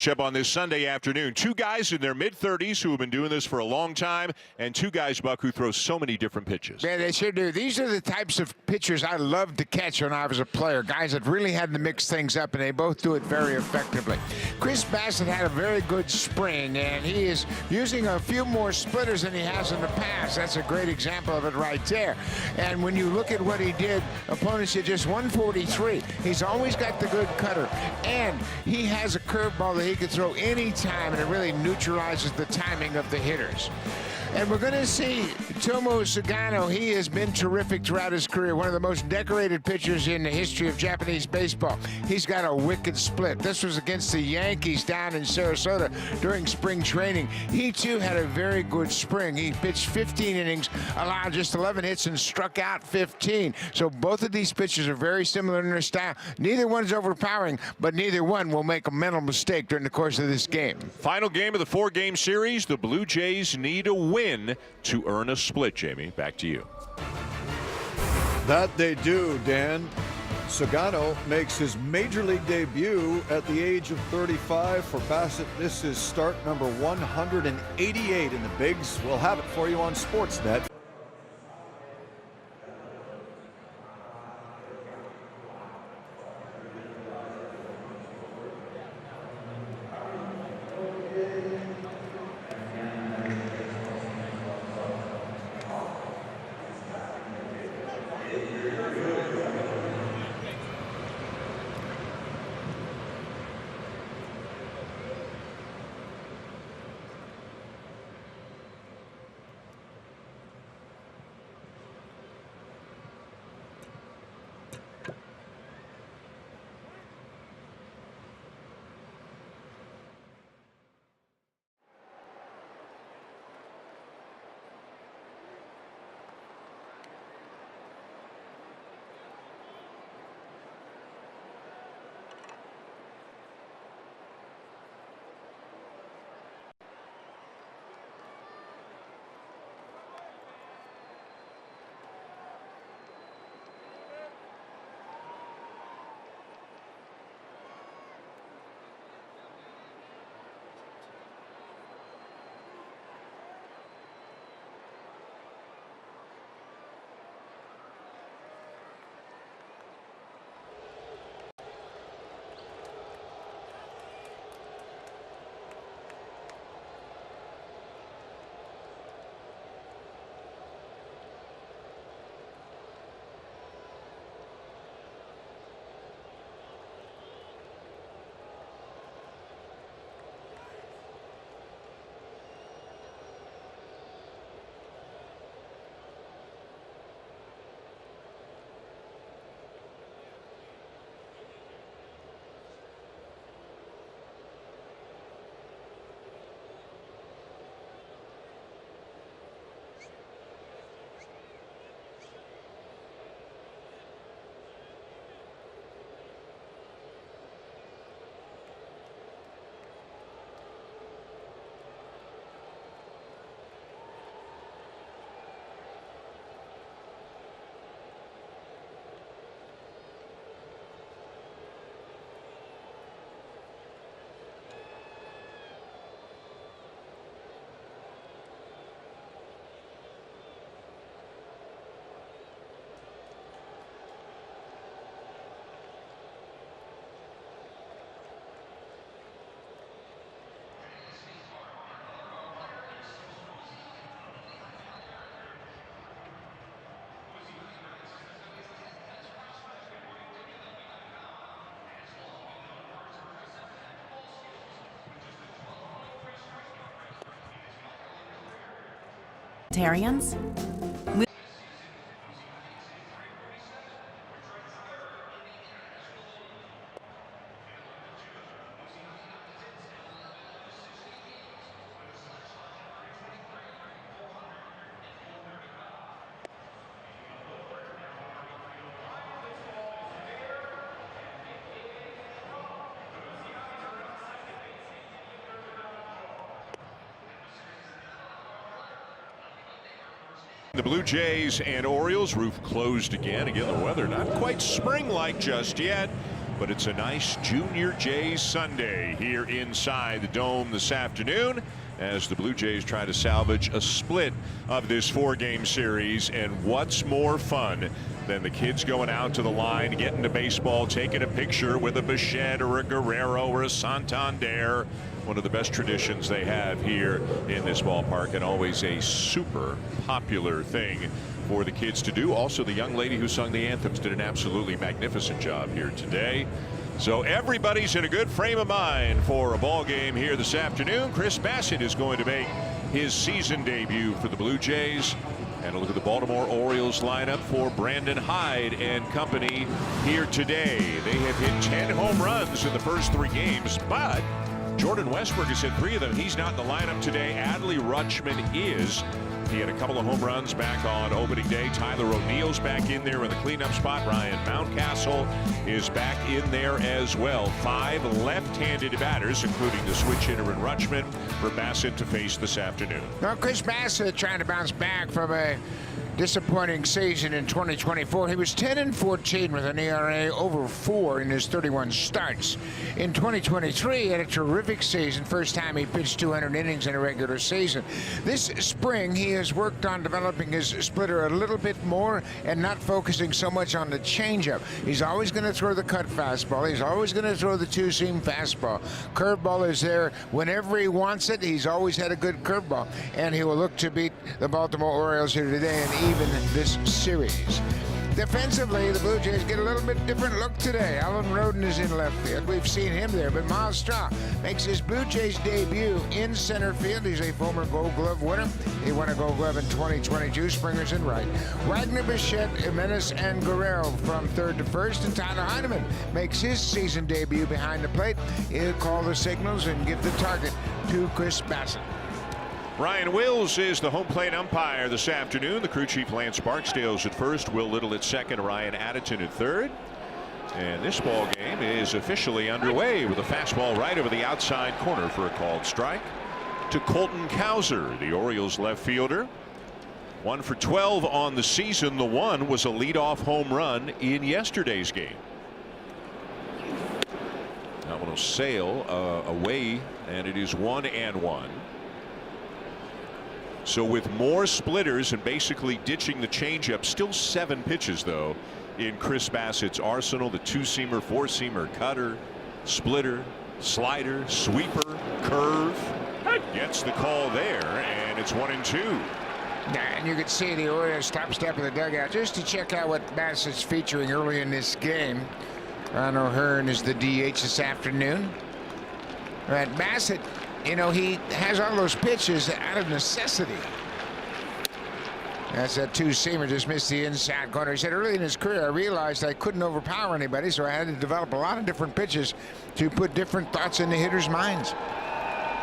matchup on this Sunday afternoon. Two guys in their mid-30s who have been doing this for a long time, and two guys, Buck, who throw so many different pitches. Yeah, they sure do. These are the types of pitchers I loved to catch when I was a player. Guys that really had to mix things up, and they both do it very effectively. Chris Bassett had a very good spring, and he is using a few more splitters than he has in the past. That's a great example of it right there. And when you look at what he did, opponents hit just 143. He's always got the good cutter, and he has a curveball that he can throw anytime, and it really neutralizes the timing of the hitters. And we're going to see Tomo Sugano. He has been terrific throughout his career, one of the most decorated pitchers in the history of Japanese baseball. He's got a wicked split. This was against the Yankees down in Sarasota during spring training. He, too, had a very good spring. He pitched 15 innings, allowed just 11 hits, and struck out 15. So both of these pitchers are very similar in their style. Neither one's overpowering, but neither one will make a mental mistake during the course of this game. Final game of the four-game series. The Blue Jays need a win to earn a split. Jamie, back to you. That they do, Dan. Sugano makes his major league debut at the age of 35 for Bassett. This is start number 188 in the Bigs. We'll have it for you on Sportsnet. Vegetarians? The Blue Jays and Orioles, roof closed again. Again, the weather not quite spring-like just yet. but it's a nice Junior Jays Sunday here inside the Dome this afternoon as the Blue Jays try to salvage a split of this 4-game series. And what's more fun than the kids going out to the line, getting to baseball, taking a picture with a Bichette or a Guerrero or a Santander. One of the best traditions they have here in this ballpark, and always a super popular thing for the kids to do. Also, the young lady who sung the anthems did an absolutely magnificent job here today. So everybody's in a good frame of mind for a ball game here this afternoon. Chris Bassitt is going to make his season debut for the Blue Jays. And a look at the Baltimore Orioles lineup for Brandon Hyde and company here today. They have hit 10 home runs in the first 3 games, but Jordan Westbrook has hit 3 of them. He's not in the lineup today. Adley Rutschman is. He had a couple of home runs back on opening day. Tyler O'Neill's back in there in the cleanup spot. Ryan Mountcastle is back in there as well. 5 left-handed batters, including the switch hitter in Rutschman, for Bassitt to face this afternoon. Well, Chris Bassitt trying to bounce back from a disappointing season in 2024. He was 10-14 with an ERA over 4 in his 31 starts. In 2023, he had a terrific season. First time he pitched 200 innings in a regular season. This spring, he has worked on developing his splitter a little bit more and not focusing so much on the changeup. He's always going to throw the cut fastball. He's always going to throw the 2-seam fastball. Curveball is there whenever he wants it. He's always had a good curveball, and he will look to beat the Baltimore Orioles here today and even this series. Defensively, the Blue Jays get a little bit different look today. Alan Roden is in left field. We've seen him there, but Miles Straw makes his Blue Jays debut in center field. He's a former Gold Glove winner. He won a Gold Glove in 2022. Springer's in right. Wagner, Bichette, Jimenez, and Guerrero from third to first, and Tyler Heineman makes his season debut behind the plate. He'll call the signals and give the target to Chris Bassitt. Ryan Wills is the home plate umpire this afternoon. The crew chief Lance Barksdale's at first, Will Little at second, Ryan Additon at third. And this ball game is officially underway with a fastball right over the outside corner for a called strike to Colton Cowser, the Orioles left fielder. 1 for 12 on the season. The one was a leadoff home run in yesterday's game. That one will sail away, and it is 1-1. So with more splitters and basically ditching the changeup, still 7 pitches though in Chris Bassitt's arsenal. The 2-seamer, 4-seamer, cutter, splitter, slider, sweeper, curve. Gets the call there, and it's 1-2. And you could see the Orioles top step of the dugout just to check out what Bassitt's featuring early in this game. Ron O'Hearn is the DH this afternoon. But Bassitt, you know, he has all those pitches out of necessity. That's that 2-seamer, just missed the inside corner. He said early in his career, I realized I couldn't overpower anybody, so I had to develop a lot of different pitches to put different thoughts in the hitters' minds.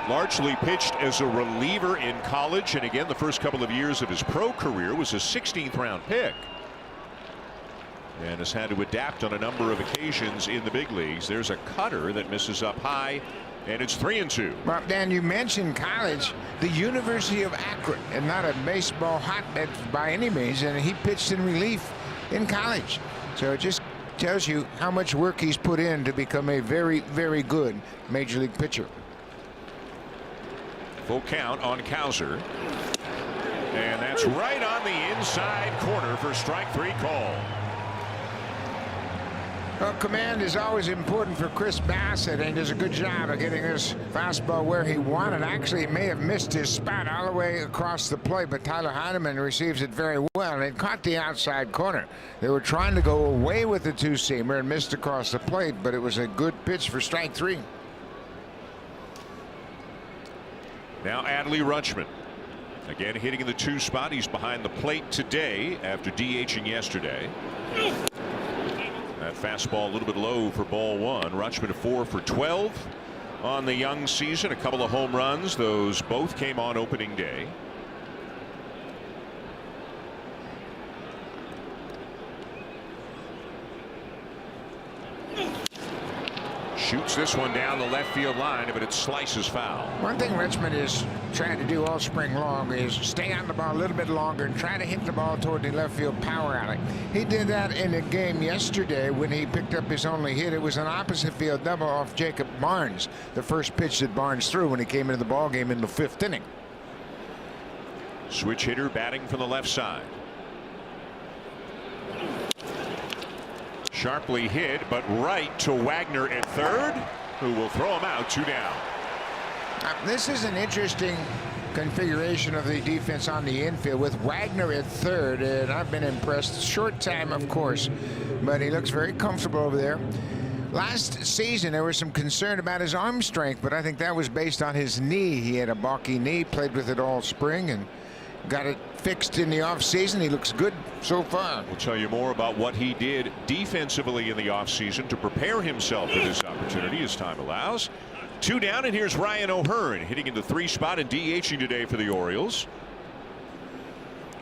Largely pitched as a reliever in college, and again, the first couple of years of his pro career was a 16th round pick. And has had to adapt on a number of occasions in the big leagues. There's a cutter that misses up high, and it's 3-2. Well, Dan, you mentioned college, the University of Akron, and not a baseball hotbed by any means, and he pitched in relief in college. So it just tells you how much work he's put in to become a very, very good major league pitcher. Full count on Cowser. And that's right on the inside corner for strike 3 call. Well, command is always important for Chris Bassitt, and he does a good job of getting this fastball where he wanted. Actually, he may have missed his spot all the way across the plate, but Tyler Heineman receives it very well, and it caught the outside corner. They were trying to go away with the 2-seamer and missed across the plate, but it was a good pitch for strike 3. Now Adley Rutschman. Again hitting in the 2 spot. He's behind the plate today after DHing yesterday. That fastball a little bit low for ball 1. Rutschman 4 for 12 on the young season. A couple of home runs. Those both came on opening day. Shoots this one down the left field line, but it slices foul. One thing Richmond is trying to do all spring long is stay on the ball a little bit longer and try to hit the ball toward the left field power alley. He did that in a game yesterday when he picked up his only hit. It was an opposite field double off Jacob Barnes, the first pitch that Barnes threw when he came into the ball game in the 5th inning. Switch hitter batting from the left side. Sharply hit, but right to Wagner at third, who will throw him out. 2 down. This is an interesting configuration of the defense on the infield with Wagner at third, and I've been impressed. Short time, of course, but he looks very comfortable over there. Last season, there was some concern about his arm strength, but I think that was based on his knee. He had a balky knee, played with it all spring, and got it fixed in the offseason. He looks good so far. We'll tell you more about what he did defensively in the offseason to prepare himself for this opportunity as time allows. 2 down, and here's Ryan O'Hearn hitting in the 3 spot and DHing today for the Orioles.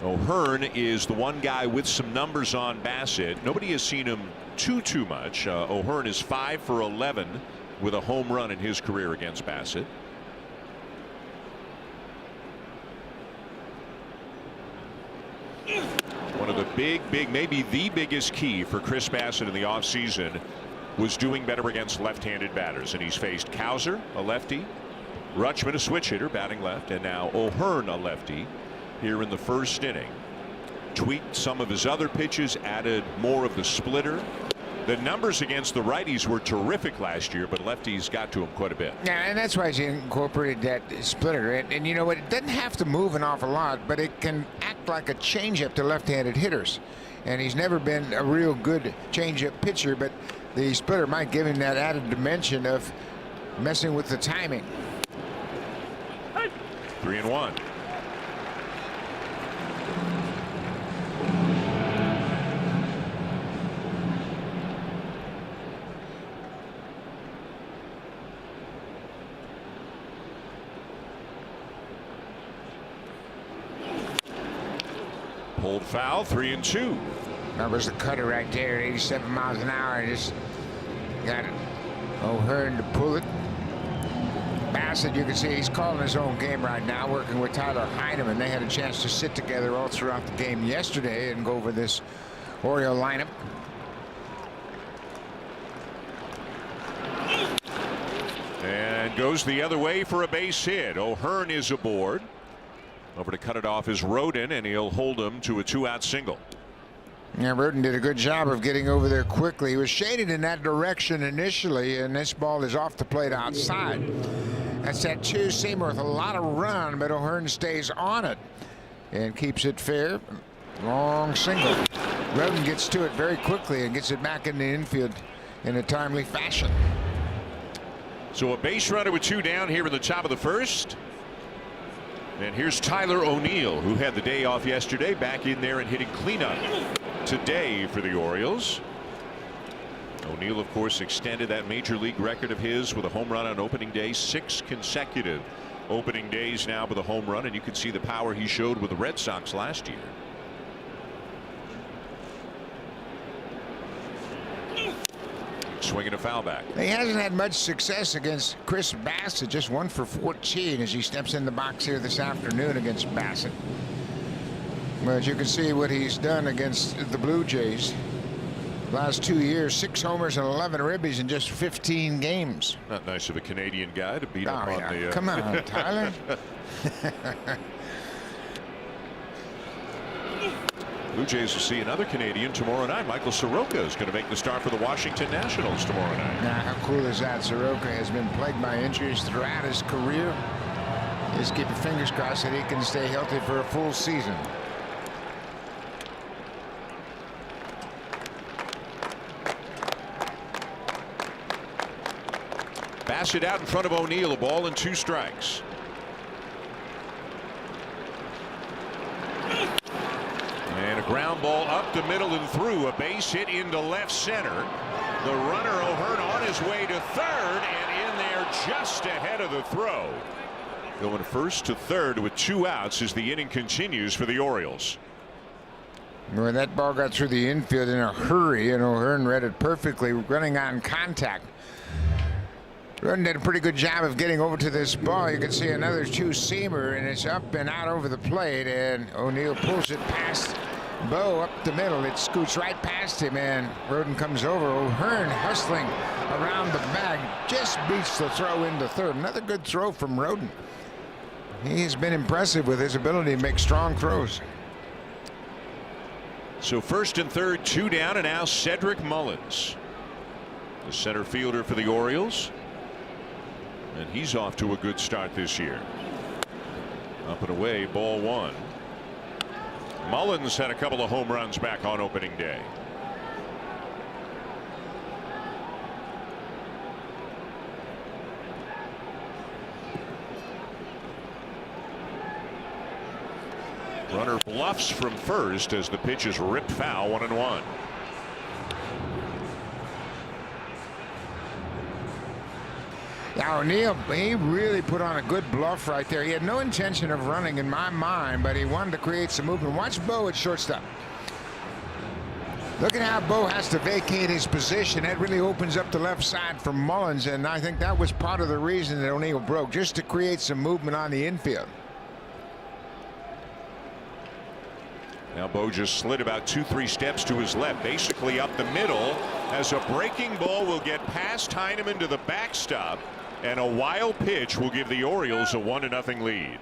O'Hearn is the one guy with some numbers on Bassett. Nobody has seen him too much. O'Hearn is 5 for 11 with a home run in his career against Bassett. One of the big, maybe the biggest key for Chris Bassett in the offseason was doing better against left-handed batters. And he's faced Cowser, a lefty, Rutschman, a switch hitter, batting left, and now O'Hearn, a lefty, here in the 1st inning. Tweaked some of his other pitches, added more of the splitter. The numbers against the righties were terrific last year, but lefties got to him quite a bit. Yeah, and that's why he incorporated that splitter. And you know what? It doesn't have to move an awful lot, but it can act like a changeup to left-handed hitters. And he's never been a real good changeup pitcher, but the splitter might give him that added dimension of messing with the timing. 3-1. Pulled foul, 3-2. That was the cutter right there, 87 miles an hour. Just got it. O'Hearn to pull it. Bassett, you can see he's calling his own game right now, working with Tyler Heineman. They had a chance to sit together all throughout the game yesterday and go over this Oriole lineup. And goes the other way for a base hit. O'Hearn is aboard. Over to cut it off is Rodin, and he'll hold him to a 2-out single. Yeah, Rodin did a good job of getting over there quickly. He was shaded in that direction initially, and this ball is off the plate outside. That's that 2-seamer with a lot of run, but O'Hearn stays on it and keeps it fair. Long single. Rodin gets to it very quickly and gets it back in the infield in a timely fashion. So a base runner with 2 down here in the top of the 1st. And here's Tyler O'Neill, who had the day off yesterday, back in there and hitting cleanup today for the Orioles. O'Neill, of course, extended that major league record of his with a home run on opening day. 6 consecutive opening days now with a home run, and you can see the power he showed with the Red Sox last year. Swinging a foul back. He hasn't had much success against Chris Bassett, just 1 for 14 as he steps in the box here this afternoon against Bassett. But you can see what he's done against the Blue Jays. Last 2 years, 6 homers and 11 ribbies in just 15 games. Not nice of a Canadian guy to beat up on the. Come on, Tyler. Blue Jays will see another Canadian tomorrow night. Michael Soroka is going to make the start for the Washington Nationals tomorrow night. Now, how cool is that? Soroka has been plagued by injuries throughout his career. Just keep your fingers crossed that he can stay healthy for a full season. Bassett out in front of O'Neill, a ball and 2 strikes. And a ground ball up the middle and through, a base hit into left center. The runner O'Hearn on his way to third and in there just ahead of the throw. Going first to third with 2 outs as the inning continues for the Orioles. Well, that ball got through the infield in a hurry, and O'Hearn read it perfectly, running on contact. Rodden did a pretty good job of getting over to this ball. You can see another two-seamer, and it's up and out over the plate, and O'Neill pulls it past Bo up the middle. It scoots right past him, and Rodden comes over. O'Hearn hustling around the bag, just beats the throw into third. Another good throw from Rodden. He has been impressive with his ability to make strong throws. So first and third, 2 down, and now Cedric Mullins, the center fielder for the Orioles. And he's off to a good start this year. Up and away, ball 1. Mullins had a couple of home runs back on opening day. Runner bluffs from first as the pitch is ripped foul, 1-1. Now O'Neill, he really put on a good bluff right there. He had no intention of running in my mind, but he wanted to create some movement. Watch Bo at shortstop. Look at how Bo has to vacate his position. That really opens up the left side for Mullins, and I think that was part of the reason that O'Neill broke, just to create some movement on the infield. Now Bo just slid about 2-3 steps to his left, basically up the middle, as a breaking ball will get past Heineman to the backstop, and a wild pitch will give the Orioles a 1-0 lead.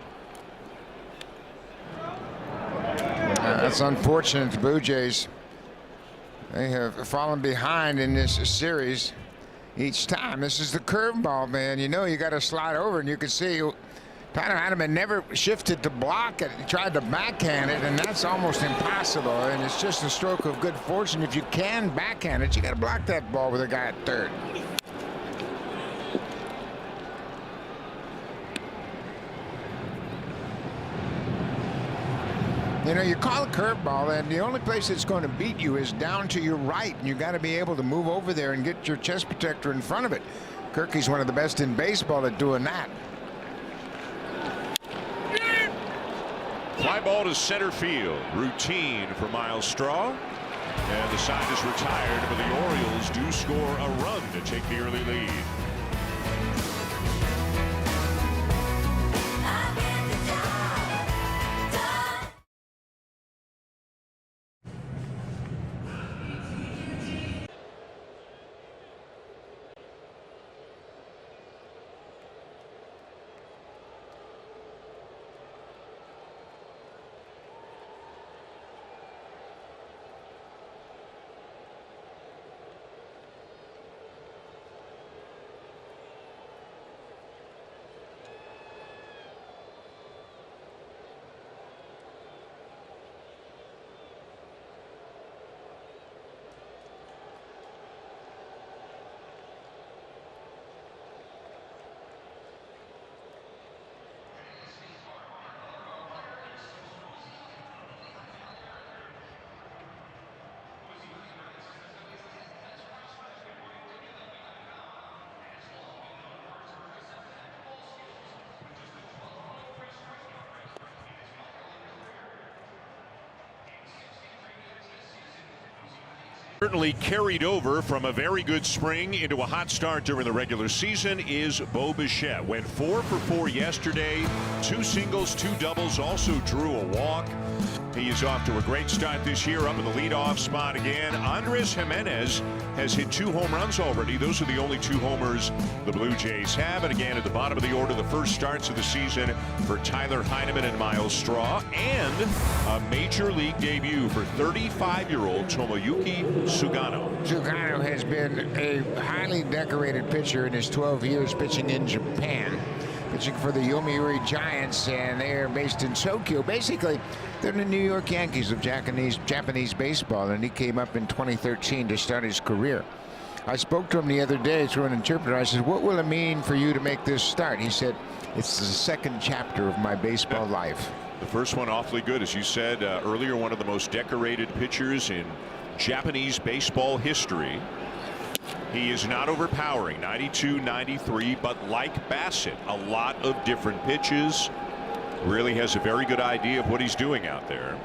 That's unfortunate. The Blue Jays, they have fallen behind in this series each time. This is the curveball, man. You know you got to slide over, and you can see Tyler Heineman never shifted to block it. He tried to backhand it, and that's almost impossible. And it's just a stroke of good fortune. If you can backhand it, you got to block that ball with a guy at third. You know, you call a curveball, and the only place it's going to beat you is down to your right, and you got to be able to move over there and get your chest protector in front of it. Kirky's one of the best in baseball at doing that. Fly ball to center field. Routine for Miles Straw. And the side is retired, but the Orioles do score a run to take the early lead. Certainly carried over from a very good spring into a hot start during the regular season is Bo Bichette. Went 4 for 4 yesterday, 2 singles, 2 doubles, also drew a walk. He is off to a great start this year, up in the leadoff spot again. Andres Jimenez has hit 2 home runs already. Those are the only 2 homers the Blue Jays have. And again, at the bottom of the order, the first starts of the season for Tyler Heineman and Miles Straw, and a major league debut for 35-year-old Tomoyuki Sugano. Sugano has been a highly decorated pitcher in his 12 years pitching in Japan. Pitching for the Yomiuri Giants, and they are based in Tokyo. Basically, they're the New York Yankees of Japanese baseball, and he came up in 2013 to start his career. I spoke to him the other day through an interpreter. I said, what will it mean for you to make this start? He said, it's the second chapter of my baseball life. The first one awfully good, as you said earlier, one of the most decorated pitchers in Japanese baseball history. He is not overpowering, 92, 93, but like Bassett, a lot of different pitches. Really has a very good idea of what he's doing out there.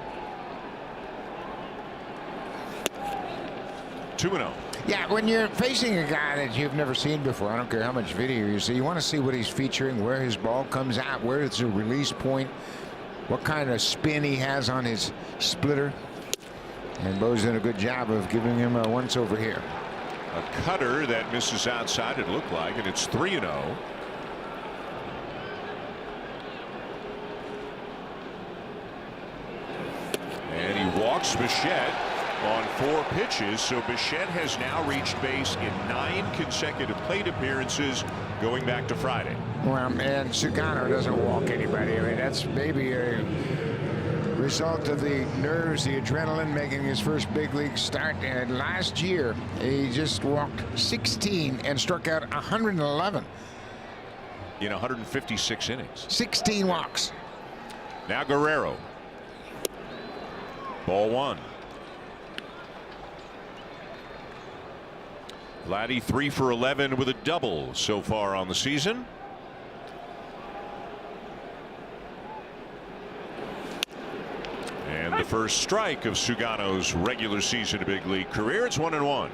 2-0. Yeah, when you're facing a guy that you've never seen before, I don't care how much video you see, you want to see what he's featuring, where his ball comes out, where it's a release point, what kind of spin he has on his splitter. And Bo's done a good job of giving him a once over here. A cutter that misses outside, it looked like, and it's 3-0. And he walks Bichette on 4 pitches, so Bichette has now reached base in 9 consecutive plate appearances going back to Friday. Well, and Sugano doesn't walk anybody. I mean, that's maybe a result of the nerves, the adrenaline, making his first big league start. And last year, he just walked 16 and struck out 111. In 156 innings. 16 walks. Now Guerrero. Ball 1. Vladdy 3 for 11 with a double so far on the season. And the first strike of Sugano's regular season big league career. It's 1-1.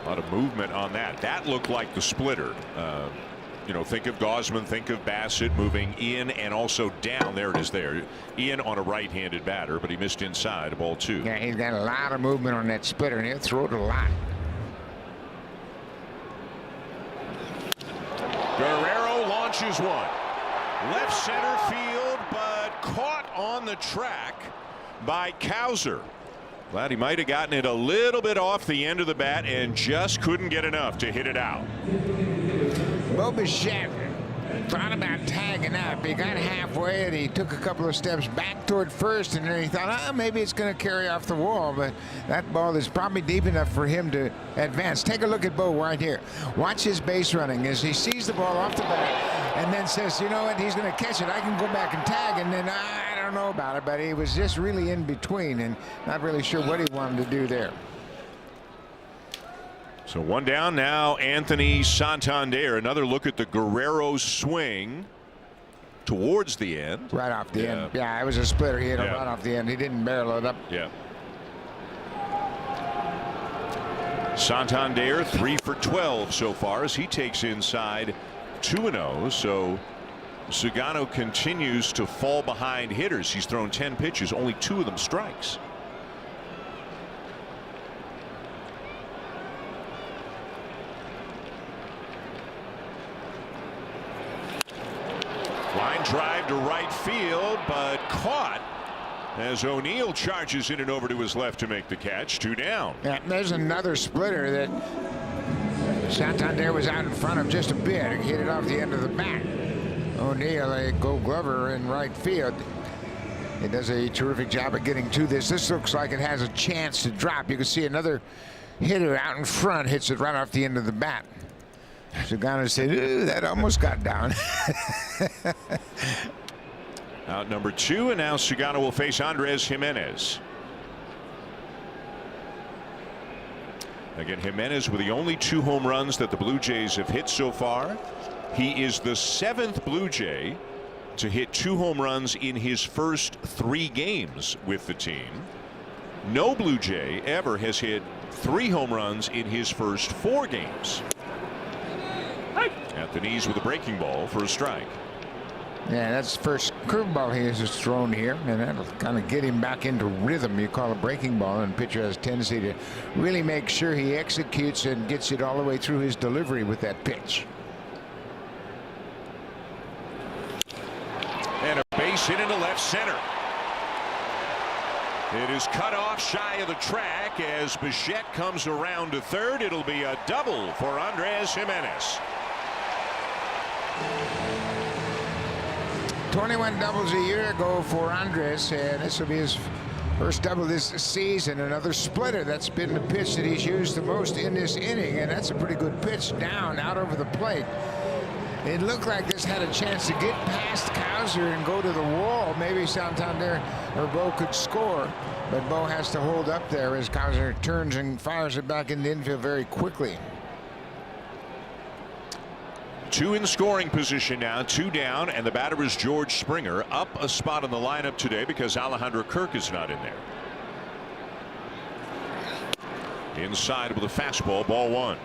A lot of movement on that. That looked like the splitter. You know, think of Gausman, think of Bassett moving in and also down. There it is there. In on a right-handed batter, but he missed inside, ball 2. Yeah, he's got a lot of movement on that splitter, and he'll throw it a lot. Guerrero launches one. Left center field, but caught on the track by Cowser. Glad he might have gotten it a little bit off the end of the bat and just couldn't get enough to hit it out. Bo Bichette thought about tagging up. He got halfway and he took a couple of steps back toward first, and then he thought, oh, maybe it's going to carry off the wall, but that ball is probably deep enough for him to advance. Take a look at Bo right here. Watch his base running as he sees the ball off the bat and then says, you know what, he's going to catch it. I can go back and tag, and then I don't know about it, but he was just really in between and not really sure what he wanted to do there. So 1 down now. Anthony Santander. Another look at the Guerrero swing towards the end. Right off the end. Yeah, it was a splitter. He hit it right off the end. He didn't barrel it up. Yeah. Santander 3 for 12 so far as he takes inside 2-0. So Sugano continues to fall behind hitters. He's thrown 10 pitches, only 2 of them strikes. Line drive to right field, but caught as O'Neill charges in and over to his left to make the catch. 2 down. Yeah, there's another splitter that Santander was out in front of just a bit. He hit it off the end of the bat. O'Neill, a Gold Glover in right field. He does a terrific job of getting to this. This looks like it has a chance to drop. You can see another hitter out in front hits it right off the end of the bat. Sugano said, ooh, that almost got down. Out number 2, and now Sugano will face Andres Jimenez. Again, Jimenez with the only 2 home runs that the Blue Jays have hit so far. He is the 7th Blue Jay to hit 2 home runs in his first 3 games with the team. No Blue Jay ever has hit 3 home runs in his first 4 games. At the knees with a breaking ball for a strike. Yeah, that's the first curveball he has thrown here, and that'll kind of get him back into rhythm. You call a breaking ball, and pitcher has a tendency to really make sure he executes and gets it all the way through his delivery with that pitch. And a base hit into left center. It is cut off shy of the track as Bichette comes around to third. It'll be a double for Andres Jimenez. 21 doubles a year ago for Andres, and this will be his first double this season. Another splitter. That's been the pitch that he's used the most in this inning, and that's a pretty good pitch down out over the plate. It looked like this had a chance to get past Cowser and go to the wall. Maybe Santander or Bo could score, but Bo has to hold up there as Cowser turns and fires it back in the infield very quickly. Two in scoring position now, two down, and the batter is George Springer, up a spot in the lineup today because Alejandro Kirk is not in there. Inside with a fastball, ball one.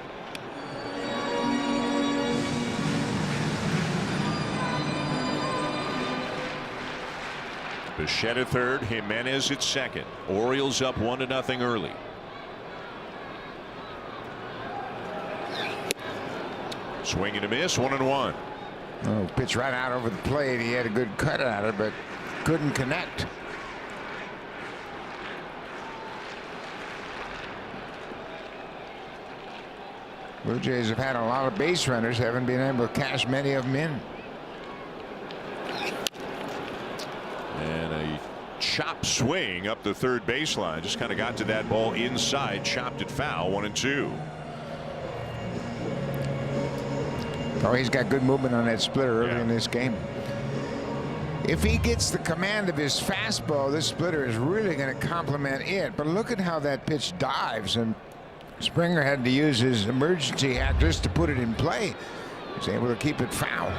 Bichette at third, Jimenez at second. Orioles up 1-0 early. Swing and a miss, 1-1. Oh, pitch right out over the plate. He had a good cut at it, but couldn't connect. Blue Jays have had a lot of base runners, haven't been able to cash many of them in. And a chop swing up the third baseline. Just kind of got to that ball inside, chopped it foul, 1-2. Oh, he's got good movement on that splitter early in this game. If he gets the command of his fastball, this splitter is really going to complement it. But look at how that pitch dives, and Springer had to use his emergency act just to put it in play. He's able to keep it foul.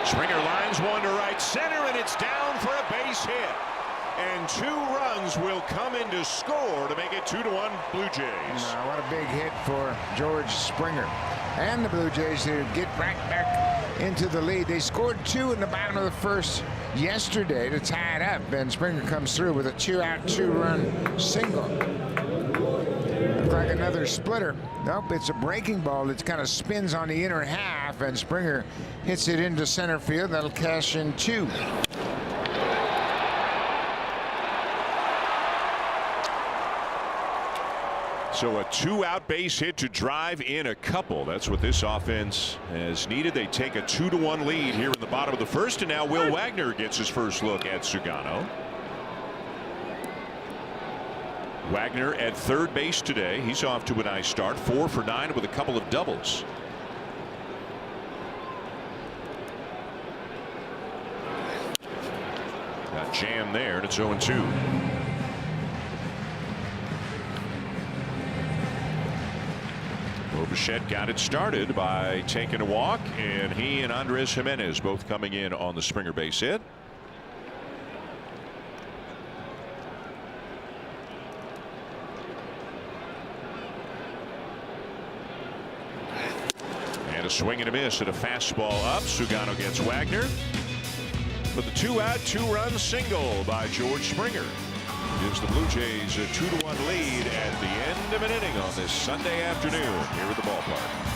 Springer lines one to right center, and it's down for a base hit. And 2 runs will come in to score to make it 2-1 Blue Jays. What a big hit for George Springer. And the Blue Jays to get right back into the lead. They scored 2 in the bottom of the first yesterday to tie it up. And Springer comes through with a 2-out, 2-run single. Looks like another splitter. Nope, it's a breaking ball that kind of spins on the inner half, and Springer hits it into center field. That'll cash in 2. So a 2-out base hit to drive in a couple. That's what this offense has needed. They take a 2-1 lead here in the bottom of the first, and now Will Wagner gets his first look at Sugano. Wagner at third base today. He's off to a nice start, 4 for 9 with a couple of doubles. Got jammed there, and it's 0-2. Bichette got it started by taking a walk, and he and Andres Jimenez both coming in on the Springer base hit. And a swing and a miss at a fastball up. Sugano gets Wagner. But the 2-out, 2-run single by George Springer gives the Blue Jays a 2-1 lead at the end of an inning on this Sunday afternoon here at the ballpark.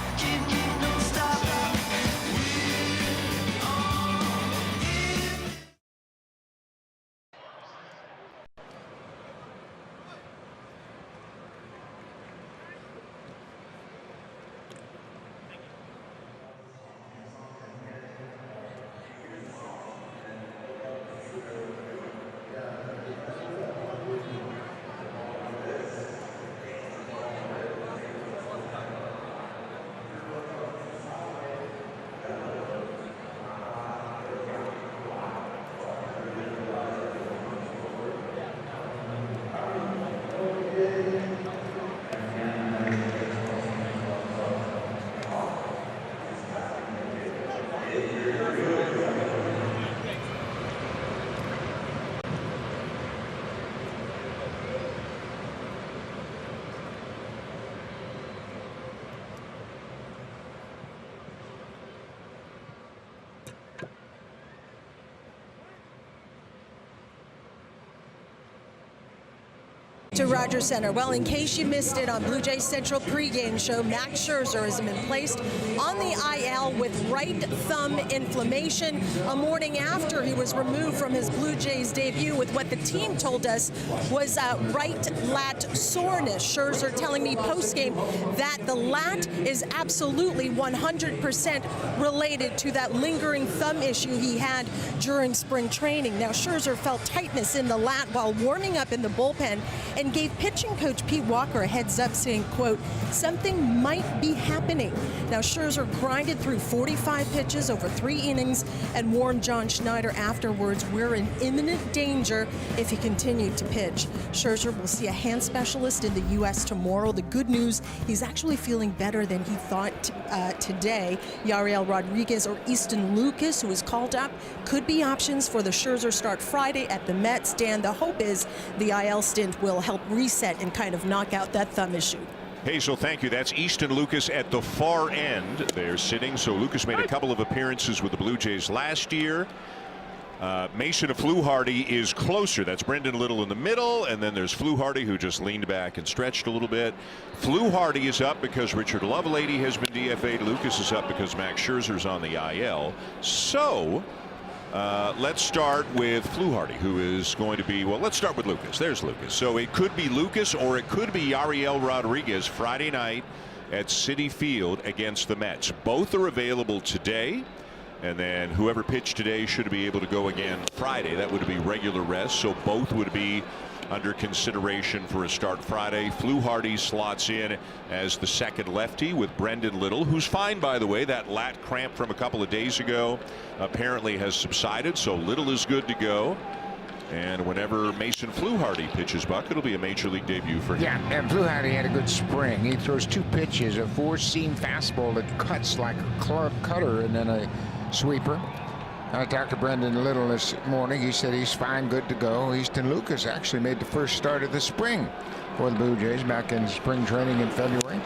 To Rogers Center. Well, in case you missed it on Blue Jays Central pregame show, Max Scherzer has been placed on the IL with right thumb inflammation a morning after he was removed from his Blue Jays debut with what the team told us was right lat soreness. Scherzer telling me postgame that the lat is absolutely 100% related to that lingering thumb issue he had during spring training. Now, Scherzer felt tightness in the lat while warming up in the bullpen, and and gave pitching coach Pete Walker a heads up saying, quote, something might be happening. Now Scherzer grinded through 45 pitches over 3 innings and warned John Schneider afterwards, we're in imminent danger if he continued to pitch. Scherzer will see a hand specialist in the U.S. tomorrow. The good news, he's actually feeling better than he thought today. Yariel Rodriguez or Easton Lucas, who is called up, could be options for the Scherzer start Friday at the Mets. Dan, the hope is the IL stint will help reset and kind of knock out that thumb issue. Hazel, thank you. That's Easton Lucas at the far end. They're sitting. So Lucas made a couple of appearances with the Blue Jays last year. Mason Fluharty is closer. That's Brendan Little in the middle, and then there's Fluharty, who just leaned back and stretched a little bit. Fluharty is up because Richard Lovelady has been DFA'd. Lucas is up because Max Scherzer's on the IL. So let's start with Fluharty, who is going to be, well, let's start with Lucas. There's Lucas. So it could be Lucas or it could be Yariel Rodriguez Friday night at Citi Field against the Mets. Both are available today. And then whoever pitched today should be able to go again Friday. That would be regular rest. So both would be under consideration for a start Friday. Fluharty slots in as the second lefty with Brendan Little, who's fine, by the way. That lat cramp from a couple of days ago apparently has subsided. So Little is good to go. And whenever Mason Fluharty pitches, Buck, it'll be a major league debut for him. Yeah, and Fluharty had a good spring. He throws 2 pitches, a 4-seam fastball that cuts like a cutter, and then a sweeper. I talked to Brendan Little this morning. He said he's fine, good to go. Easton Lucas actually made the first start of the spring for the Blue Jays back in spring training in February.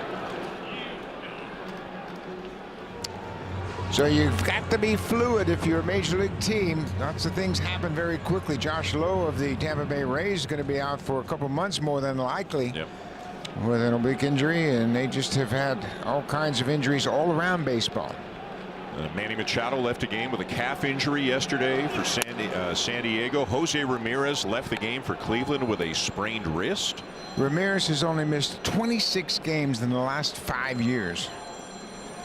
So you've got to be fluid if you're a major league team. Lots of things happen very quickly. Josh Lowe of the Tampa Bay Rays is going to be out for a couple months more than likely with an oblique injury, and they just have had all kinds of injuries all around baseball. Manny Machado left a game with a calf injury yesterday for San Diego. Jose Ramirez left the game for Cleveland with a sprained wrist. Ramirez has only missed 26 games in the last 5 years.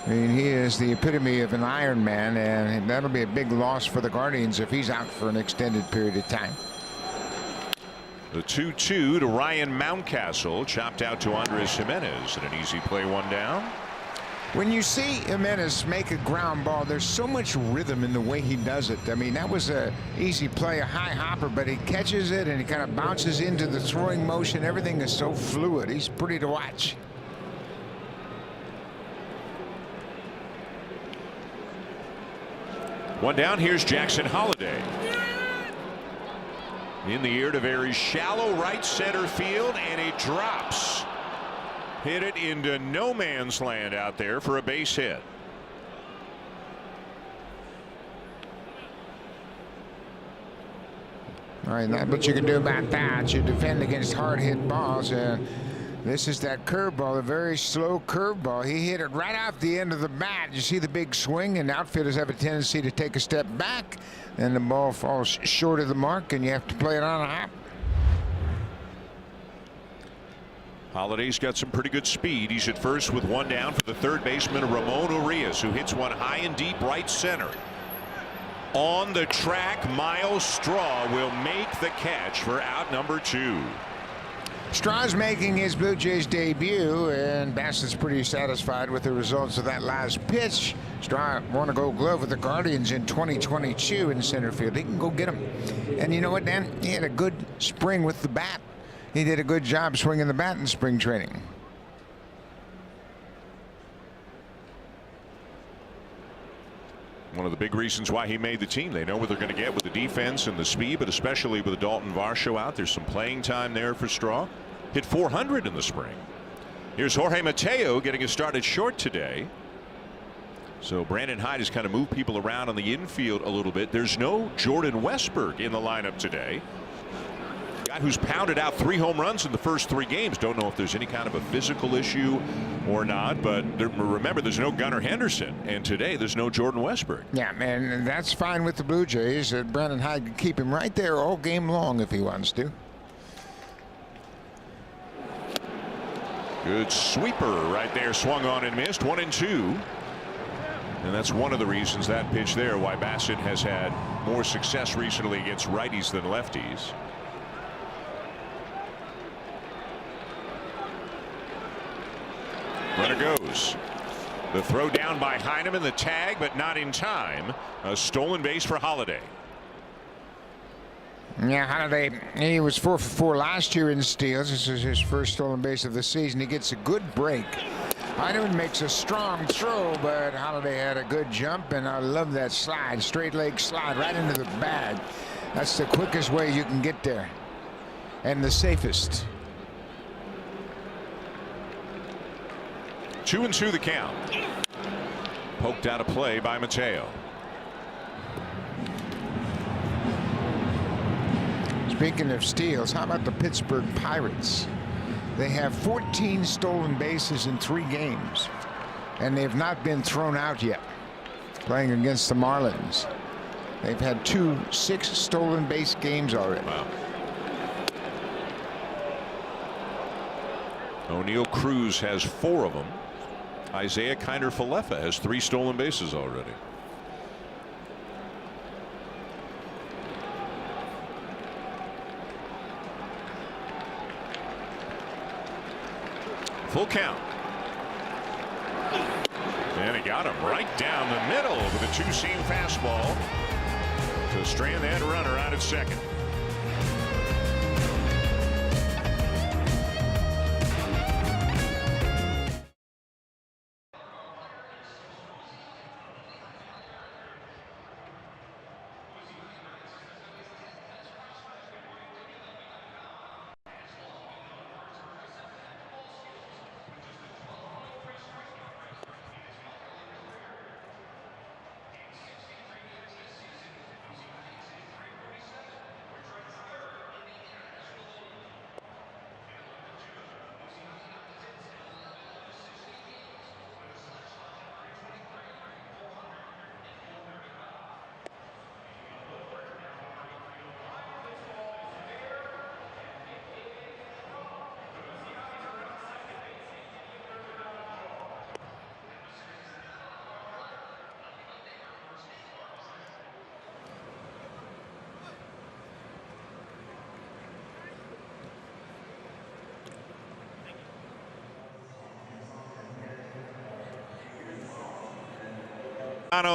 I mean, he is the epitome of an Iron Man, and that'll be a big loss for the Guardians if he's out for an extended period of time. The 2-2 to Ryan Mountcastle, chopped out to Andres Jimenez, and an easy play, 1 down. When you see Jimenez make a ground ball, there's so much rhythm in the way he does it. I mean, that was a easy play, a high hopper, but he catches it and he kind of bounces into the throwing motion. Everything is so fluid. He's pretty to watch. One down. Here's Jackson Holliday. In the air to very shallow right center field, and it drops. Hit it into no man's land out there for a base hit. All right, not much you can do about that. You defend against hard hit balls, and this is that curveball, a very slow curveball. He hit it right off the end of the bat. You see the big swing, and outfielders have a tendency to take a step back, and the ball falls short of the mark, and you have to play it on a hop. Holliday's got some pretty good speed. He's at first with 1 down for the third baseman, Ramon Urias, who hits one high and deep right center. On the track, Miles Straw will make the catch for out number 2. Straw's making his Blue Jays debut, and Bassett's pretty satisfied with the results of that last pitch. Straw won a Gold Glove with the Guardians in 2022 in center field. He can go get him. And you know what, Dan? He had a good spring with the bat. He did a good job swinging the bat in spring training. One of the big reasons why he made the team. They know what they're going to get with the defense and the speed, but especially with Dalton Varsho out. There's some playing time there for Straw. Hit 400 in the spring. Here's Jorge Mateo getting a start at short today. So Brandon Hyde has kind of moved people around on the infield a little bit. There's no Jordan Westburg in the lineup today. Guy who's pounded out 3 home runs in the first 3 games. Don't know if there's any kind of a physical issue or not, but remember, there's no Gunnar Henderson, and today there's no Jordan Westburg. Yeah, man, that's fine with the Blue Jays. Brandon Hyde can keep him right there all game long if he wants to. Good sweeper right there, swung on and missed. 1-2. And that's one of the reasons, that pitch there, why Bassett has had more success recently against righties than lefties. Runner goes. The throw down by Heineman, the tag, but not in time. A stolen base for Holliday. Yeah, Holliday, he was 4 for 4 last year in steals. This is his first stolen base of the season. He gets a good break. Heineman makes a strong throw, but Holliday had a good jump, and I love that slide. Straight leg slide right into the bag. That's the quickest way you can get there, and the safest. 2-2 the count. Poked out of play by Mateo. Speaking of steals, how about the Pittsburgh Pirates? They have 14 stolen bases in 3 games, and they have not been thrown out yet, playing against the Marlins. They've had 2 6 stolen base games already. Wow. O'Neill Cruz has 4 of them. Isaiah Kiner-Falefa has 3 stolen bases already. Full count. And he got him right down the middle with a 2-seam fastball to strand that runner out at second.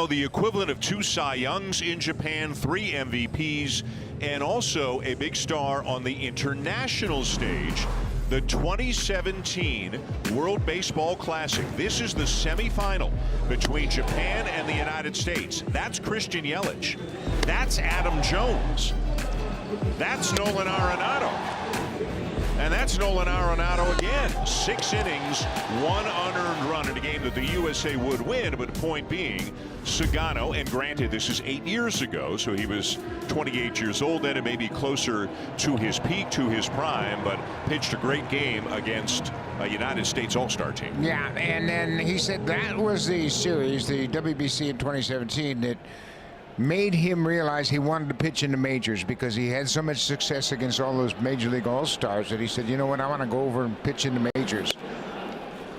The equivalent of 2 Cy Youngs in Japan, 3 MVPs, and also a big star on the international stage. The 2017 World Baseball Classic. This is the semifinal between Japan and the United States. That's Christian Yelich. That's Adam Jones. That's Nolan Arenado. And that's Nolan Arenado again. 6 innings, 1 unearned run in a game that the USA would win, but point being, Sugano, and granted this is 8 years ago, so he was 28 years old then, and maybe closer to his peak, to his prime, but pitched a great game against a United States All-Star team. Yeah, and then he said that was the series, the WBC in 2017, that made him realize he wanted to pitch in the majors, because he had so much success against all those Major League All-Stars that he said, you know what, I want to go over and pitch in the majors.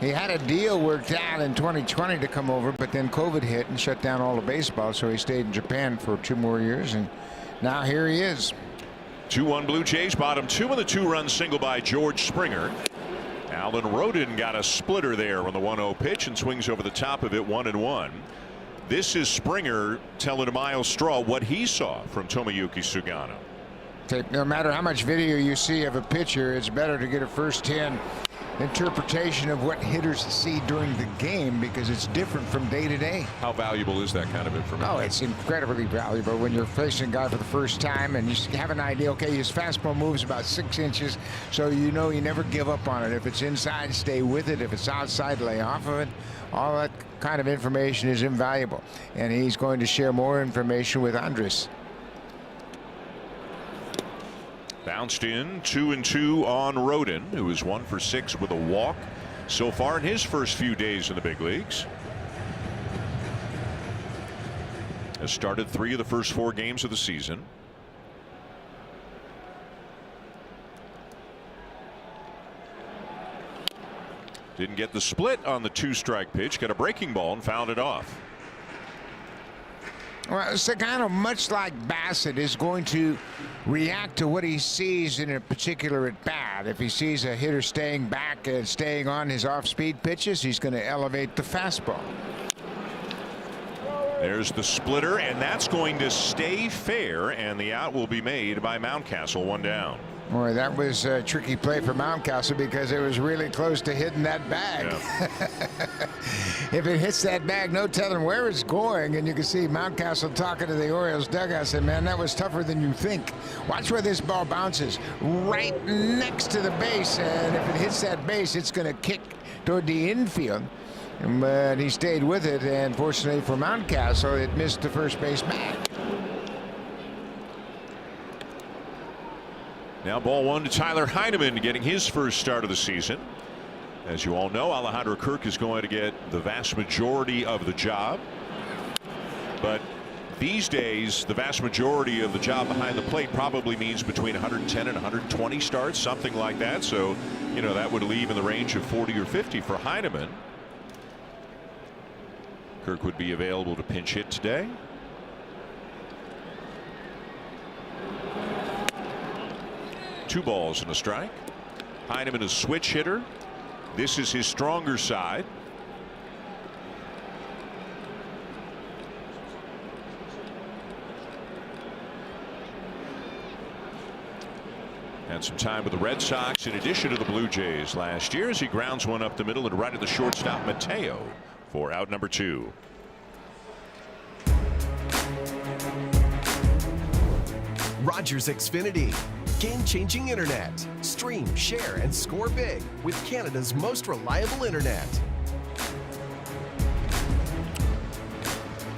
He had a deal worked out in 2020 to come over, but then COVID hit and shut down all the baseball, so he stayed in Japan for 2 more years, and now here he is. 2-1 Blue Jays, bottom 2 and the 2-run single by George Springer. Alan Rodin got a splitter there on the 1-0 pitch and swings over the top of it, 1-1. This is Springer telling to Miles Straw what he saw from Tomoyuki Sugano. No matter how much video you see of a pitcher, it's better to get a first-hand interpretation of what hitters see during the game, because it's different from day to day. How valuable is that kind of information? Oh, it's incredibly valuable when you're facing a guy for the first time and you have an idea, okay, his fastball moves about 6 inches, so you know you never give up on it. If it's inside, stay with it. If it's outside, lay off of it. All that kind of information is invaluable, and he's going to share more information with Andres. Bounced in 2-2 on Rodin, who is 1 for 6 with a walk so far in his first few days in the big leagues. Has started 3 of the first 4 games of the season. Didn't get the split on the 2-strike pitch. Got a breaking ball and fouled it off. Well, Sagano, much like Bassett, is going to react to what he sees in a particular at bat. If he sees a hitter staying back and staying on his off-speed pitches, he's going to elevate the fastball. There's the splitter, and that's going to stay fair, and the out will be made by Mountcastle. 1 down. Boy, that was a tricky play for Mountcastle because it was really close to hitting that bag. Yeah. If it hits that bag, no telling where it's going. And you can see Mountcastle talking to the Orioles dugout, saying, man, that was tougher than you think. Watch where this ball bounces. Right next to the base. And if it hits that base, it's going to kick toward the infield. But he stayed with it. And fortunately for Mountcastle, it missed the first base bag. Now ball 1 to Tyler Heineman, getting his first start of the season. As you all know, Alejandro Kirk is going to get the vast majority of the job. But these days, the vast majority of the job behind the plate probably means between 110 and 120 starts, something like that. So, you know, that would leave in the range of 40 or 50 for Heineman. Kirk would be available to pinch hit today. Two balls and a strike. Heineman is a switch hitter. This is his stronger side. Had some time with the Red Sox in addition to the Blue Jays last year as he grounds one up the middle and right at the shortstop Mateo for out number 2. Rogers Xfinity. Game-changing internet. Stream, share, and score big with Canada's most reliable internet.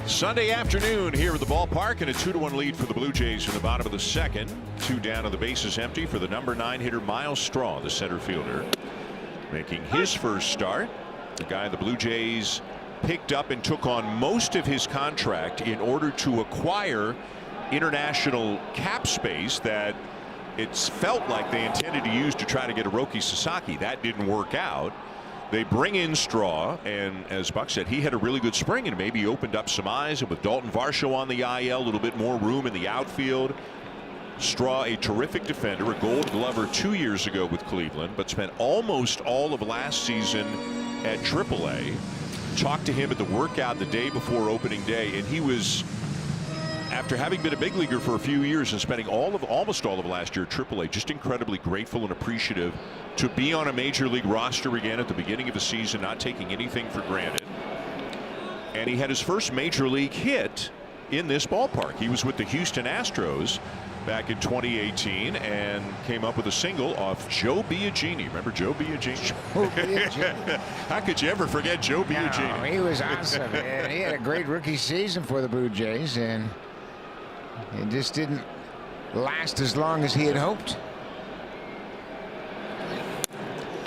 Sunday afternoon here at the ballpark, and a 2-1 lead for the Blue Jays in the bottom of the second. 2 down and the bases empty for the number 9 hitter Miles Straw, the center fielder, making his first start. The guy the Blue Jays picked up and took on most of his contract in order to acquire international cap space that it's felt like they intended to use to try to get Hiroki Sasaki. That didn't work out. They bring in Straw, and as Buck said, he had a really good spring and maybe opened up some eyes. And with Dalton Varsho on the IL, a little bit more room in the outfield. Straw, a terrific defender, a Gold Glover 2 years ago with Cleveland, but spent almost all of last season at AAA. Talked to him at the workout the day before opening day, and he was, after having been a big leaguer for a few years and spending almost all of last year at AAA, just incredibly grateful and appreciative to be on a major league roster again at the beginning of the season, not taking anything for granted. And he had his first major league hit in this ballpark. He was with the Houston Astros back in 2018 and came up with a single off Joe Biagini. Remember Joe Biagini? Joe Biagini. How could you ever forget Joe Biagini? No, he was awesome. And he had a great rookie season for the Blue Jays, and it just didn't last as long as he had hoped.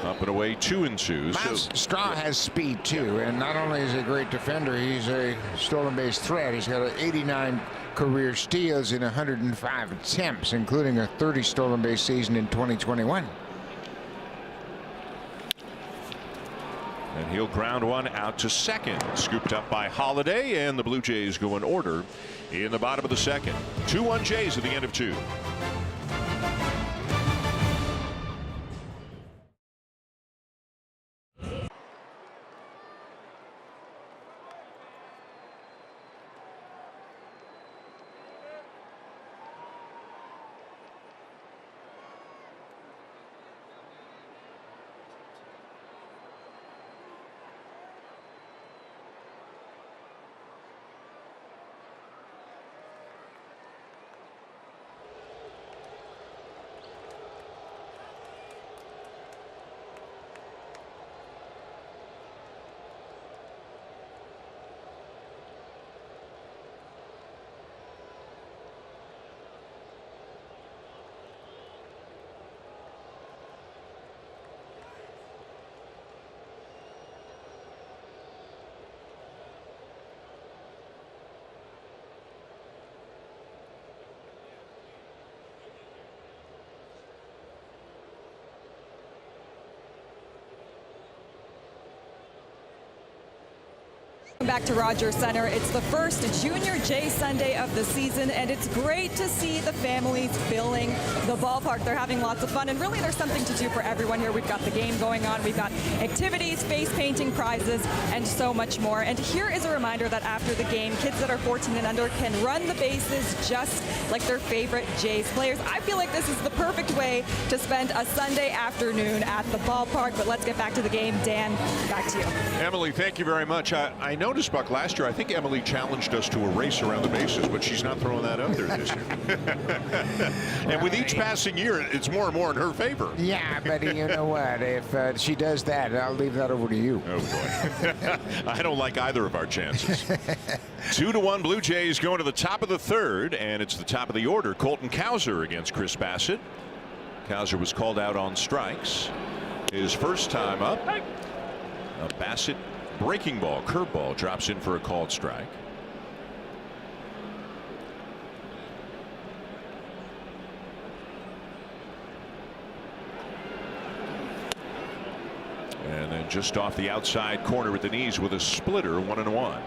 Up and away, 2-2. Miles Straw has speed too, and not only is he a great defender, he's a stolen base threat. He's got 89 career steals in 105 attempts, including a 30 stolen base season in 2021. And he'll ground one out to second, scooped up by Holiday, and the Blue Jays go in order in the bottom of the second. 2-1 Jays at the end of 2. Back to Rogers Center. It's the first Junior J Sunday of the season, and it's great to see the families filling the ballpark. They're having lots of fun, and really there's something to do for everyone here. We've got the game going on, we've got activities, face painting prizes, and so much more. And here is a reminder that after the game, kids that are 14 and under can run the bases just like their favorite Jays players. I feel like this is the perfect way to spend a Sunday afternoon at the ballpark, but let's get back to the game. Dan, back to you. Emily, thank you very much. I noticed, Buck, last year I think Emily challenged us to a race around the bases, but she's not throwing that out there this year. And with each passing year, it's more and more in her favor. Yeah, but you know what? If she does that, I'll leave that over to you. Oh, boy. I don't like either of our chances. 2-1 Blue Jays going to the top of the third, and it's the top of the order. Colton Cowser against Chris Bassitt. Cowser was called out on strikes. His first time up. A Bassitt breaking ball, curveball, drops in for a called strike. And then just off the outside corner with the knees with a splitter, 1-1.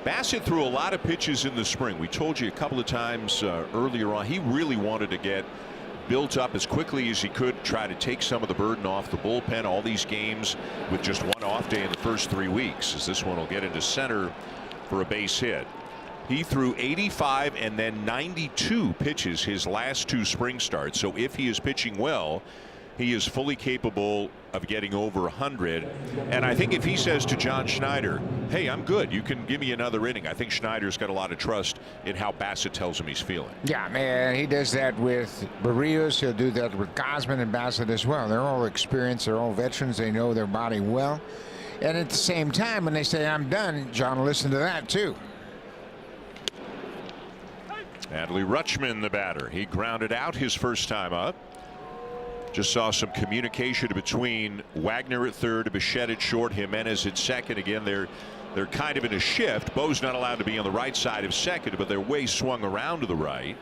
Bassitt threw a lot of pitches in the spring. We told you a couple of times earlier on, he really wanted to get built up as quickly as he could, try to take some of the burden off the bullpen. All these games with just one off day in the first 3 weeks, as this one will get into center for a base hit. He threw 85 and then 92 pitches his last 2 spring starts. So if he is pitching well, he is fully capable of getting over 100. And I think if he says to John Schneider, hey, I'm good, you can give me another inning, I think Schneider's got a lot of trust in how Bassitt tells him he's feeling. Yeah, man, he does that with Barrios. He'll do that with Gausman and Bassitt as well. They're all experienced. They're all veterans. They know their body well. And at the same time, when they say, I'm done, John will listen to that, too. Adley Rutschman, the batter. He grounded out his first time up. Just saw some communication between Wagner at third, Bichette at short, Jimenez at second. Again, they're kind of in a shift. Bo's not allowed to be on the right side of second, but they're way swung around to the right.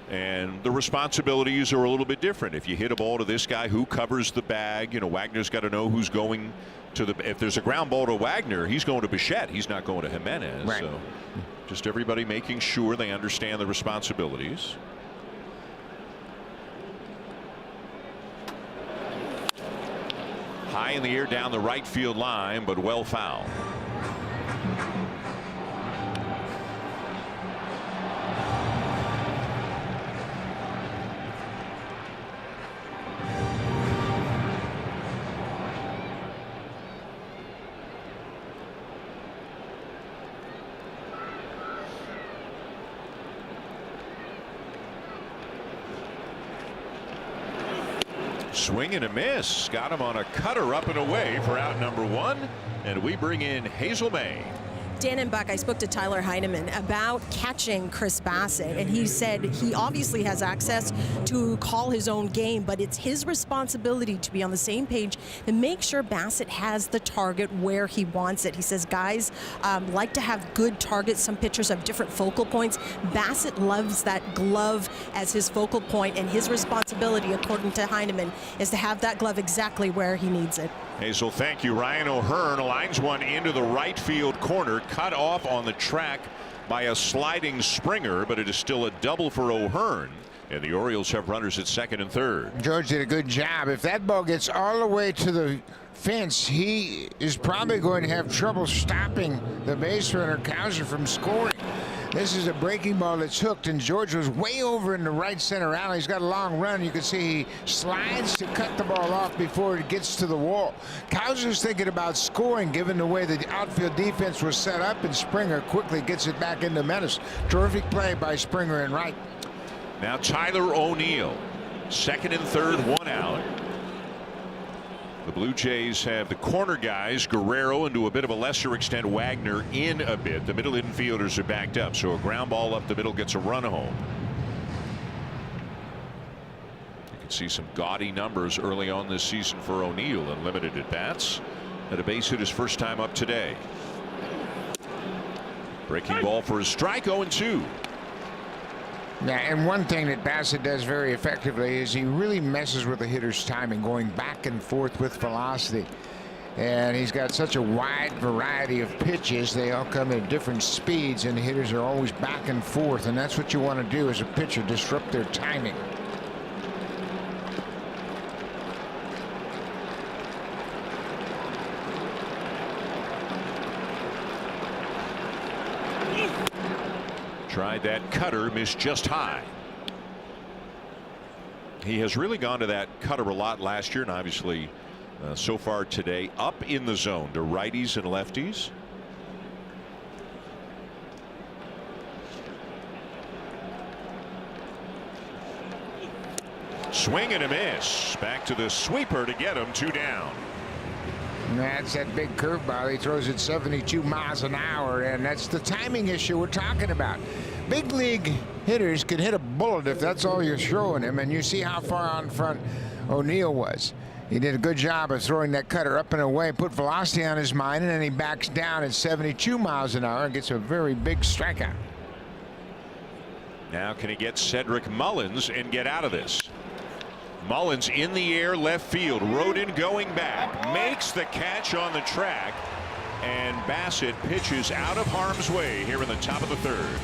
And the responsibilities are a little bit different. If you hit a ball to this guy, who covers the bag? You know, Wagner's got to know who's going to the. If there's a ground ball to Wagner, he's going to Bichette. He's not going to Jimenez. Right. So just everybody making sure they understand the responsibilities. High in the air down the right field line, but well foul. Swing and a miss. Got him on a cutter up and away for out number 1. And we bring in Hazel May. Dan and Buck, I spoke to Tyler Heineman about catching Chris Bassitt, and he said he obviously has access to call his own game, but it's his responsibility to be on the same page and make sure Bassitt has the target where he wants it. He says guys like to have good targets. Some pitchers have different focal points. Bassitt loves that glove as his focal point, and his responsibility, according to Heineman, is to have that glove exactly where he needs it. Hazel, thank you. Ryan O'Hearn lines one into the right field corner, cut off on the track by a sliding Springer, but it is still a double for O'Hearn. And the Orioles have runners at second and third. George did a good job. If that ball gets all the way to the fence, he is probably going to have trouble stopping the base runner Cowser from scoring. This is a breaking ball that's hooked, and George was way over in the right center alley. He's got a long run. You can see he slides to cut the ball off before it gets to the wall. Cowser's thinking about scoring, given the way the outfield defense was set up, and Springer quickly gets it back into Menace. Terrific play by Springer and right. Now Tyler O'Neill, second and third, 1 out. The Blue Jays have the corner guys, Guerrero, and to a bit of a lesser extent Wagner, in a bit. The middle infielders are backed up, so a ground ball up the middle gets a run home. You can see some gaudy numbers early on this season for O'Neill in limited at bats. Had a base hit his first time up today. Breaking ball for a strike, 0-2. Yeah, and one thing that Bassitt does very effectively is he really messes with the hitter's timing, going back and forth with velocity. And he's got such a wide variety of pitches. They all come at different speeds, and the hitters are always back and forth. And that's what you want to do as a pitcher, disrupt their timing. Tried that cutter, missed just high. He has really gone to that cutter a lot last year, and obviously so far today up in the zone to righties and lefties. Swing and a miss. Back to the sweeper to get him 2 down. And that's that big curveball. He throws it 72 miles an hour, and that's the timing issue we're talking about. Big league hitters can hit a bullet if that's all you're throwing him, and you see how far on front O'Neill was. He did a good job of throwing that cutter up and away, put velocity on his mind, and then he backs down at 72 miles an hour and gets a very big strikeout. Now can he get Cedric Mullins and get out of this? Mullins in the air, left field. Rodin going back, makes the catch on the track, and Bassett pitches out of harm's way here in the top of the 3rd.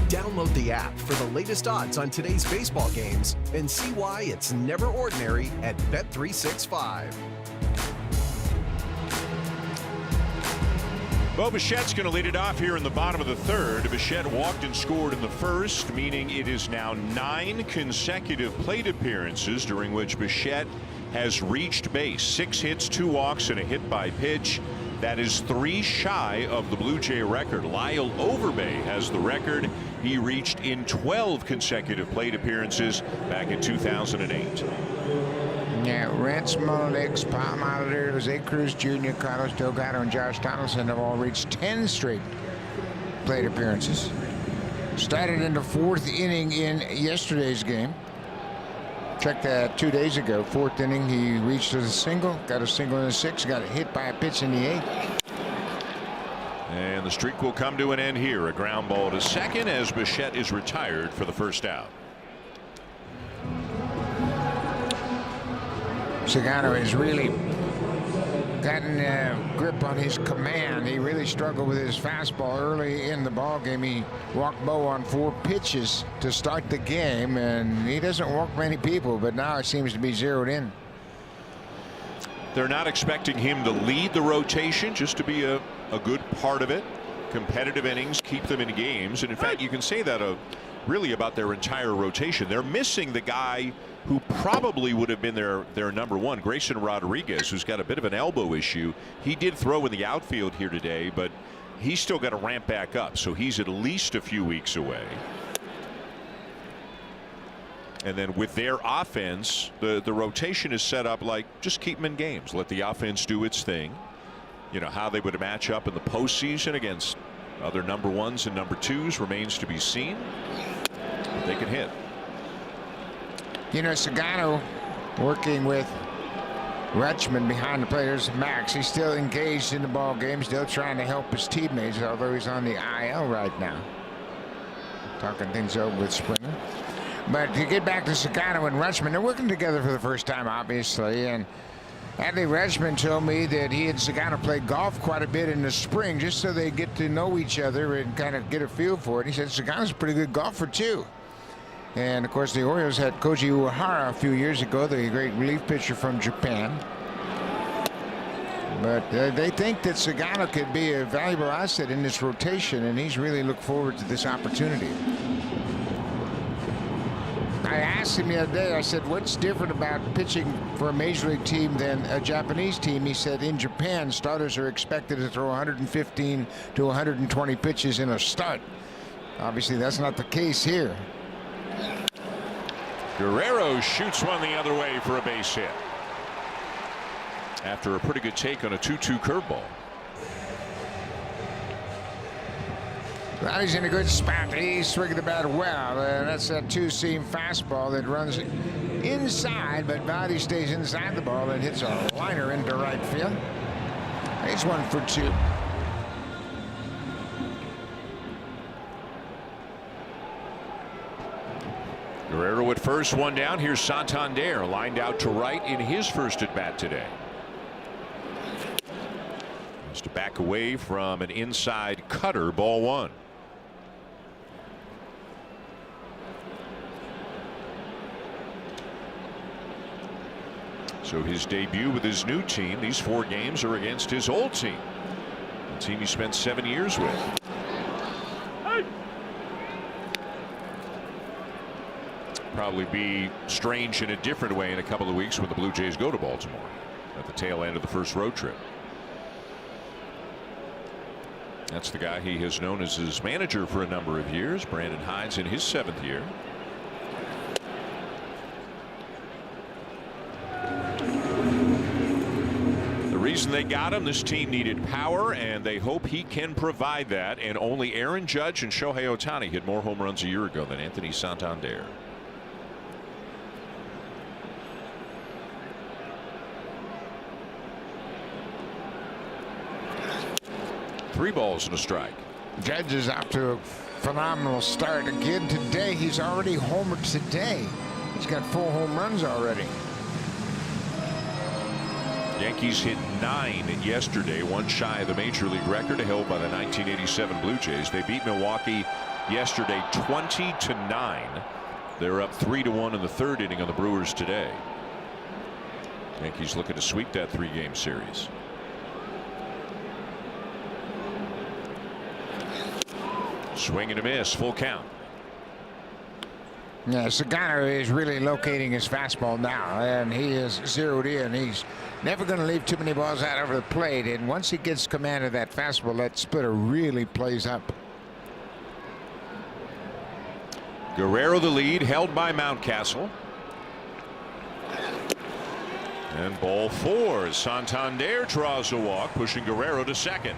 Download the app for the latest odds on today's baseball games and see why it's never ordinary at Bet365. Bo Bichette's going to lead it off here in the bottom of the 3rd. Bichette walked and scored in the 1st, meaning it is now 9 consecutive plate appearances during which Bichette has reached base. 6 hits, 2 walks, and a hit by pitch. That is 3 shy of the Blue Jay record. Lyle Overbay has the record. He reached in 12 consecutive plate appearances back in 2008. Yeah, Rance Mullins, Paul Molitor, Jose Cruz Jr., Carlos Delgado, and Josh Donaldson have all reached 10 straight plate appearances. Started in the 4th inning in yesterday's game. Checked that 2 days ago. 4th inning, he reached a single, got a single in the 6th, got a hit by a pitch in the 8th. And the streak will come to an end here. A ground ball to second as Bichette is retired for the 1st out. Sagano has really gotten a grip on his command. He really struggled with his fastball early in the ball game. He walked Bo on 4 pitches to start the game, and he doesn't walk many people, but now it seems to be zeroed in. They're not expecting him to lead the rotation, just to be a good part of it. Competitive innings keep them in games, and in fact you can say that really about their entire rotation. They're missing the guy who probably would have been their number 1, Grayson Rodriguez, who's got a bit of an elbow issue. He did throw in the outfield here today, but he's still got to ramp back up, so he's at least a few weeks away. And then with their offense, the rotation is set up like just keep them in games, let the offense do its thing. You know, how they would match up in the postseason against other number 1s and number 2s remains to be seen. But they can hit. You know, Sagano working with Rutschman behind the plate. There's Max. He's still engaged in the ball game, still trying to help his teammates, although he's on the IL right now. Talking things over with Springer. But to get back to Sagano and Rutschman, they're working together for the first time, obviously, and Adley Rashman told me that he and Zagano play golf quite a bit in the spring just so they get to know each other and kind of get a feel for it. He said Zagano's a pretty good golfer, too. And, of course, the Orioles had Koji Uehara a few years ago, the great relief pitcher from Japan. But they think that Zagano could be a valuable asset in this rotation, and he's really looked forward to this opportunity. I asked him the other day, I said, what's different about pitching for a major league team than a Japanese team? He said, in Japan, starters are expected to throw 115 to 120 pitches in a start. Obviously, that's not the case here. Guerrero shoots one the other way for a base hit after a pretty good take on a 2-2 curveball. Well, he's in a good spot. He's swinging the bat well. That's that two-seam fastball that runs inside, but Votty stays inside the ball and hits a liner into right field. He's 1 for 2. Guerrero at first, one down. Here's Santander lined out to right in his first at bat today. Has to back away from an inside cutter, ball 1. So his debut with his new team, these 4 games are against his old team, the team he spent 7 years with. Probably be strange in a different way in a couple of weeks when the Blue Jays go to Baltimore at the tail end of the first road trip. That's the guy he has known as his manager for a number of years. Brandon Hyde's in his 7th year. The reason they got him, this team needed power, and they hope he can provide that. And only Aaron Judge and Shohei Ohtani hit more home runs a year ago than Anthony Santander. Three balls and a strike. Judge is off to a phenomenal start again today. He's already homered today. He's got 4 home runs already. Yankees hit 9 yesterday, 1 shy of the major league record held by the 1987 Blue Jays. They beat Milwaukee yesterday 20-9. They're up 3-1 in the 3rd inning on the Brewers today. Yankees looking to sweep that 3-game series. Swing and a miss, full count. Yeah, Zagano is really locating his fastball now, and he is zeroed in. He's never going to leave too many balls out over the plate, and once he gets command of that fastball, that splitter really plays up. Guerrero the lead, held by Mountcastle. And ball 4. Santander draws a walk, pushing Guerrero to second.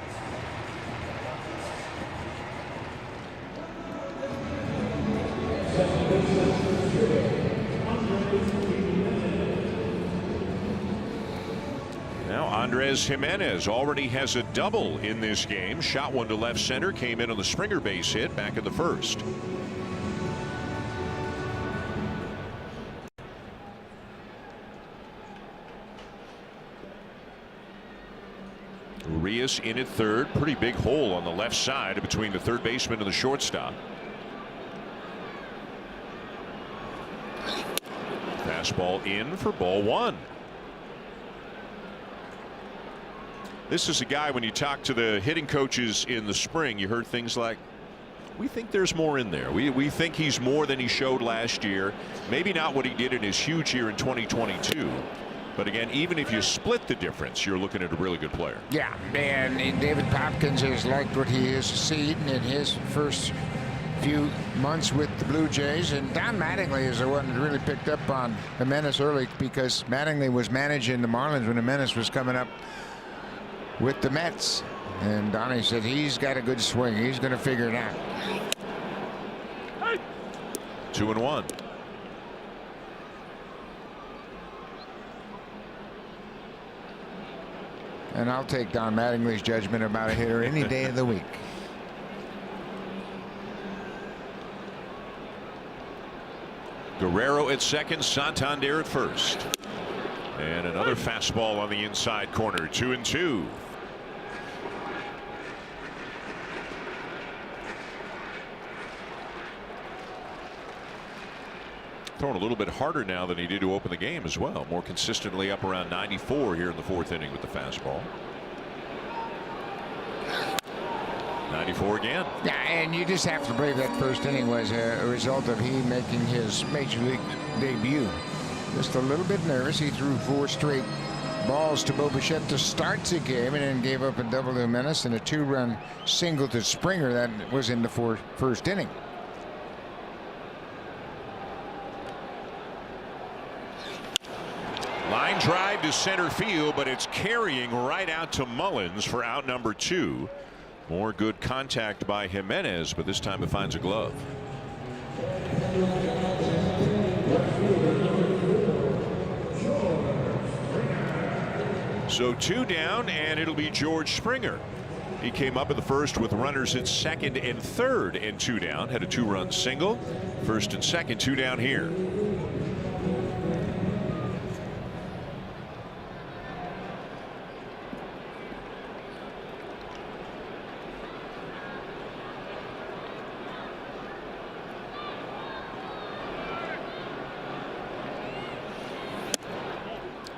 Now Andres Jimenez already has a double in this game. Shot one to left center, came in on the Springer base hit back in the 1st. Urias in at 3rd. Pretty big hole on the left side between the 3rd baseman and the shortstop. Fastball in for ball 1. This is a guy, when you talk to the hitting coaches in the spring, you heard things like, we think there's more in there. We think he's more than he showed last year. Maybe not what he did in his huge year in 2022. But again, even if you split the difference, you're looking at a really good player. Yeah, and David Hopkins has liked what he has seen in his first few months with the Blue Jays, and Don Mattingly is the one that really picked up on Jimenez early, because Mattingly was managing the Marlins when Jimenez was coming up with the Mets, and Donnie said he's got a good swing. He's going to figure it out. 2-1. And I'll take Don Mattingly's judgment about a hitter any day of the week. Guerrero at second, Santander at first. And another fastball on the inside corner. 2-2. Throwing a little bit harder now than he did to open the game as well. More consistently up around 94 here in the 4th inning with the fastball. 94 again. Yeah, and you just have to believe that 1st inning was a result of he making his major league debut. Just a little bit nervous. He threw 4 straight balls to Bo Bichette to start the game and then gave up a double to Menace and a 2-run single to Springer. That was in the 1st inning. Line drive to center field, but it's carrying right out to Mullins for out number 2. More good contact by Jimenez, but this time it finds a glove. So 2 down, and it'll be George Springer. He came up in the 1st with runners at 2nd and 3rd and 2 down. Had a 2-run single. 1st and 2nd, 2 down here.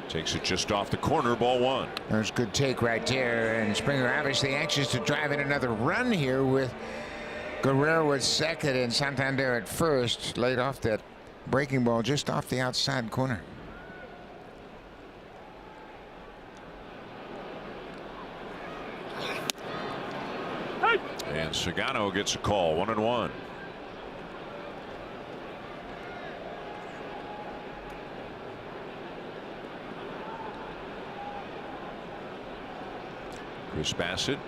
Takes it just off the corner, ball 1. There's a good take right there, and Springer obviously anxious to drive in another run here with Guerrero at 2nd and Santander at 1st. Laid off that breaking ball just off the outside corner. And Sagano gets a call. 1-1. Chris Bassett,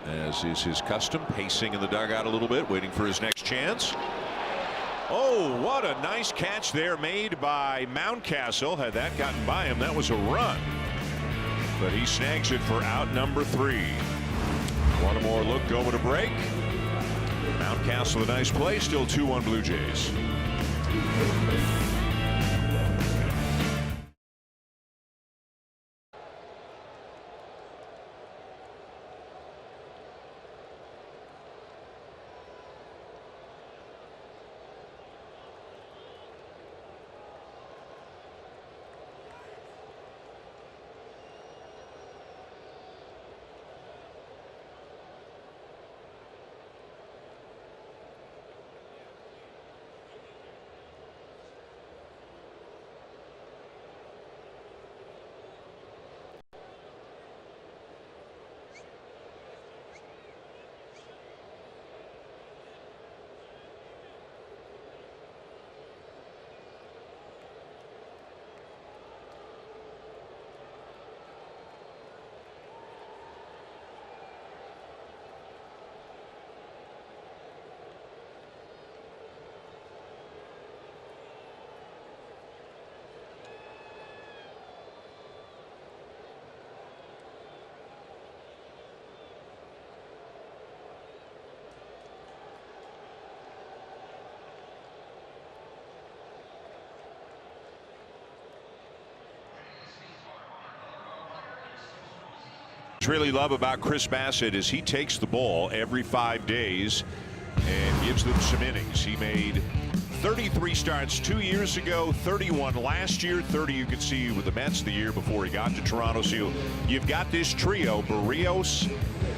as is his custom, pacing in the dugout a little bit, waiting for his next chance. Oh, what a nice catch there made by Mountcastle. Had that gotten by him, that was a run. But he snags it for out number 3. One more look, going to break. Mountcastle, a nice play, still 2-1 Blue Jays. Really love about Chris Bassett is he takes the ball every 5 days and gives them some innings. He made 33 starts 2 years ago, 31 last year, 30 you can see with the Mets the year before he got to Toronto. So you've got this trio, Barrios,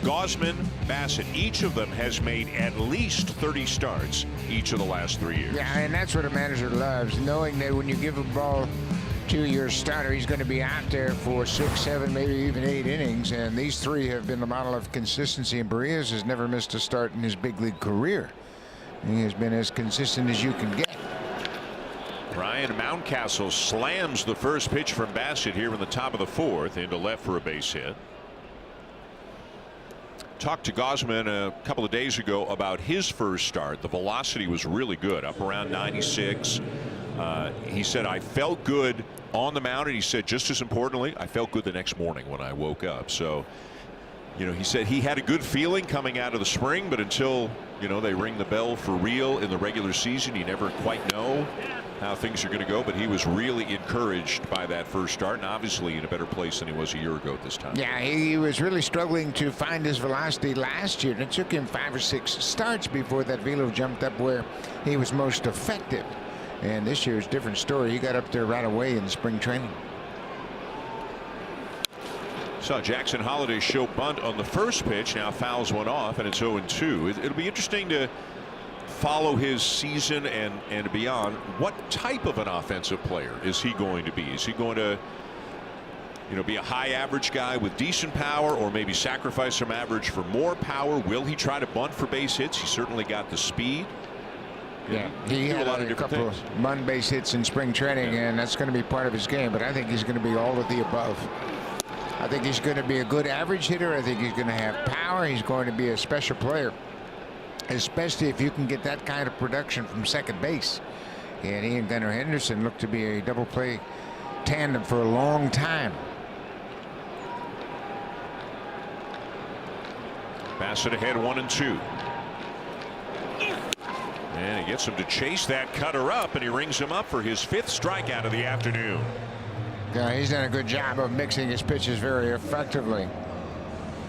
Gausman, Bassett. Each of them has made at least 30 starts each of the last 3 years. Yeah, and that's what a manager loves, knowing that when you give a ball to your starter, he's going to be out there for 6, 7, maybe even 8 innings. And these 3 have been the model of consistency. And Barrios has never missed a start in his big league career. He has been as consistent as you can get. Brian Mountcastle slams the first pitch from Bassett here in the top of the 4th into left for a base hit. Talked to Gausman a couple of days ago about his first start. The velocity was really good, up around 96. He said, I felt good on the mound, and he said, just as importantly, I felt good the next morning when I woke up. So, you know, he said he had a good feeling coming out of the spring, but until You know, they ring the bell for real in the regular season. You never quite know how things are going to go, but he was really encouraged by that first start, and obviously in a better place than he was a year ago at this time. Yeah, he was really struggling to find his velocity last year, and it took him 5 or 6 starts before that velo jumped up where he was most effective. And this year is a different story. He got up there right away in spring training. Saw Jackson Holliday show bunt on the first pitch. Now fouls one off, and it's 0-2. It'll be interesting to follow his season and beyond. What type of an offensive player is he going to be? Is he going to, you know, be a high average guy with decent power, or maybe sacrifice some average for more power? Will he try to bunt for base hits? He certainly got the speed. Yeah, he had a couple of bunt base hits in spring training, and that's going to be part of his game. But I think he's going to be all of the above. I think he's going to be a good average hitter. I think he's going to have power. He's going to be a special player, especially if you can get that kind of production from second base. And he and Gunnar Henderson look to be a double play tandem for a long time. Bassett ahead 1-2. And he gets him to chase that cutter up, and he rings him up for his 5th strikeout of the afternoon. Yeah, he's done a good job of mixing his pitches very effectively.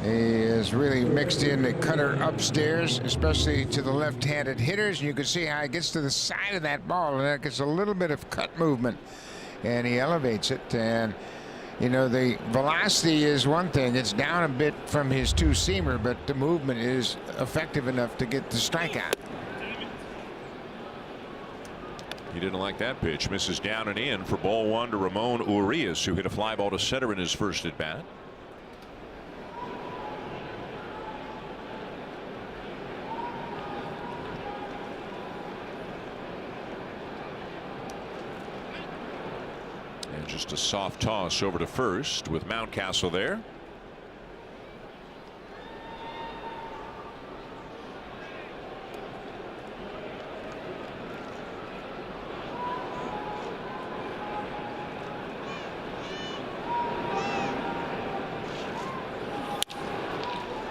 He has really mixed in the cutter upstairs, especially to the left-handed hitters. And you can see how he gets to the side of that ball, and that gets a little bit of cut movement, and he elevates it. And you know, the velocity is one thing. It's down a bit from his two-seamer, but the movement is effective enough to get the strikeout. He didn't like that pitch. Misses down and in for ball 1 to Ramon Urias, who hit a fly ball to center in his first at bat. And just a soft toss over to first with Mountcastle there.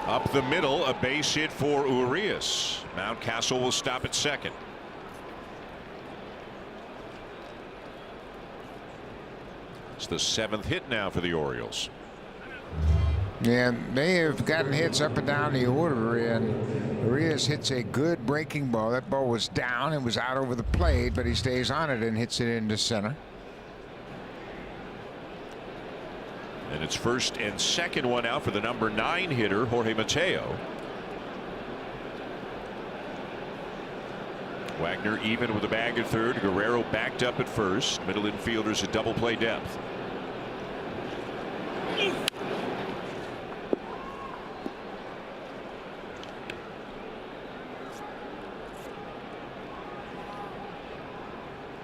Up the middle, a base hit for Urias. Mountcastle will stop at second. It's the 7th hit now for the Orioles. Yeah, they have gotten hits up and down the order, and Urias hits a good breaking ball. That ball was down and was out over the plate, but he stays on it and hits it into center. And it's first and second one out for the number 9 hitter, Jorge Mateo. Wagner even with a bag at third. Guerrero backed up at first. Middle infielders at double play depth.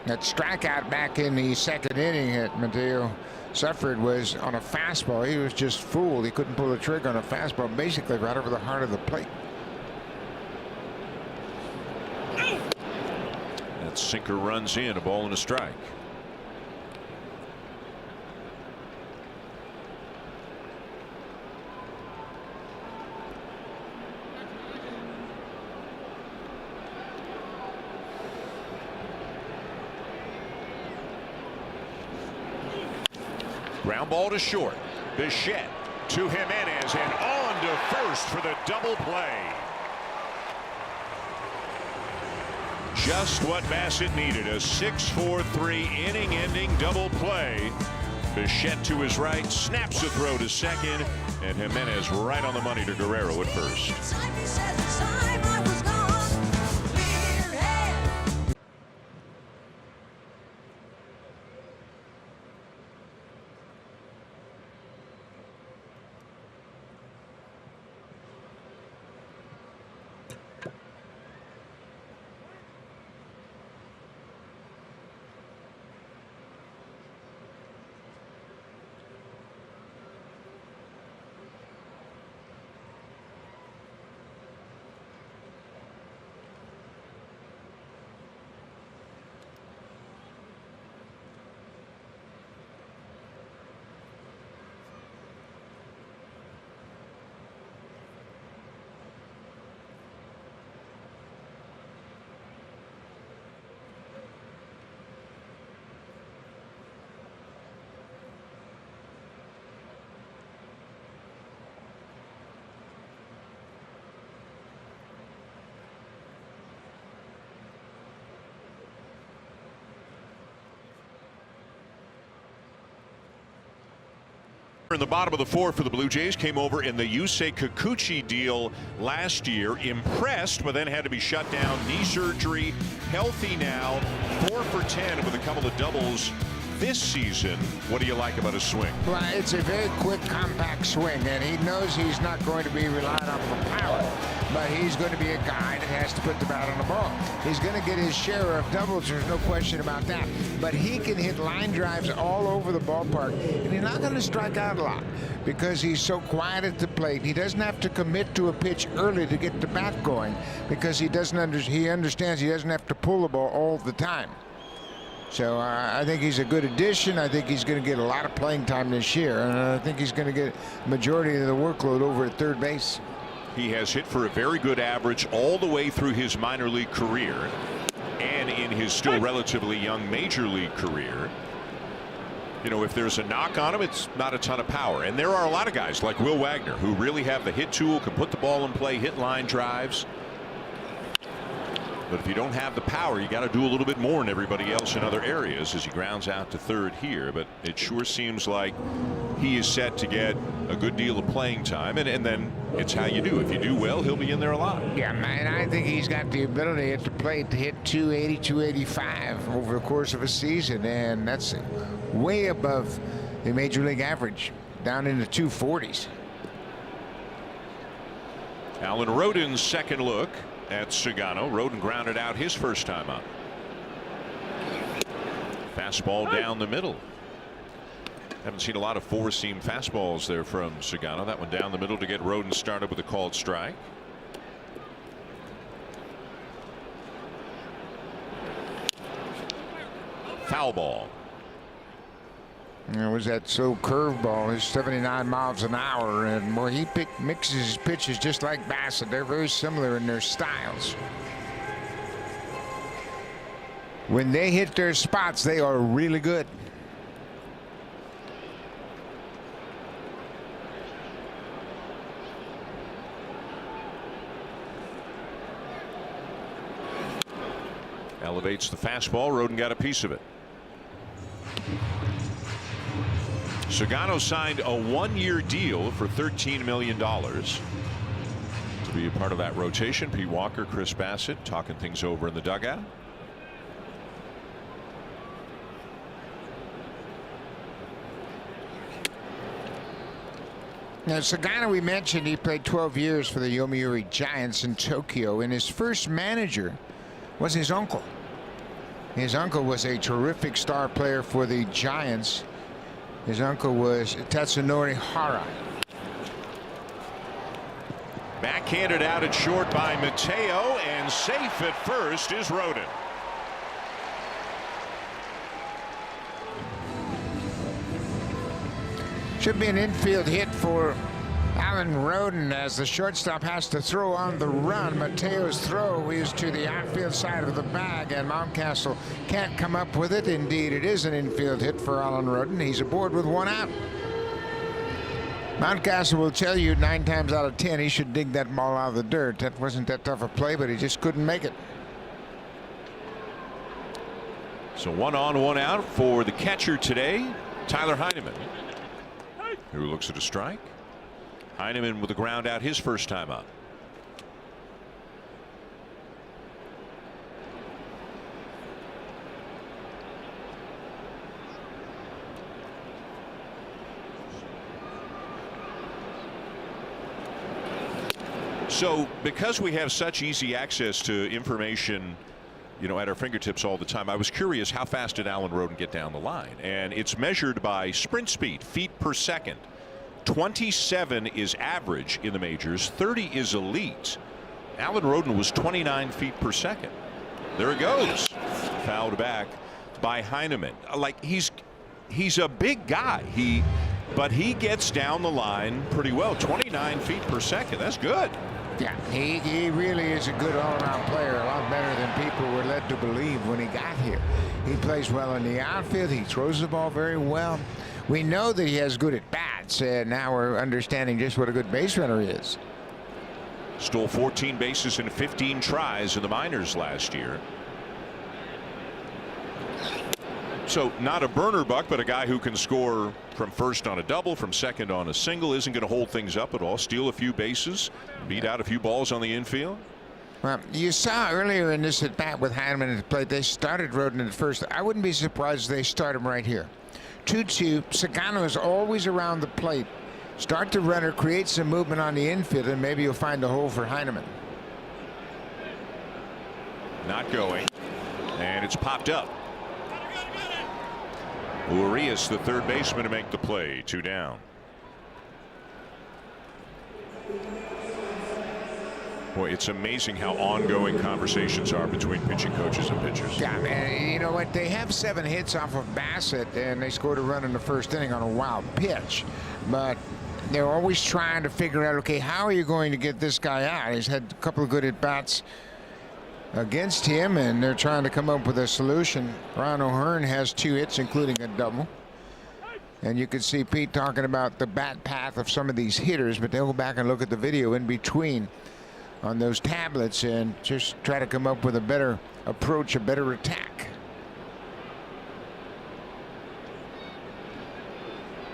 That strikeout back in the second inning that Mateo suffered was on a fastball. He was just fooled. He couldn't pull the trigger on a fastball, basically right over the heart of the plate. That sinker runs in, a ball and a strike. Ground ball to short. Bichette to Jimenez and on to first for the double play. Just what Bassett needed, a 6-4-3 inning-ending double play. Bichette to his right, snaps the throw to second, and Jimenez right on the money to Guerrero at first. In the bottom of the fourth for the Blue Jays, came over in the Yusei Kikuchi deal last year. Impressed, but then had to be shut down. Knee surgery, healthy now, 4 for 10 with a couple of doubles this season. What do you like about his swing? Well, it's a very quick, compact swing, and he knows he's not going to be relied on for power, but he's going to be a guy that has to put the bat on the ball. He's going to get his share of doubles, there's no question about that, but he can hit line drives all over the ballpark, and he's not going to strike out a lot because he's so quiet at the plate. He doesn't have to commit to a pitch early to get the bat going because he understands he doesn't have to pull the ball all the time. So I think he's a good addition. I think he's going to get a lot of playing time this year, and I think he's going to get a majority of the workload over at third base. He has hit for a very good average all the way through his minor league career and in his still relatively young major league career. You know, if there's a knock on him, it's not a ton of power. And there are a lot of guys like Will Wagner who really have the hit tool, can put the ball in play, hit line drives. But if you don't have the power, you got to do a little bit more than everybody else in other areas as he grounds out to third here. But it sure seems like he is set to get a good deal of playing time. And then it's how you do. If you do well, he'll be in there a lot. Yeah, and I think he's got the ability at the plate to hit 280, 285 over the course of a season. And that's way above the major league average, down in the 240s. Alan Rodin's second look at Sagano. Rodin grounded out his first time up. Fastball down the middle. Haven't seen a lot of four-seam fastballs there from Sagano. That one down the middle to get Rodin started with a called strike. Foul ball. It was that slow curveball. His 79 miles an hour, and boy, he mixes his pitches just like Bassett. They're very similar in their styles. When they hit their spots, they are really good. Elevates the fastball. Rodin got a piece of it. Sagano signed a one-year deal for $13 million to be a part of that rotation. Pete Walker, Chris Bassett talking things over in the dugout. Now, Sagano, we mentioned he played 12 years for the Yomiuri Giants in Tokyo, and his first manager was his uncle. His uncle was a terrific star player for the Giants. His uncle was Tatsunori Hara. Backhanded out at short by Mateo, and safe at first is Rodin. Should be an infield hit for Alan Rodin as the shortstop has to throw on the run. Mateo's throw is to the outfield side of the bag, and Mountcastle can't come up with it. Indeed, it is an infield hit for Alan Rodin. He's aboard with one out. Mountcastle will tell you 9 times out of 10 he should dig that ball out of the dirt. That wasn't that tough a play, but he just couldn't make it. So 1 on, 1 out for the catcher today, Tyler Heineman, who looks at a strike. Heineman with a ground out his first time up. So because we have such easy access to information, you know, at our fingertips all the time, I was curious, how fast did Alan Rodin get down the line? And it's measured by sprint speed, feet per second. 27 is average in the majors, 30 is elite. Alan Rodin was 29 feet per second. There it goes. Fouled back by Heineman. Like, he's a big guy. But he gets down the line pretty well. 29 feet per second. That's good. Yeah, he really is a good all-around player, a lot better than people were led to believe when he got here. He plays well in the outfield. He throws the ball very well. We know that he has good at bats, and now we're understanding just what a good base runner is. Stole 14 bases in 15 tries in the minors last year. So not a burner buck, but a guy who can score from first on a double, from second on a single, isn't going to hold things up at all, steal a few bases, beat out a few balls on the infield. Well, you saw earlier in this at bat with Heineman at the plate, they started Rodin at first. I wouldn't be surprised if they start him right here. 2-2. Sagano is always around the plate. Start the runner, create some movement on the infield, and maybe you'll find a hole for Heineman. Not going, and it's popped up. Urias, the third baseman, to make the play. 2 down. Boy, it's amazing how ongoing conversations are between pitching coaches and pitchers. Yeah, man, you know what? They have 7 hits off of Bassett, and they scored a run in the first inning on a wild pitch. But they're always trying to figure out, okay, how are you going to get this guy out? He's had a couple of good at-bats against him, and they're trying to come up with a solution. Ron O'Hearn has 2 hits, including a double. And you could see Pete talking about the bat path of some of these hitters, but they'll go back and look at the video in between on those tablets and just try to come up with a better approach, a better attack.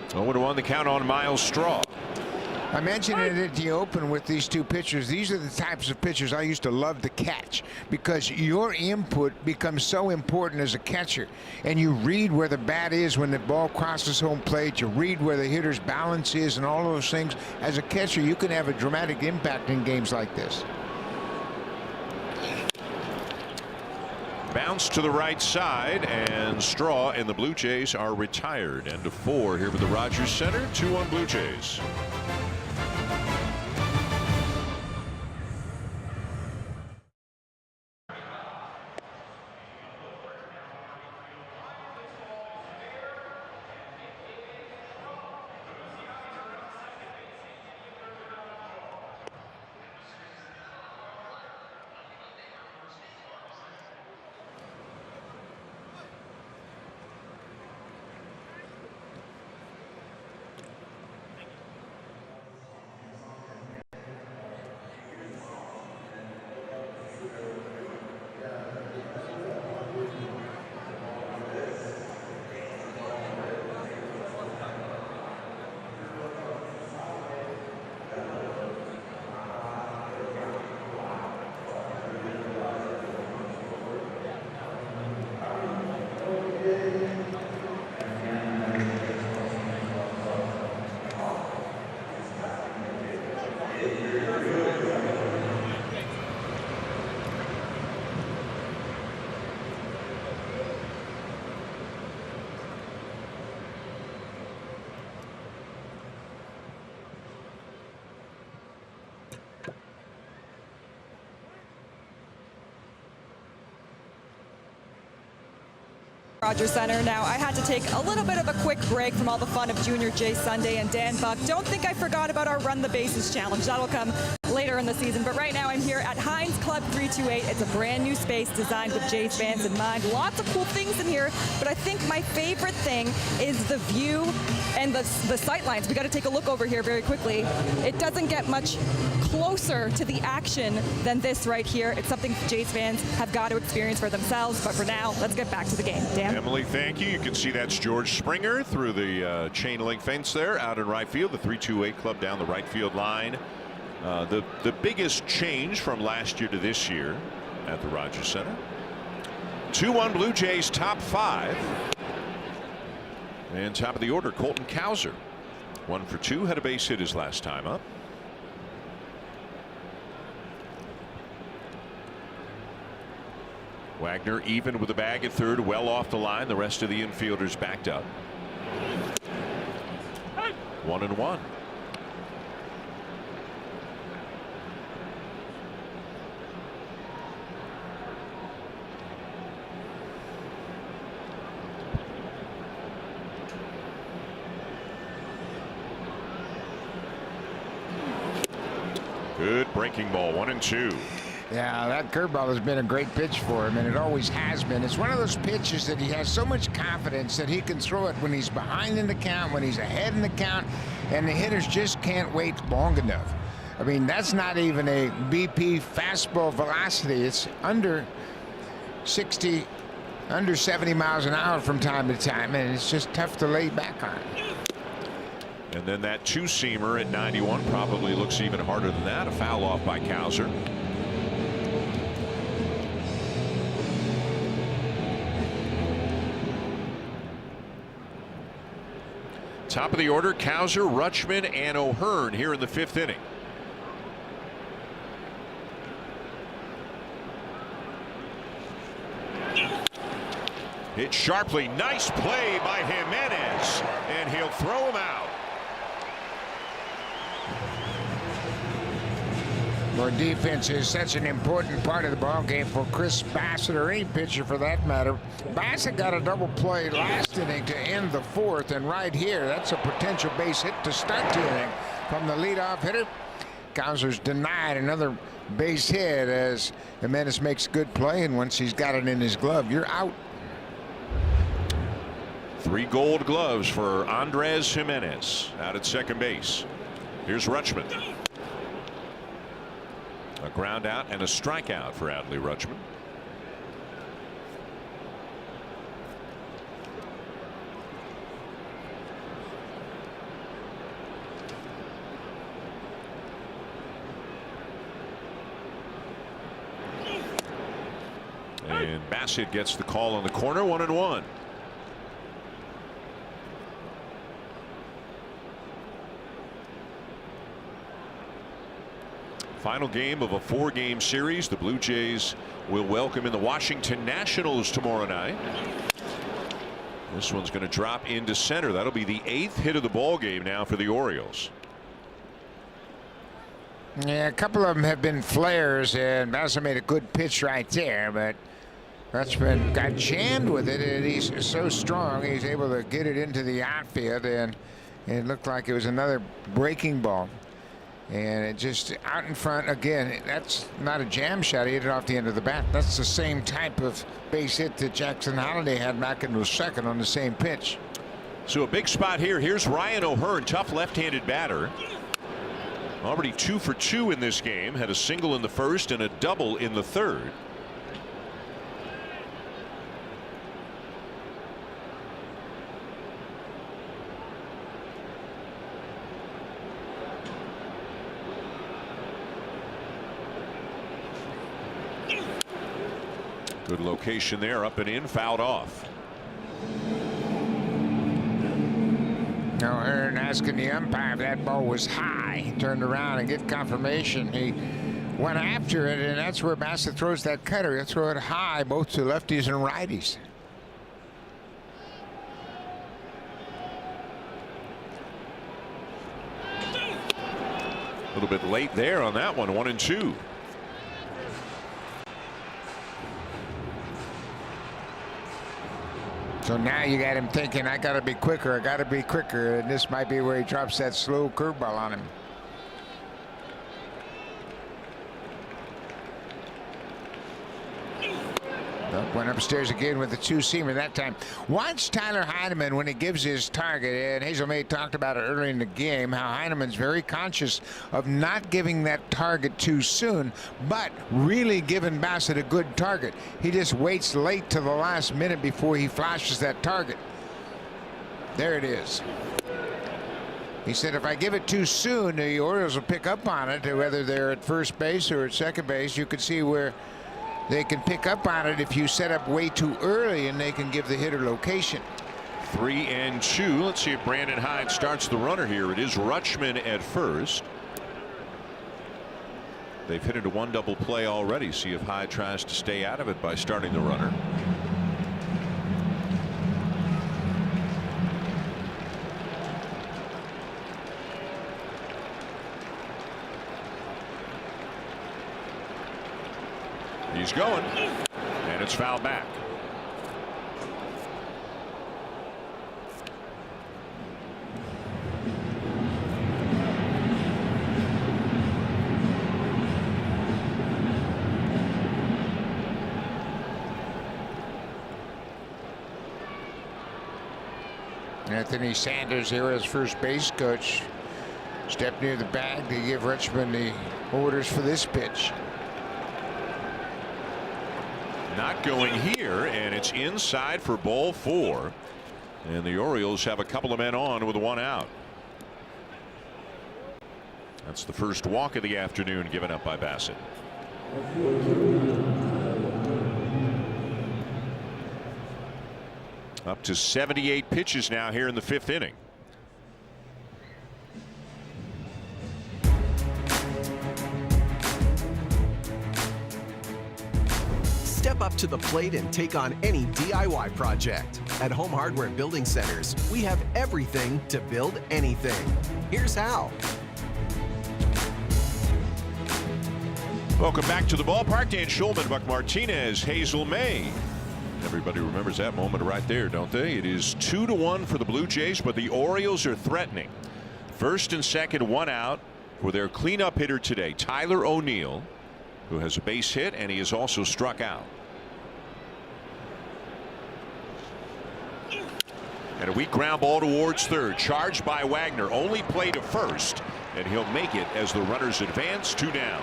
0-1 the count on Miles Straw. I mentioned it at the open with these 2 pitchers. These are the types of pitchers I used to love to catch, because your input becomes so important as a catcher, and you read where the bat is when the ball crosses home plate. You read where the hitter's balance is and all those things. As a catcher, you can have a dramatic impact in games like this. Bounce to the right side, and Straw and the Blue Jays are retired. End of 4 here with the Rogers Center. 2-1 Blue Jays. Rogers Center. Now, I had to take a little bit of a quick break from all the fun of Junior J Sunday and Dan Buck. Don't think I forgot about our Run the Bases challenge. That'll come later in the season. But right now, I'm here at Heinz Club 328. It's a brand new space designed with Jays fans in mind. Lots of cool things in here, but I think my favorite thing is the view and the sight lines. We got to take a look over here very quickly. It doesn't get much closer to the action than this right here. It's something Jays fans have got to experience for themselves. But for now, let's get back to the game. Dan? Emily, thank you. You can see that's George Springer through the chain link fence there out in right field. The 328 club down the right field line. The biggest change from last year to this year at the Rogers Center. 2-1 Blue Jays top 5. And top of the order, Colton Cowser. 1 for 2, had a base hit his last time up. Wagner even with the bag at third, well off the line. The rest of the infielders backed up. 1-1. Good breaking ball, 1-2. Yeah, that curveball has been a great pitch for him, and it always has been. It's one of those pitches that he has so much confidence that he can throw it when he's behind in the count, when he's ahead in the count, and the hitters just can't wait long enough. I mean, that's not even a BP fastball velocity. It's under 60 under 70 miles an hour from time to time, and it's just tough to lay back on. And then that two-seamer at 91 probably looks even harder than that. A foul off by Cowser. Top of the order, Cowser, Rutschman, and O'Hearn here in the 5th inning. Hit sharply. Nice play by Jimenez, and he'll throw him out. Well, defense is such an important part of the ball game for Chris Bassitt, or any pitcher for that matter. Bassitt got a double play last inning to end the 4th, and right here, that's a potential base hit to start the inning from the leadoff hitter. Cowser's denied another base hit as Jimenez makes good play, and once he's got it in his glove, you're out. 3 gold gloves for Andres Jimenez out at second base. Here's Rutschman. A ground out and a strikeout for Adley Rutschman. And Bassitt gets the call on the corner. 1-1. Final game of a 4-game series. The Blue Jays will welcome in the Washington Nationals tomorrow night. This one's going to drop into center. That'll be the 8th hit of the ball game now for the Orioles. Yeah, a couple of them have been flares, and Bassitt made a good pitch right there, but Rutschman got jammed with it, and he's so strong he's able to get it into the outfield, and it looked like it was another breaking ball. And it just out in front again. That's not a jam shot. He hit it off the end of the bat. That's the same type of base hit that Jackson Holliday had back in the 2nd on the same pitch. So a big spot here. Here's Ryan O'Hearn, tough left-handed batter. Already 2 for 2 in this game. Had a single in the 1st and a double in the 3rd. Good location there, up and in, fouled off. Now Aaron asking the umpire if that ball was high. He turned around and get confirmation. He went after it, and that's where Bassitt throws that cutter. He'll throw it high both to lefties and righties. A little bit late there on that one. 1-2. So now you got him thinking, I got to be quicker. I got to be quicker. And this might be where he drops that slow curveball on him. Went upstairs again with the two-seamer that time. Watch Tyler Heineman when he gives his target. And Hazel May talked about it early in the game, how Heineman's very conscious of not giving that target too soon, but really giving Bassitt a good target. He just waits late to the last minute before he flashes that target. There it is. He said, if I give it too soon, the Orioles will pick up on it, whether they're at first base or at second base. You can see where they can pick up on it if you set up way too early, and they can give the hitter location. 3-2. Let's see if Brandon Hyde starts the runner here. It is Rutschman at first. They've hit into 1 double play already. See if Hyde tries to stay out of it by starting the runner. He's going, and it's fouled back. Anthony Sanders here as first base coach. Step near the bag to give Rutschman the orders for this pitch. Not going here, and it's inside for ball 4. And the Orioles have a couple of men on with 1 out. That's the first walk of the afternoon given up by Bassett. Up to 78 pitches now here in the 5th inning. Step up to the plate and take on any DIY project. At Home Hardware Building Centers, we have everything to build anything. Here's how. Welcome back to the ballpark. Dan Schulman, Buck Martinez, Hazel May. Everybody remembers that moment right there, don't they? It is 2-1 for the Blue Jays, but the Orioles are threatening. First and second, 1 out for their cleanup hitter today, Tyler O'Neill, who has a base hit, and he has also struck out. And a weak ground ball towards third, charged by Wagner, only play to first, and he'll make it as the runners advance, 2 down.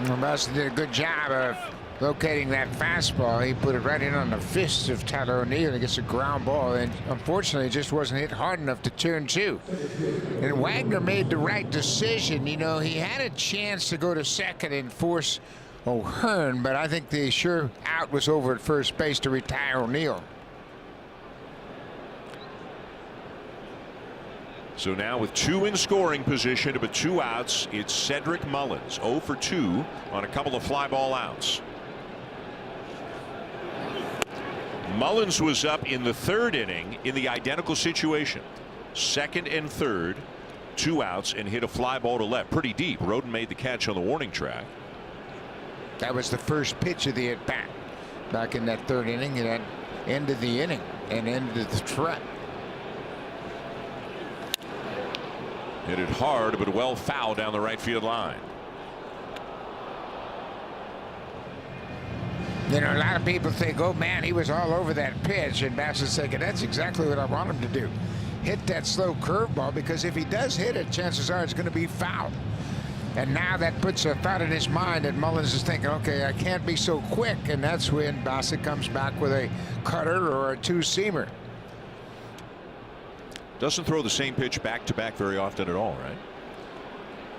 Well, Bassett did a good job of locating that fastball. He put it right in on the fist of Tyler O'Neill and gets a ground ball, and unfortunately it just wasn't hit hard enough to turn 2. And Wagner made the right decision. You know, he had a chance to go to second and force O'Hearn, but I think the sure out was over at first base to retire O'Neill. So now with 2 in scoring position but 2 outs, it's Cedric Mullins, 0 for 2 on a couple of fly ball outs. Mullins was up in the 3rd inning in the identical situation. 2nd and 3rd, 2 outs, and hit a fly ball to left pretty deep. Roden made the catch on the warning track. That was the first pitch of the at bat back in that 3rd inning, and that ended the inning and ended the threat. Hit it hard, but well fouled down the right field line. You know, a lot of people think, oh man, he was all over that pitch, and Bassett's thinking that's exactly what I want him to do. Hit that slow curveball, because if he does hit it, chances are it's going to be foul. And now that puts a thought in his mind that Mullins is thinking, okay, I can't be so quick, and that's when Bassett comes back with a cutter or a 2-seamer. Doesn't throw the same pitch back to back very often at all, right?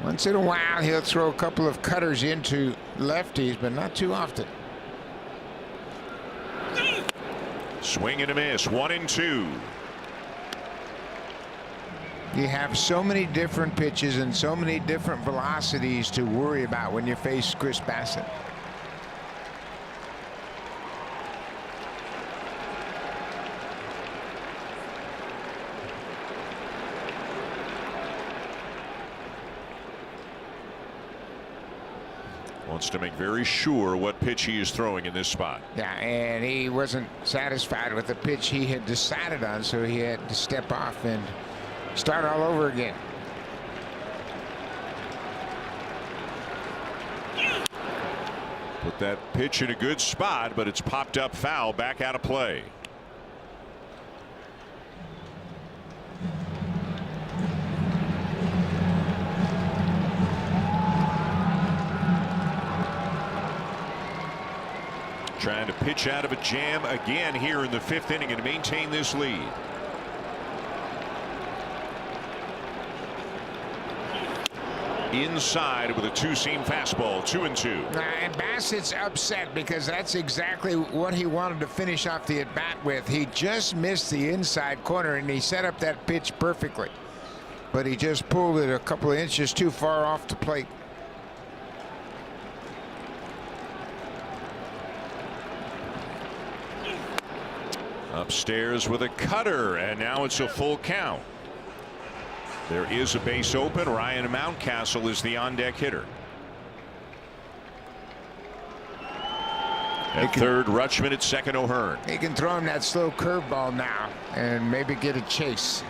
Once in a while he'll throw a couple of cutters into lefties, but not too often. Swing and a miss, 1-2. You have so many different pitches and so many different velocities to worry about when you face Chris Bassett. Wants to make very sure what pitch he is throwing in this spot. Yeah, and he wasn't satisfied with the pitch he had decided on, so he had to step off and start all over again. Put that pitch in a good spot, but it's popped up foul, back out of play. Trying to pitch out of a jam again here in the 5th inning and maintain this lead. Inside with a 2-seam fastball, 2-2. And Bassett's upset because that's exactly what he wanted to finish off the at bat with. He just missed the inside corner and he set up that pitch perfectly, but he just pulled it a couple of inches too far off the plate. Upstairs with a cutter, and now it's a full count. There is a base open. Ryan Mountcastle is the on-deck hitter. At third, Rutschman. At second, O'Hearn. He can throw him that slow curveball now and maybe get a chase.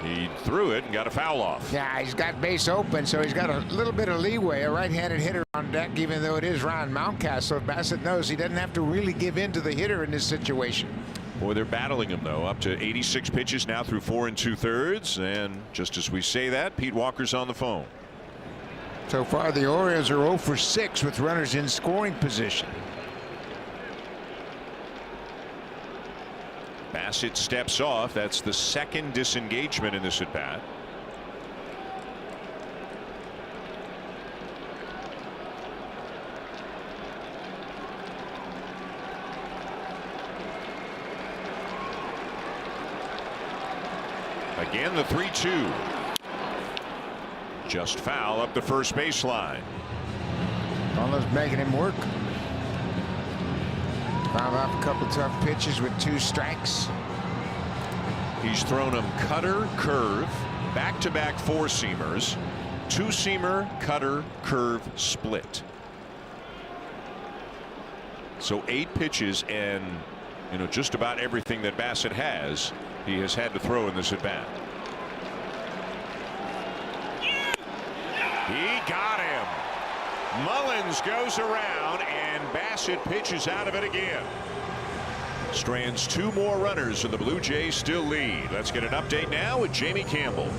He threw it and got a foul off. Yeah, he's got base open, so he's got a little bit of leeway. A right-handed hitter on deck, even though it is Ryan Mountcastle. Bassett knows he doesn't have to really give in to the hitter in this situation. Boy, they're battling him, though. Up to 86 pitches now through 4 2/3. And just as we say that, Pete Walker's on the phone. So far, the Orioles are 0 for 6 with runners in scoring position. Bassett steps off. That's the second disengagement in this at bat. Again, the 3-2. Just foul up the first baseline. Almost making him work. Fouled off a couple tough pitches with 2 strikes. He's thrown him cutter, curve, back-to-back 4-seamers, 2-seamer, cutter, curve, split. So 8 pitches, and just about everything that Bassett has, he has had to throw in this at bat. He got him. Mullins goes around, and Bassett pitches out of it again. Strands 2 more runners, and the Blue Jays still lead. Let's get an update now with Jamie Campbell.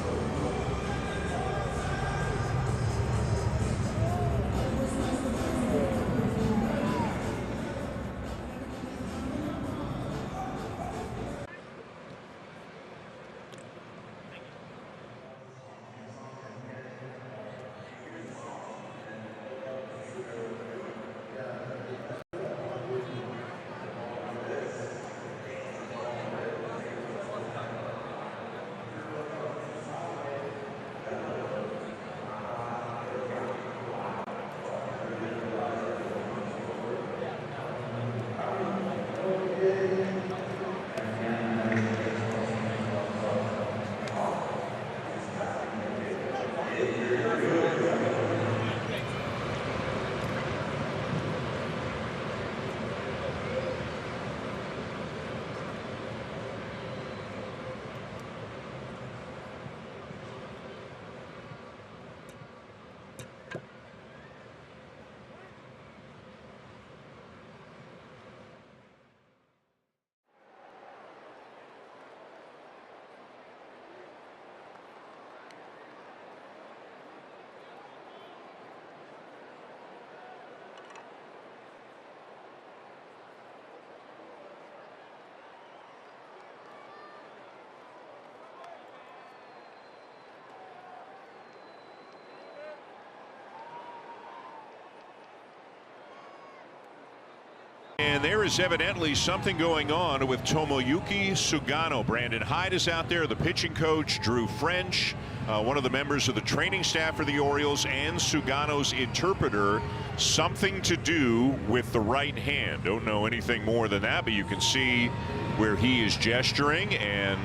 And there is evidently something going on with Tomoyuki Sugano. Brandon Hyde is out there, the pitching coach, Drew French, one of the members of the training staff for the Orioles, and Sugano's interpreter. Something to do with the right hand. Don't know anything more than that, but you can see where he is gesturing, and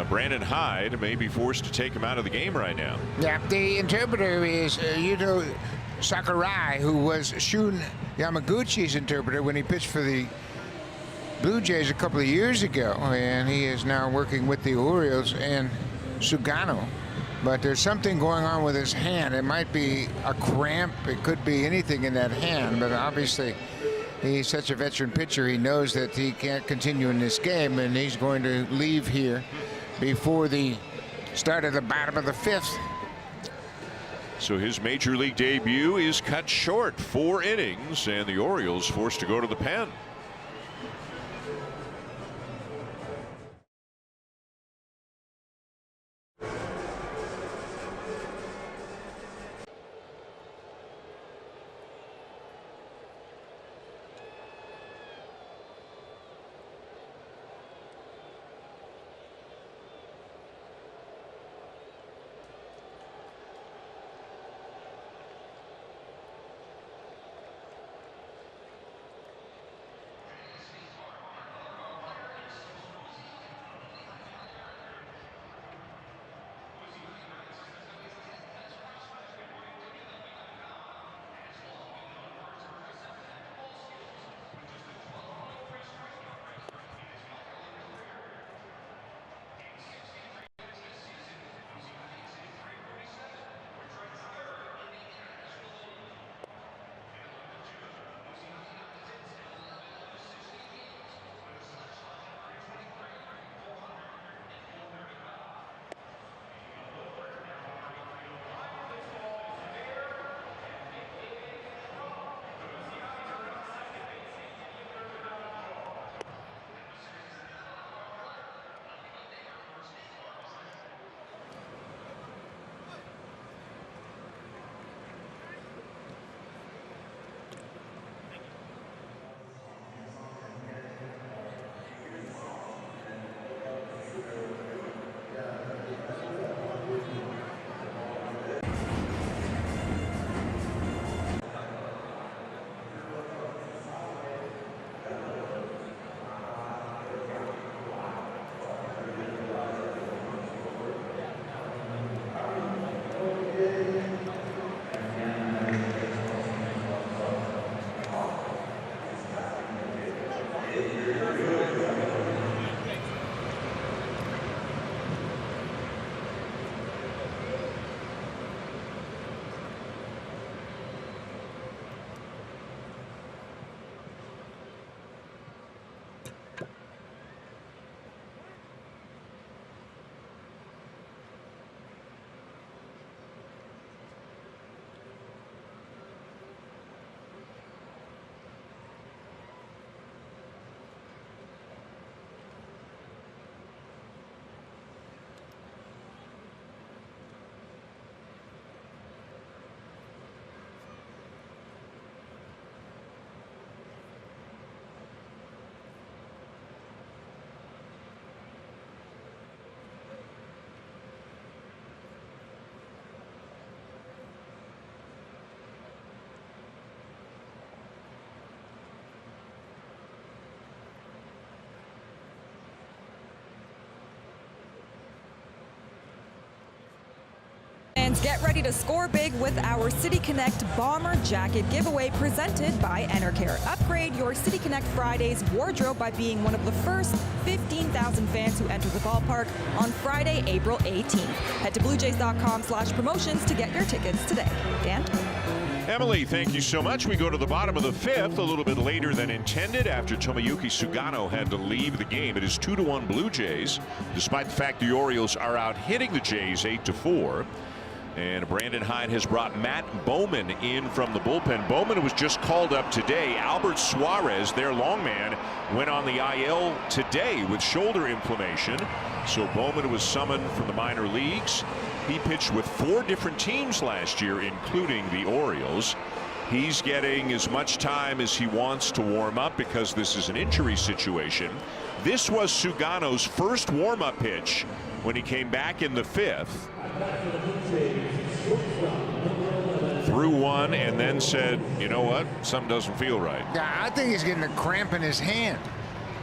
Brandon Hyde may be forced to take him out of the game right now. Yeah, the interpreter is Yuto Sakurai, who was Shun Yamaguchi's interpreter when he pitched for the Blue Jays a couple of years ago, and he is now working with the Orioles and Sugano. But there's something going on with his hand. It might be a cramp. It could be anything in that hand, but obviously he's such a veteran pitcher. He knows that he can't continue in this game, and he's going to leave here before the start of the bottom of the 5th. So his major league debut is cut short, 4 innings, and the Orioles forced to go to the pen. Fans, get ready to score big with our City Connect Bomber Jacket giveaway presented by Enercare. Upgrade your City Connect Fridays wardrobe by being one of the first 15,000 fans who enter the ballpark on Friday, April 18th. Head to bluejays.com/promotions to get your tickets today. Dan? Emily, thank you so much. We go to the bottom of the fifth a little bit later than intended after Tomoyuki Sugano had to leave the game. It is 2-1 Blue Jays, despite the fact the Orioles are out hitting the Jays 8-4. And Brandon Hyde has brought Matt Bowman in from the bullpen. Bowman was just called up today. Albert Suarez, their long man, went on the IL today with shoulder inflammation. So Bowman was summoned from the minor leagues. He pitched with 4 different teams last year, including the Orioles. He's getting as much time as he wants to warm up because this is an injury situation. This was Sugano's first warm-up pitch when he came back in the 5th. Threw one and then said, you know what, something doesn't feel right. Yeah, I think he's getting a cramp in his hand.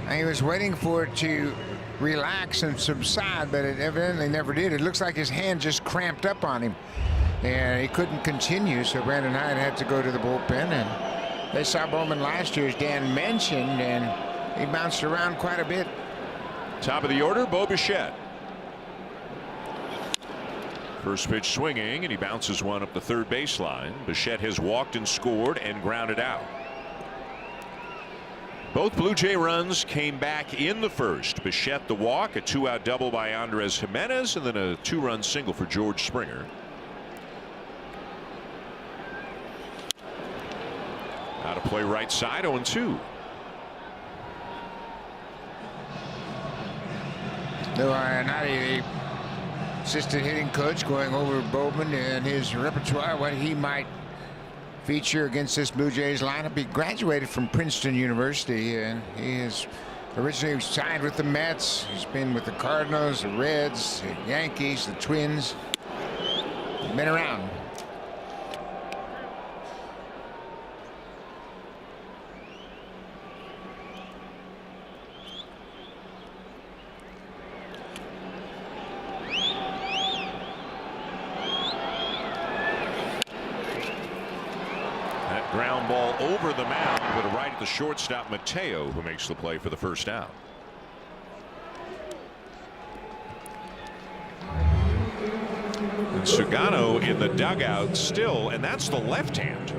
And he was waiting for it to relax and subside, but it evidently never did. It looks like his hand just cramped up on him, and he couldn't continue, so Brandon Hyde had to go to the bullpen. And they saw Bowman last year, as Dan mentioned, and he bounced around quite a bit. Top of the order, Bo Bichette. First pitch swinging, and he bounces one up the third baseline. Bichette has walked and scored and grounded out. Both Blue Jay runs came back in the first. Bichette the walk, a 2-out double by Andres Jimenez, and then a 2-run single for George Springer. Out of play right side, 0-2. Lou Iannotti, the assistant hitting coach, going over Bowman and his repertoire, what he might feature against this Blue Jays lineup. He graduated from Princeton University, and he is originally signed with the Mets. He's been with the Cardinals, the Reds, the Yankees, the Twins. He's been around. Ground ball over the mound, but right at the shortstop, Mateo, who makes the play for the first out. And Sugano in the dugout still, and that's the left hand.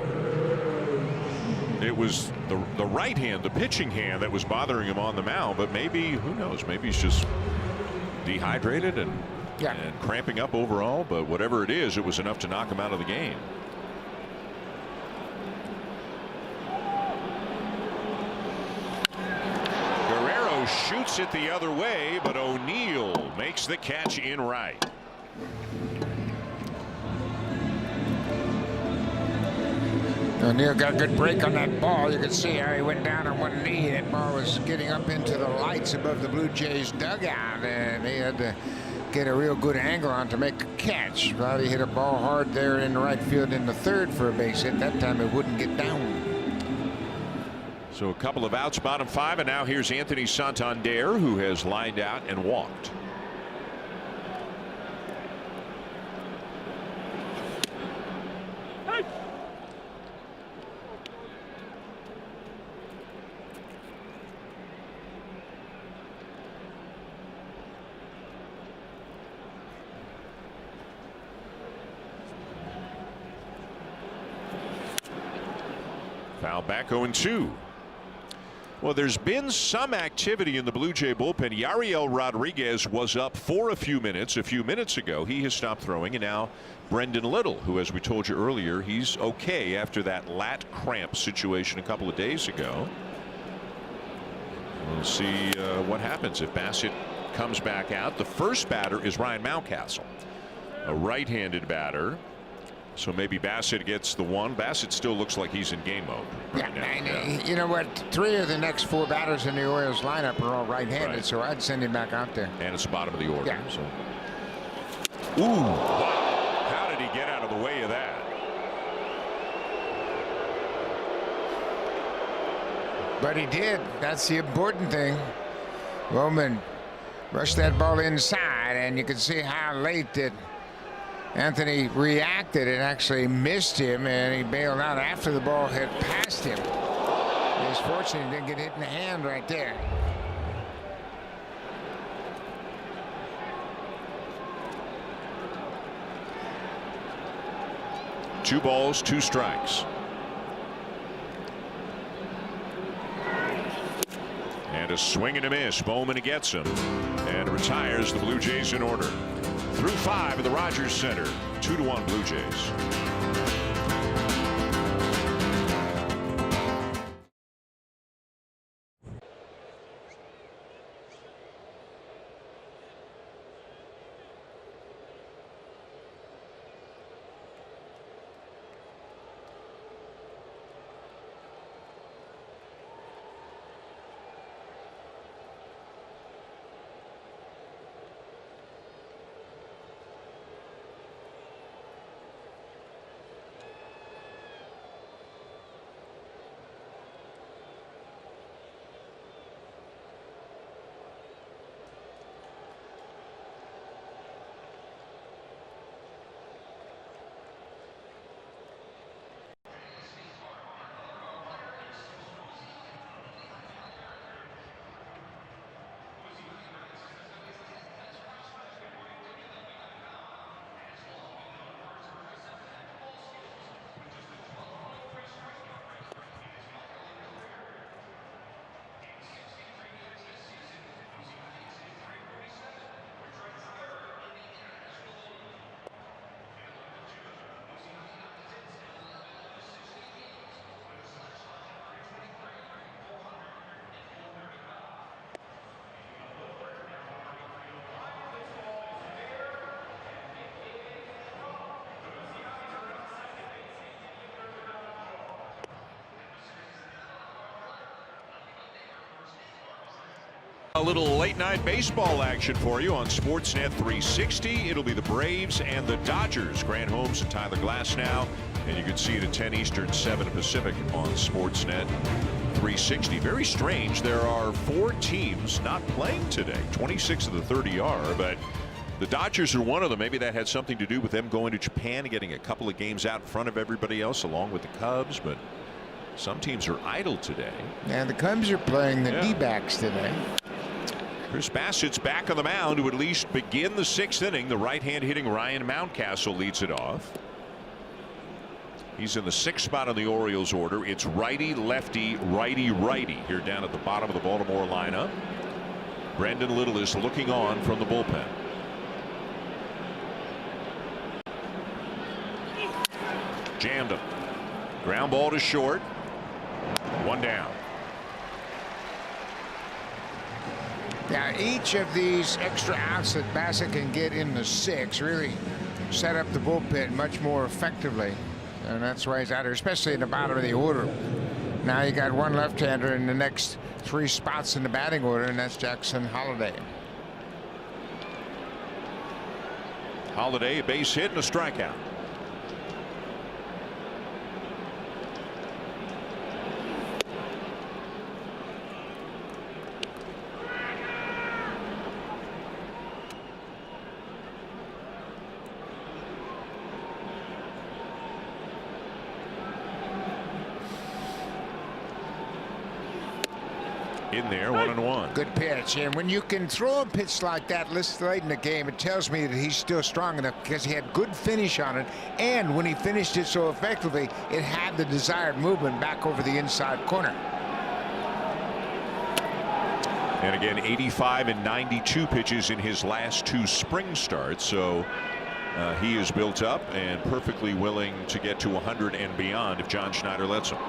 It was the right hand, the pitching hand, that was bothering him on the mound, but maybe, who knows, maybe he's just dehydrated and cramping up overall, but whatever it is, it was enough to knock him out of the game. Shoots it the other way, but O'Neill makes the catch in right. O'Neill got a good break on that ball. You could see how he went down on one knee. That ball was getting up into the lights above the Blue Jays dugout, and he had to get a real good angle on to make a catch. Well, he hit a ball hard there in the right field in the third for a base hit. That time it wouldn't get down. So a couple of outs, bottom 5, and now here's Anthony Santander, who has lined out and walked. Hey. Foul back, 0-2. Well, there's been some activity in the Blue Jay bullpen. Yariel Rodriguez was up for a few minutes ago. He has stopped throwing, and now Brendan Little, who, as we told you earlier, he's okay after that lat cramp situation a couple of days ago. We'll see what happens if Bassett comes back out. The first batter is Ryan Mountcastle, a right-handed batter. So maybe Bassett gets the one. Bassett still looks like he's in game mode right now. And you know what? 3 of the next 4 batters in the Orioles lineup are all right-handed, so I'd send him back out there. And it's the bottom of the order. Yeah. So. Ooh! How did he get out of the way of that? But he did. That's the important thing. Bowman rushed that ball inside, and you can see how late that Anthony reacted and actually missed him, and he bailed out after the ball hit past him. He's fortunate he didn't get hit in the hand right there. Two balls, two strikes. And a swing and a miss. Bowman gets him and retires the Blue Jays in order. Through 5 at the Rogers Center. 2-1 Blue Jays. A little late night baseball action for you on Sportsnet 360. It'll be the Braves and the Dodgers. Grant Holmes and Tyler Glass now. And you can see it at 10 Eastern, 7 Pacific on Sportsnet 360. Very strange. There are 4 teams not playing today. 26 of the 30 are, but the Dodgers are one of them. Maybe that had something to do with them going to Japan and getting a couple of games out in front of everybody else, along with the Cubs. But some teams are idle today. And the Cubs are playing the D-backs today. Chris Bassett's back on the mound to at least begin the 6th inning. The right-hand hitting Ryan Mountcastle leads it off. He's in the 6th spot on the Orioles order. It's righty, lefty, righty, righty here down at the bottom of the Baltimore lineup. Brendan Little is looking on from the bullpen. Jammed him. Ground ball to short. 1 down. Now, each of these extra outs that Bassett can get in the 6th really set up the bullpen much more effectively. And that's why he's out here, especially in the bottom of the order. Now you got one left-hander in the next 3 spots in the batting order, and that's Jackson Holliday. Holliday, a base hit and a strikeout. In there, 1-1. Good pitch, and when you can throw a pitch like that this late in the game, it tells me that he's still strong enough because he had good finish on it, and when he finished it so effectively, it had the desired movement back over the inside corner. And again, 85 and 92 pitches in his last 2 spring starts, so he is built up and perfectly willing to get to 100 and beyond if John Schneider lets him.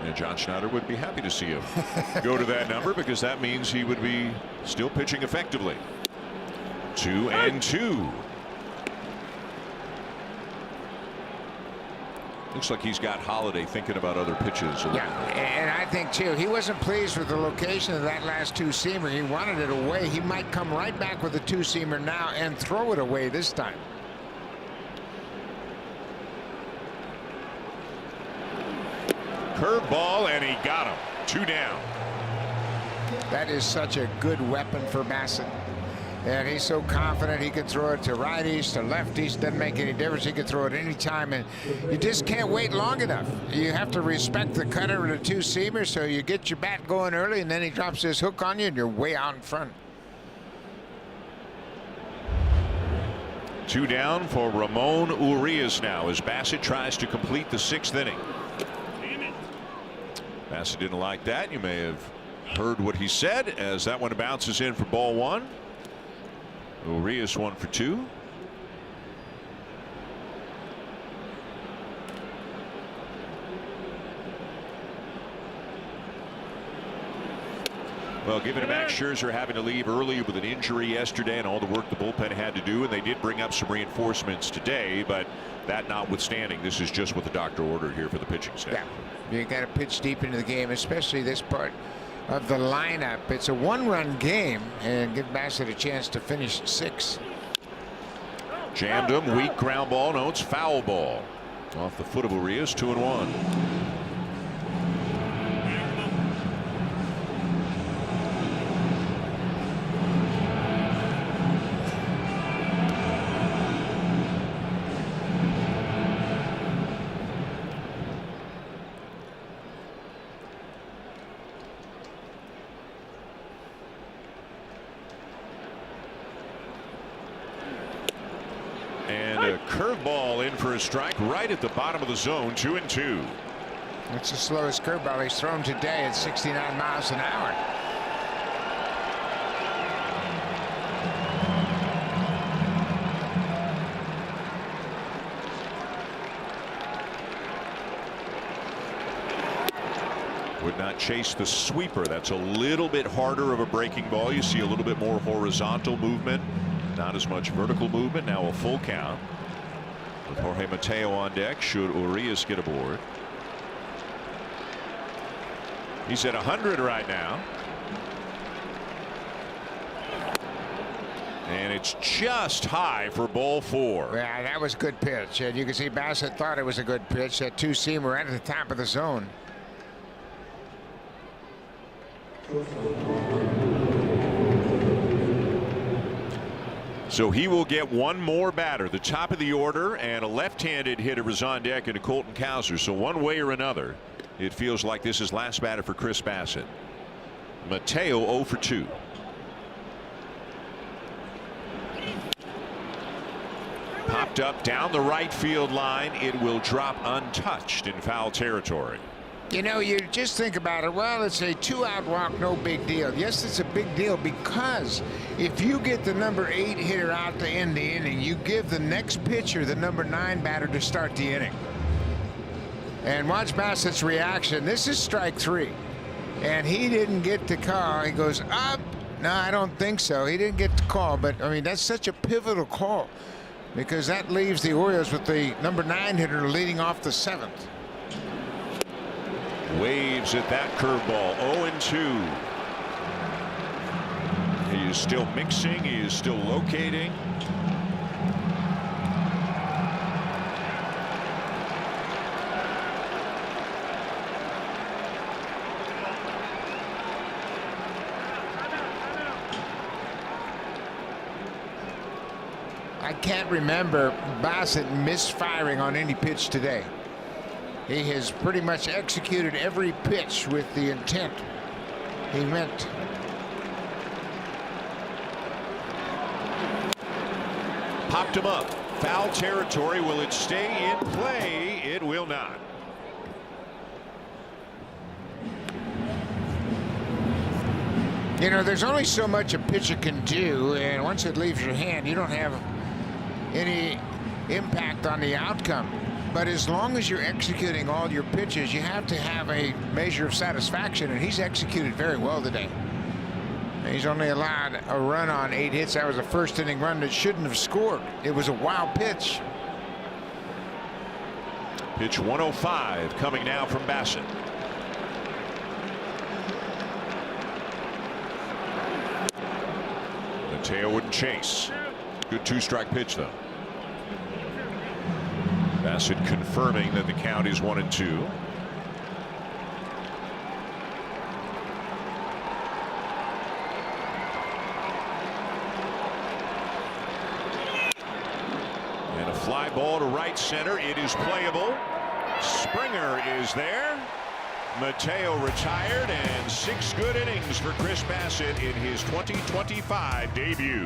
And John Schneider would be happy to see him go to that number, because that means he would be still pitching effectively. 2-2. Looks like he's got Holliday thinking about other pitches. Yeah, and I think too, he wasn't pleased with the location of that last 2-seamer. He wanted it away. He might come right back with a 2-seamer now and throw it away this time. Curveball, and he got him. 2 down. That is such a good weapon for Bassett. And he's so confident he can throw it to righties, to lefties, doesn't make any difference. He can throw it anytime, and you just can't wait long enough. You have to respect the cutter and the two-seamer, so you get your bat going early, and then he drops his hook on you, and you're way out in front. 2 down for Ramon Urias now as Bassett tries to complete the 6th inning. Bassett didn't like that. You may have heard what he said as that one bounces in for ball 1. Urias 1 for 2. Well, given to Max Scherzer having to leave early with an injury yesterday and all the work the bullpen had to do, and they did bring up some reinforcements today, but that notwithstanding, this is just what the doctor ordered here for the pitching staff. Yeah, you got to pitch deep into the game, especially this part of the lineup. It's a 1-run game, and give Bassett a chance to finish 6. Jammed him, weak ground ball. No, it's foul ball off the foot of Urias. 2-1. And a curveball in for a strike right at the bottom of the zone. 2-2. That's the slowest curveball he's thrown today at 69 miles an hour. Would not chase the sweeper. That's a little bit harder of a breaking ball. You see a little bit more horizontal movement. Not as much vertical movement. Now a full count with Jorge Mateo on deck should Urias get aboard. He's at 100 right now. And it's just high for ball 4. Yeah, that was a good pitch. And you can see Bassett thought it was a good pitch. That two-seamer right at the top of the zone. So he will get one more batter, the top of the order, and a left-handed hitter is on deck into Colton Cowser. So one way or another, it feels like this is last batter for Chris Bassett. Mateo 0 for 2. Popped up down the right field line. It will drop untouched in foul territory. You know, you just think about it. Well, it's a 2-out walk, no big deal. Yes, it's a big deal because if you get the number 8 hitter out to end the inning, you give the next pitcher the number 9 batter to start the inning. And watch Bassett's reaction. This is strike 3. And he didn't get the call. He goes up. No, I don't think so. He didn't get the call. But, I mean, that's such a pivotal call because that leaves the Orioles with the number 9 hitter leading off the 7th. Waves at that curveball. 0-2. He is still mixing. He is still locating. I can't remember Bassett misfiring on any pitch today. He has pretty much executed every pitch with the intent he meant. Popped him up. Foul territory. Will it stay in play? It will not. You know, there's only so much a pitcher can do, and once it leaves your hand, you don't have any impact on the outcome. But as long as you're executing all your pitches, you have to have a measure of satisfaction, and he's executed very well today. He's only allowed a run on 8 hits. That was a first inning run that shouldn't have scored. It was a wild pitch. Pitch 105 coming now from Bassett. Mateo wouldn't chase. Good 2-strike pitch though. Bassett confirming that the count is 1-2. Fly ball to right center. It is playable. Springer is there. Mateo retired, and 6 good innings for Chris Bassitt in his 2025 debut.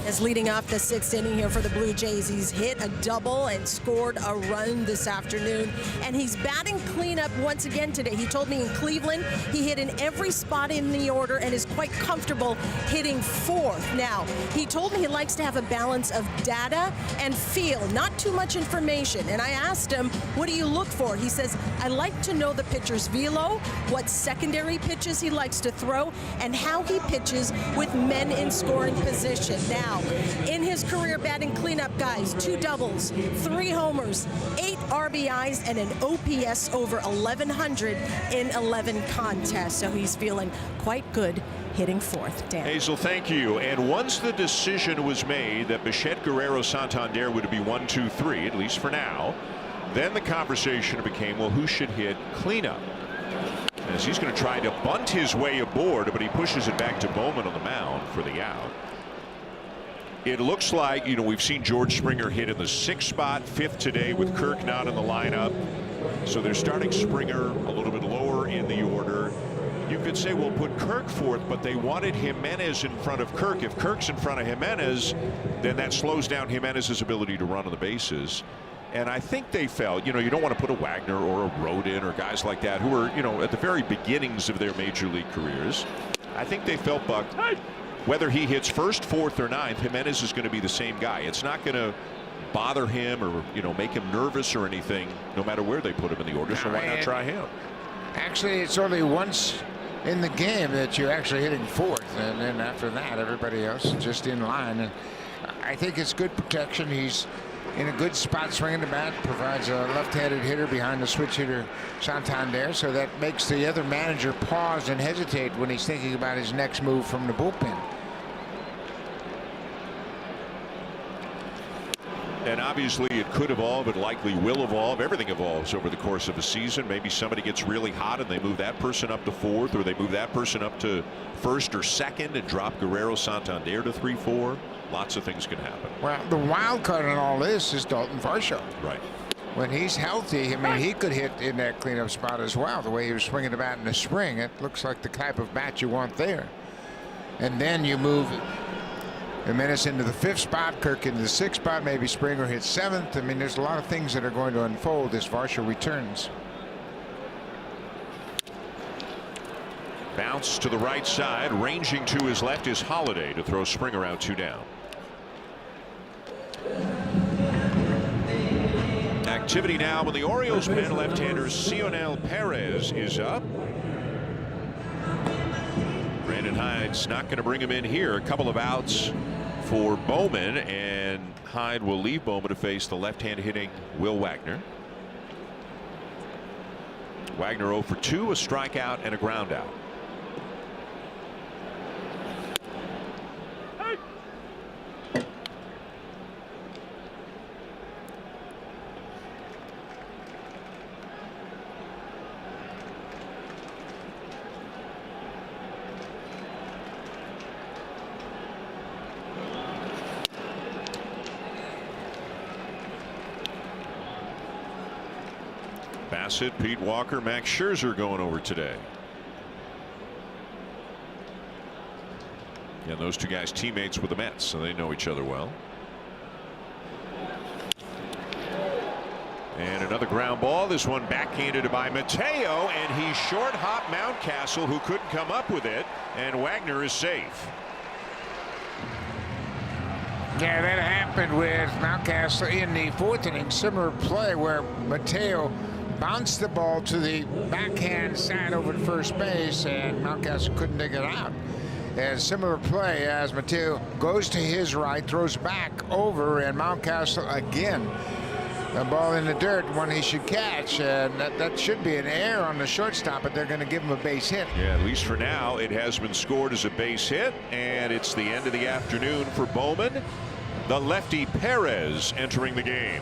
As leading off the 6th inning here for the Blue Jays, he's hit a double and scored a run this afternoon, and he's batting cleanup once again today. He told me in Cleveland he hit in every spot in the order and is quite comfortable hitting 4th. Now, he told me he likes to have a balance of data and feel, not too much information. And I asked him, what do you look for? He says, I like to know the pitcher's velo, what secondary pitches he likes to throw, and how he pitches with men in scoring position. Now, in his career batting cleanup, guys, 2 doubles, 3 homers, 8 RBIs, and an OPS over 1,100 in 11 contests. So he's feeling quite good hitting 4th. Dan. Hazel, thank you. And once the decision was made that Bichette Guerrero Santander would be 1, 2, 3, at least for now, then the conversation became, well, who should hit cleanup? As he's going to try to bunt his way aboard, but he pushes it back to Bowman on the mound for the out. It looks like, you know, we've seen George Springer hit in the 6th spot, 5th today with Kirk not in the lineup. So they're starting Springer a little bit lower in the order. You could say, well, put Kirk 4th, but they wanted Jimenez in front of Kirk. If Kirk's in front of Jimenez, then that slows down Jimenez's ability to run on the bases. And I think they felt, you know, you don't want to put a Wagner or a Rodin or guys like that who are, you know, at the very beginnings of their major league careers. I think they felt, Buck, whether he hits 1st, 4th, or 9th, Jimenez is going to be the same guy. It's not going to bother him or, you know, make him nervous or anything, no matter where they put him in the order. So why not try him? Actually, it's only once in the game that you're actually hitting 4th, and then after that, everybody else is just in line. And I think it's good protection. He's in a good spot swinging the bat, provides a left-handed hitter behind the switch hitter Santander, so that makes the other manager pause and hesitate when he's thinking about his next move from the bullpen. And obviously it could evolve, it likely will evolve. Everything evolves over the course of a season. Maybe somebody gets really hot and they move that person up to 4th, or they move that person up to 1st or 2nd and drop Guerrero Santander to 3, 4. Lots of things can happen. Well, the wild card in all this is Dalton Varsho. Right. When he's healthy, I mean, he could hit in that cleanup spot as well. The way he was swinging the bat in the spring, it looks like the type of bat you want there. And then you move Jimenez into the 5th spot, Kirk into the 6th spot, maybe Springer hits 7th. I mean, there's a lot of things that are going to unfold as Varsho returns. Bounce to the right side, ranging to his left is Holiday to throw Springer out 2 down. Activity now when the Orioles pen, left-hander Cionel Perez is up. Brandon Hyde's not going to bring him in here. A couple of outs for Bowman, and Hyde will leave Bowman to face the left-hand hitting Will Wagner. Wagner 0 for 2, a strikeout and a ground out. Bassett, Pete Walker, Max Scherzer going over today. And those two guys teammates with the Mets, so they know each other well. And another ground ball. This one backhanded by Mateo, and he short hop Mountcastle, who couldn't come up with it, and Wagner is safe. Yeah, that happened with Mountcastle in the fourth inning. Similar play where Mateo bounced the ball to the backhand side over at first base, and Mountcastle couldn't dig it out. And similar play as Mateo goes to his right, throws back over, and Mountcastle again. The ball in the dirt, one he should catch, and that should be an error on the shortstop, but they're going to give him a base hit. Yeah, at least for now, it has been scored as a base hit, and it's the end of the afternoon for Bowman. The lefty Perez entering the game.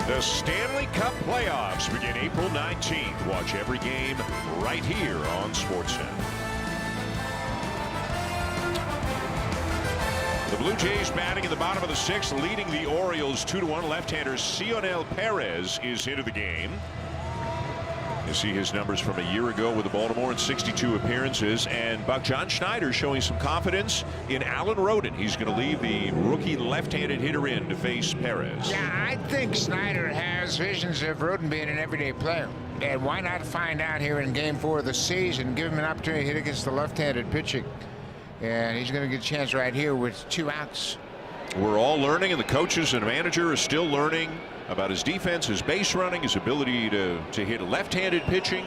The Stanley Cup playoffs begin April 19th. Watch every game right here on Sportsnet. The Blue Jays batting in the bottom of the sixth, leading the Orioles 2-1. Left-hander Cionel Perez is into the game. You see his numbers from a year ago with the Baltimore in 62 appearances. And Buck John Schneider showing some confidence in Alan Roden. He's going to leave the rookie left-handed hitter in to face Perez. Yeah, I think Snyder has visions of Roden being an everyday player. And why not find out here in Game 4 of the season, give him an opportunity to hit against the left-handed pitching. And he's going to get a chance right here with 2 outs. We're all learning, and the coaches and manager are still learning about his defense, his base running, his ability to hit left-handed pitching.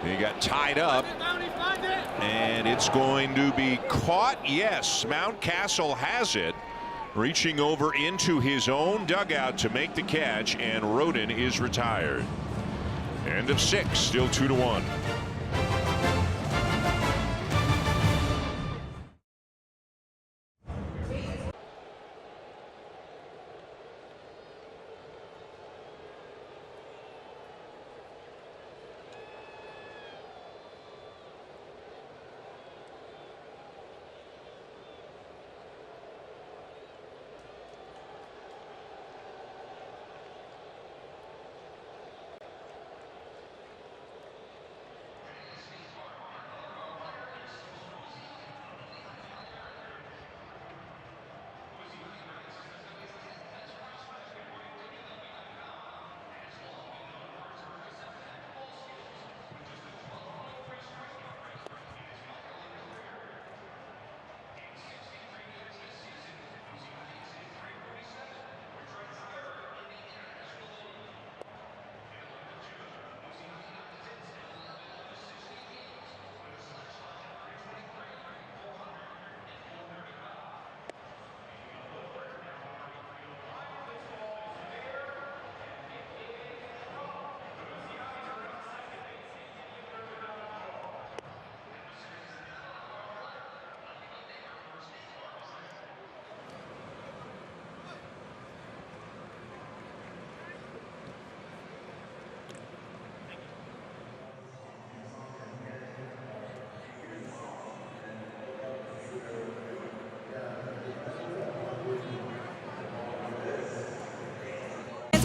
He got tied up, and it's going to be caught. Yes, Mountcastle has it, reaching over into his own dugout to make the catch, and Roden is retired. End of 6, still 2-1.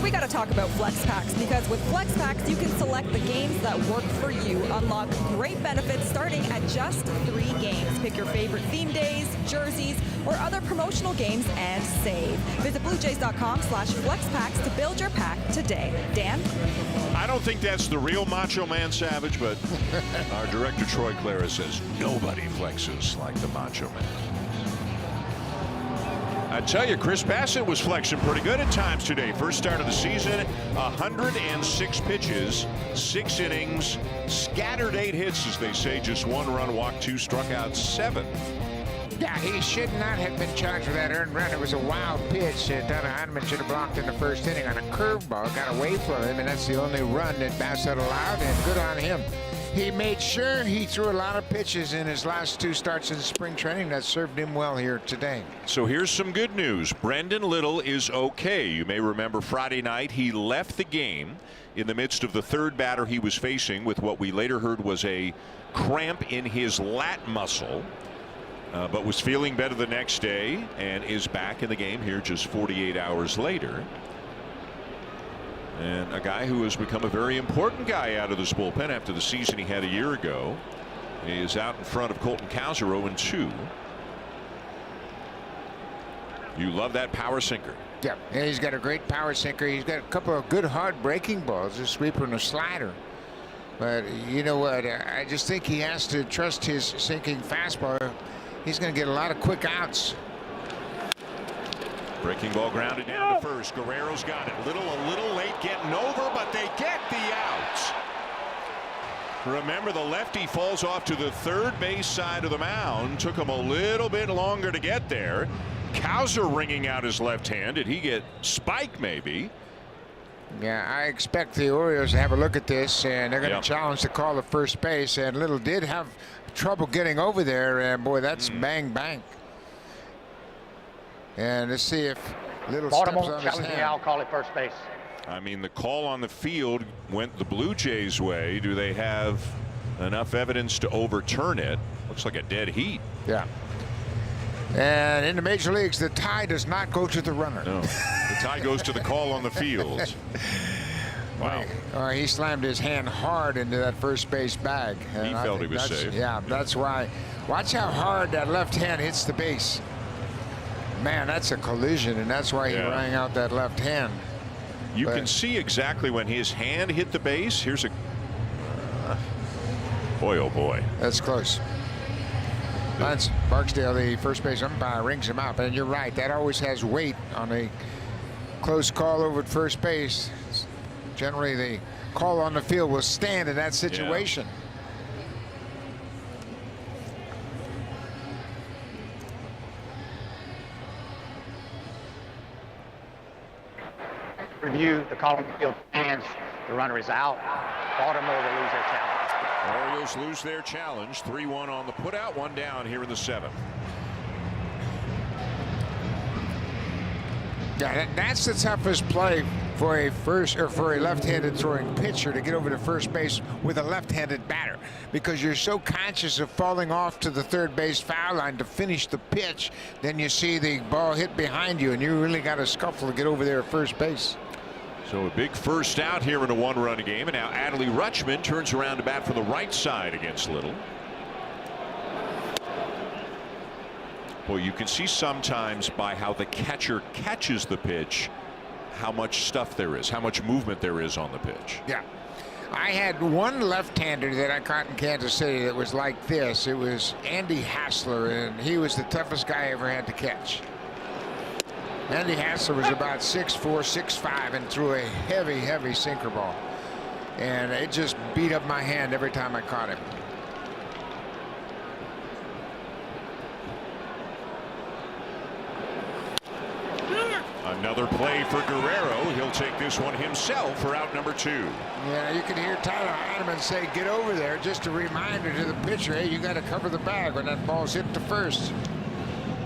we got to talk about Flex Packs, because with Flex Packs, you can select the games that work for you. Unlock great benefits starting at just 3 games. Pick your favorite theme days, jerseys, or other promotional games and save. Visit BlueJays.com/FlexPacks to build your pack today. Dan? I don't think that's the real Macho Man Savage, but our director Troy Clara says nobody flexes like the Macho Man. I tell you, Chris Bassett was flexing pretty good at times today. First start of the season, 106 pitches, 6 innings, scattered 8 hits, as they say, just 1 run, walked 2, struck out 7. Yeah, he should not have been charged with that earned run. It was a wild pitch. Donna Heineman should have blocked in the first inning on a curveball, got away from him, and that's the only run that Bassett allowed, and good on him. He made sure he threw a lot of pitches in his last 2 starts in spring training. That served him well here today. So here's some good news. Brendan Little is okay. You may remember Friday night he left the game in the midst of the 3rd batter he was facing with what we later heard was a cramp in his lat muscle. But was feeling better the next day and is back in the game here just 48 hours later. And a guy who has become a very important guy out of this bullpen after the season he had a year ago. He is out in front of Colton Cowser, 0-2. You love that power sinker. Yeah, he's got a great power sinker. He's got a couple of good hard breaking balls, a sweeper and a slider. But you know what? I just think he has to trust his sinking fastball. He's going to get a lot of quick outs. Breaking ball grounded down to first. Guerrero's got it. A little late getting over, but they get the out. Remember, the lefty falls off to the 3rd base side of the mound. Took him a little bit longer to get there. Cowser ringing out his left hand. Did he get spiked maybe? Yeah, I expect the Orioles to have a look at this, and they're going to challenge the call of first base. And Little did have trouble getting over there, and boy, that's bang bang. And let's see if Little steps on his hand. I'll call it first base. I mean, the call on the field went the Blue Jays' way. Do they have enough evidence to overturn it? Looks like a dead heat. Yeah. And in the major leagues, the tie does not go to the runner. No, the tie goes to the call on the field. Wow. He slammed his hand hard into that first base bag. He felt he was safe. Yeah, that's why. Watch how hard that left hand hits the base. Man, that's a collision, and that's why he rang out that left hand. You can see exactly when his hand hit the base. Here's a boy, oh boy. That's close. Lance Barksdale, the first base umpire, rings him up, and you're right. That always has weight on a close call over at first base. Generally, the call on the field will stand in that situation. Review the call on the field stands. The runner is out. Baltimore will lose their challenge. Orioles lose their challenge. 3-1 on the putout, 1 down here in the 7th. Yeah, that's the toughest play for a left-handed throwing pitcher, to get over to first base with a left-handed batter, because you're so conscious of falling off to the 3rd base foul line to finish the pitch. Then you see the ball hit behind you, and you really got to scuffle to get over there at first base. So a big first out here in a 1-run game, and now Adley Rutschman turns around to bat from the right side against Little. Well, you can see sometimes by how the catcher catches the pitch how much stuff there is, how much movement there is on the pitch. Yeah. I had one left-hander that I caught in Kansas City that was like this. It was Andy Hassler, and he was the toughest guy I ever had to catch. Andy Hassler was about 6'4", 6'5", and threw a heavy, heavy sinker ball. And it just beat up my hand every time I caught him. Another play for Guerrero. He'll take this one himself for out number 2. Yeah, you can hear Tyler Heineman say, get over there. Just a reminder to the pitcher, hey, you got to cover the bag when that ball's hit to first.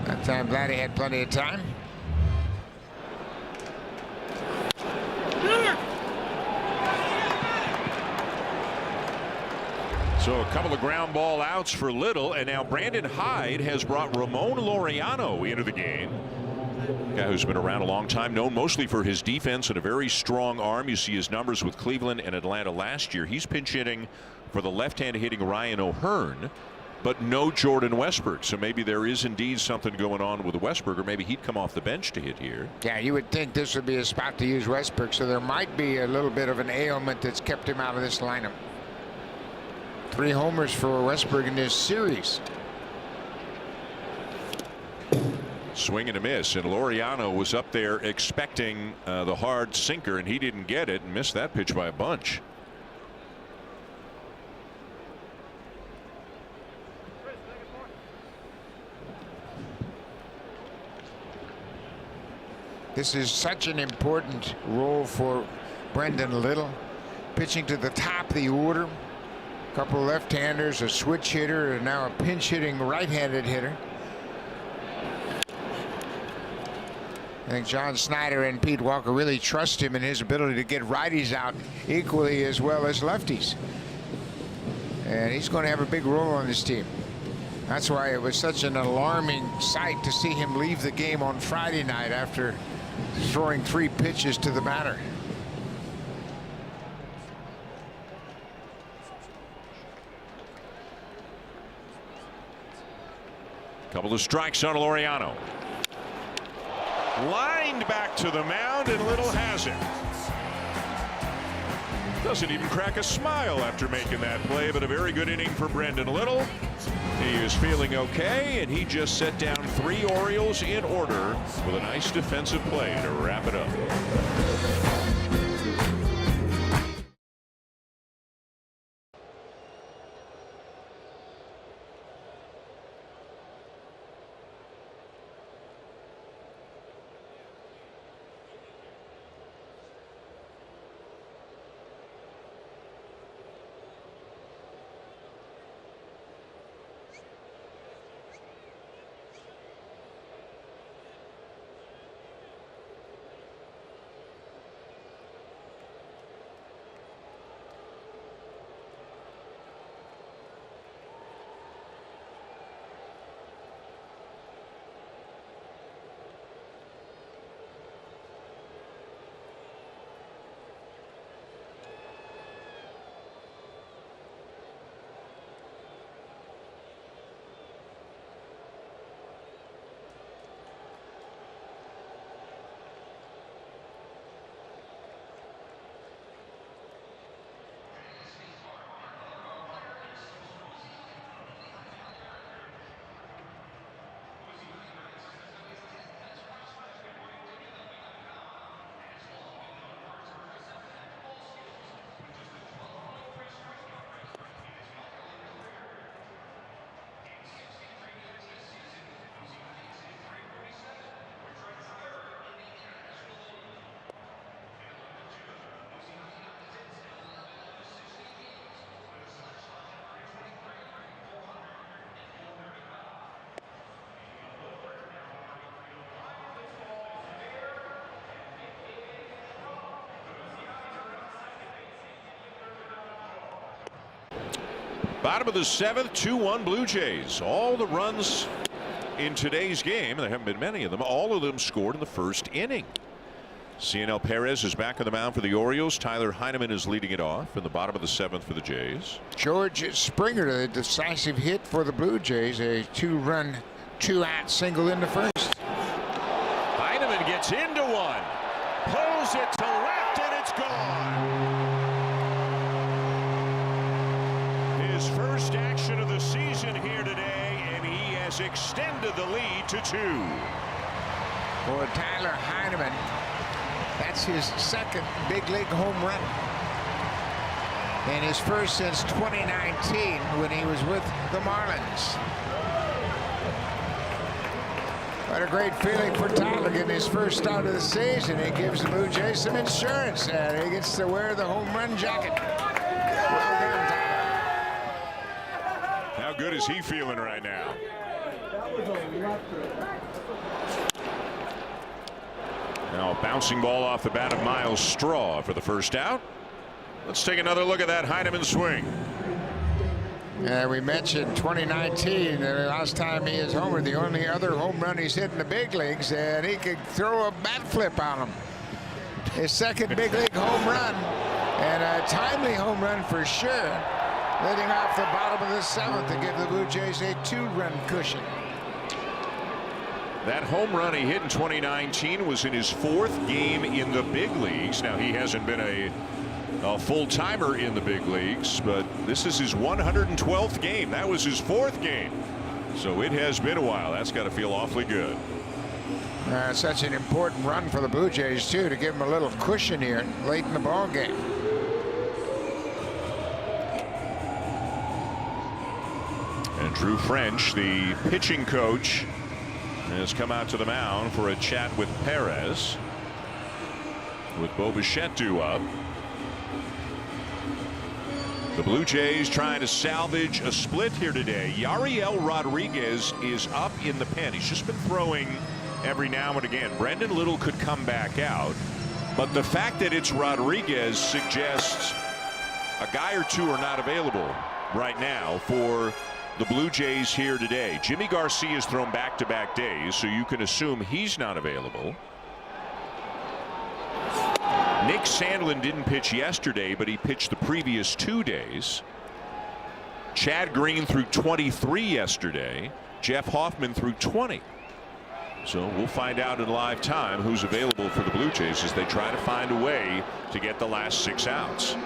That time, Vladdy had plenty of time. So a couple of ground ball outs for Little, and now Brandon Hyde has brought Ramon Laureano into the game. Guy who's been around a long time, known mostly for his defense and a very strong arm. You see his numbers with Cleveland and Atlanta last year. He's pinch hitting for the left-hand hitting Ryan O'Hearn, but no Jordan Westburg. So maybe there is indeed something going on with Westburg, or maybe he'd come off the bench to hit here. Yeah, you would think this would be a spot to use Westburg, so there might be a little bit of an ailment that's kept him out of this lineup. 3 homers for Westburg in this series. Swing and a miss, and Laureano was up there expecting the hard sinker, and he didn't get it and missed that pitch by a bunch. This is such an important role for Brendan Little, pitching to the top of the order. A couple of left-handers, a switch hitter, and now a pinch hitting right-handed hitter. I think John Snyder and Pete Walker really trust him in his ability to get righties out equally as well as lefties. And he's going to have a big role on this team. That's why it was such an alarming sight to see him leave the game on Friday night after throwing 3 pitches to the batter. Couple of strikes on Laureano. Lined back to the mound, and Little has it. Doesn't even crack a smile after making that play, but a very good inning for Brendan Little. He is feeling okay, and he just set down 3 Orioles in order with a nice defensive play to wrap it up. Bottom of the 7th, 2-1 Blue Jays. All the runs in today's game, there haven't been many of them, all of them scored in the first inning. CNL Perez is back on the mound for the Orioles. Tyler Heineman is leading it off in the bottom of the 7th for the Jays. George Springer, the decisive hit for the Blue Jays, a 2-run, 2-out single in the first. Heineman gets into one, pulls it to left, and it's gone. His first action of the season here today, and he has extended the lead to 2. For Tyler Heineman, that's his 2nd big league home run, and his first since 2019 when he was with the Marlins. What a great feeling for Tyler getting his first start of the season. It gives the Blue Jays some insurance, and he gets to wear the home run jacket. Well done, Tyler. How good is he feeling right now? Now a bouncing ball off the bat of Miles Straw for the first out. Let's take another look at that Heineman swing. We mentioned 2019, the last time he has homered, the only other home run he's hit in the big leagues, and he could throw a bat flip on him. His second big league home run, and a timely home run for sure, leading off the bottom of the seventh to give the Blue Jays a 2-run cushion. That home run he hit in 2019 was in his 4th game in the big leagues. Now, he hasn't been a full-timer in the big leagues, but this is his 112th game. That was his 4th game. So it has been a while. That's got to feel awfully good. Such an important run for the Blue Jays, too, to give them a little cushion here late in the ball game. And Drew French, the pitching coach, has come out to the mound for a chat with Perez, with Bo Bichette due up. The Blue Jays trying to salvage a split here today. Yariel Rodriguez is up in the pen. He's just been throwing every now and again. Brendan Little could come back out, but the fact that it's Rodriguez suggests a guy or two are not available right now for the Blue Jays here today. Jimmy Garcia's thrown back-to-back days, so you can assume he's not available. Nick Sandlin didn't pitch yesterday, but he pitched the previous 2 days. Chad Green threw 23 yesterday. Jeff Hoffman threw 20. So we'll find out in live time who's available for the Blue Jays as they try to find a way to get the last 6 outs.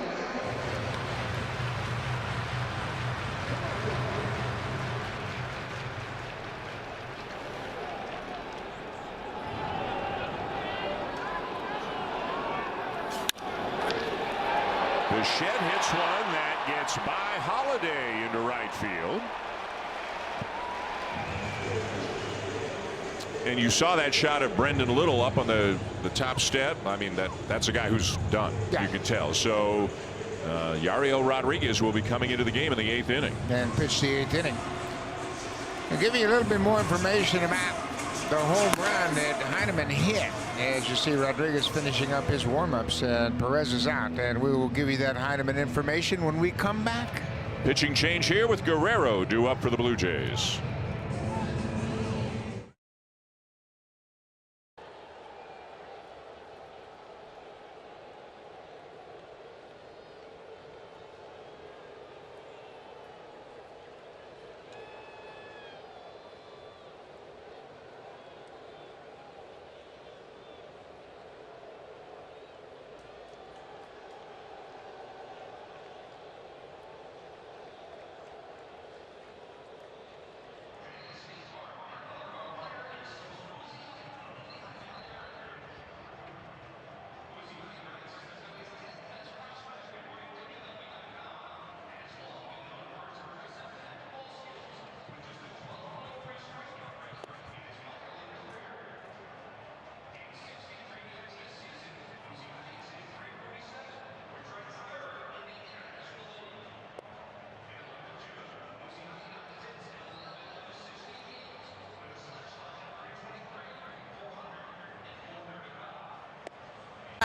Bichette hits one that gets by Holiday into right field. And you saw that shot of Brendan Little up on the top step. I mean, that's a guy who's done. Yeah. You can tell. So Yariel Rodriguez will be coming into the game in the 8th inning. And pitch the 8th inning. I'll give you a little bit more information about the home run that Heineman hit. As you see, Rodriguez finishing up his warm-ups, and Perez is out. And we will give you that Heineman information when we come back. Pitching change here with Guerrero due up for the Blue Jays.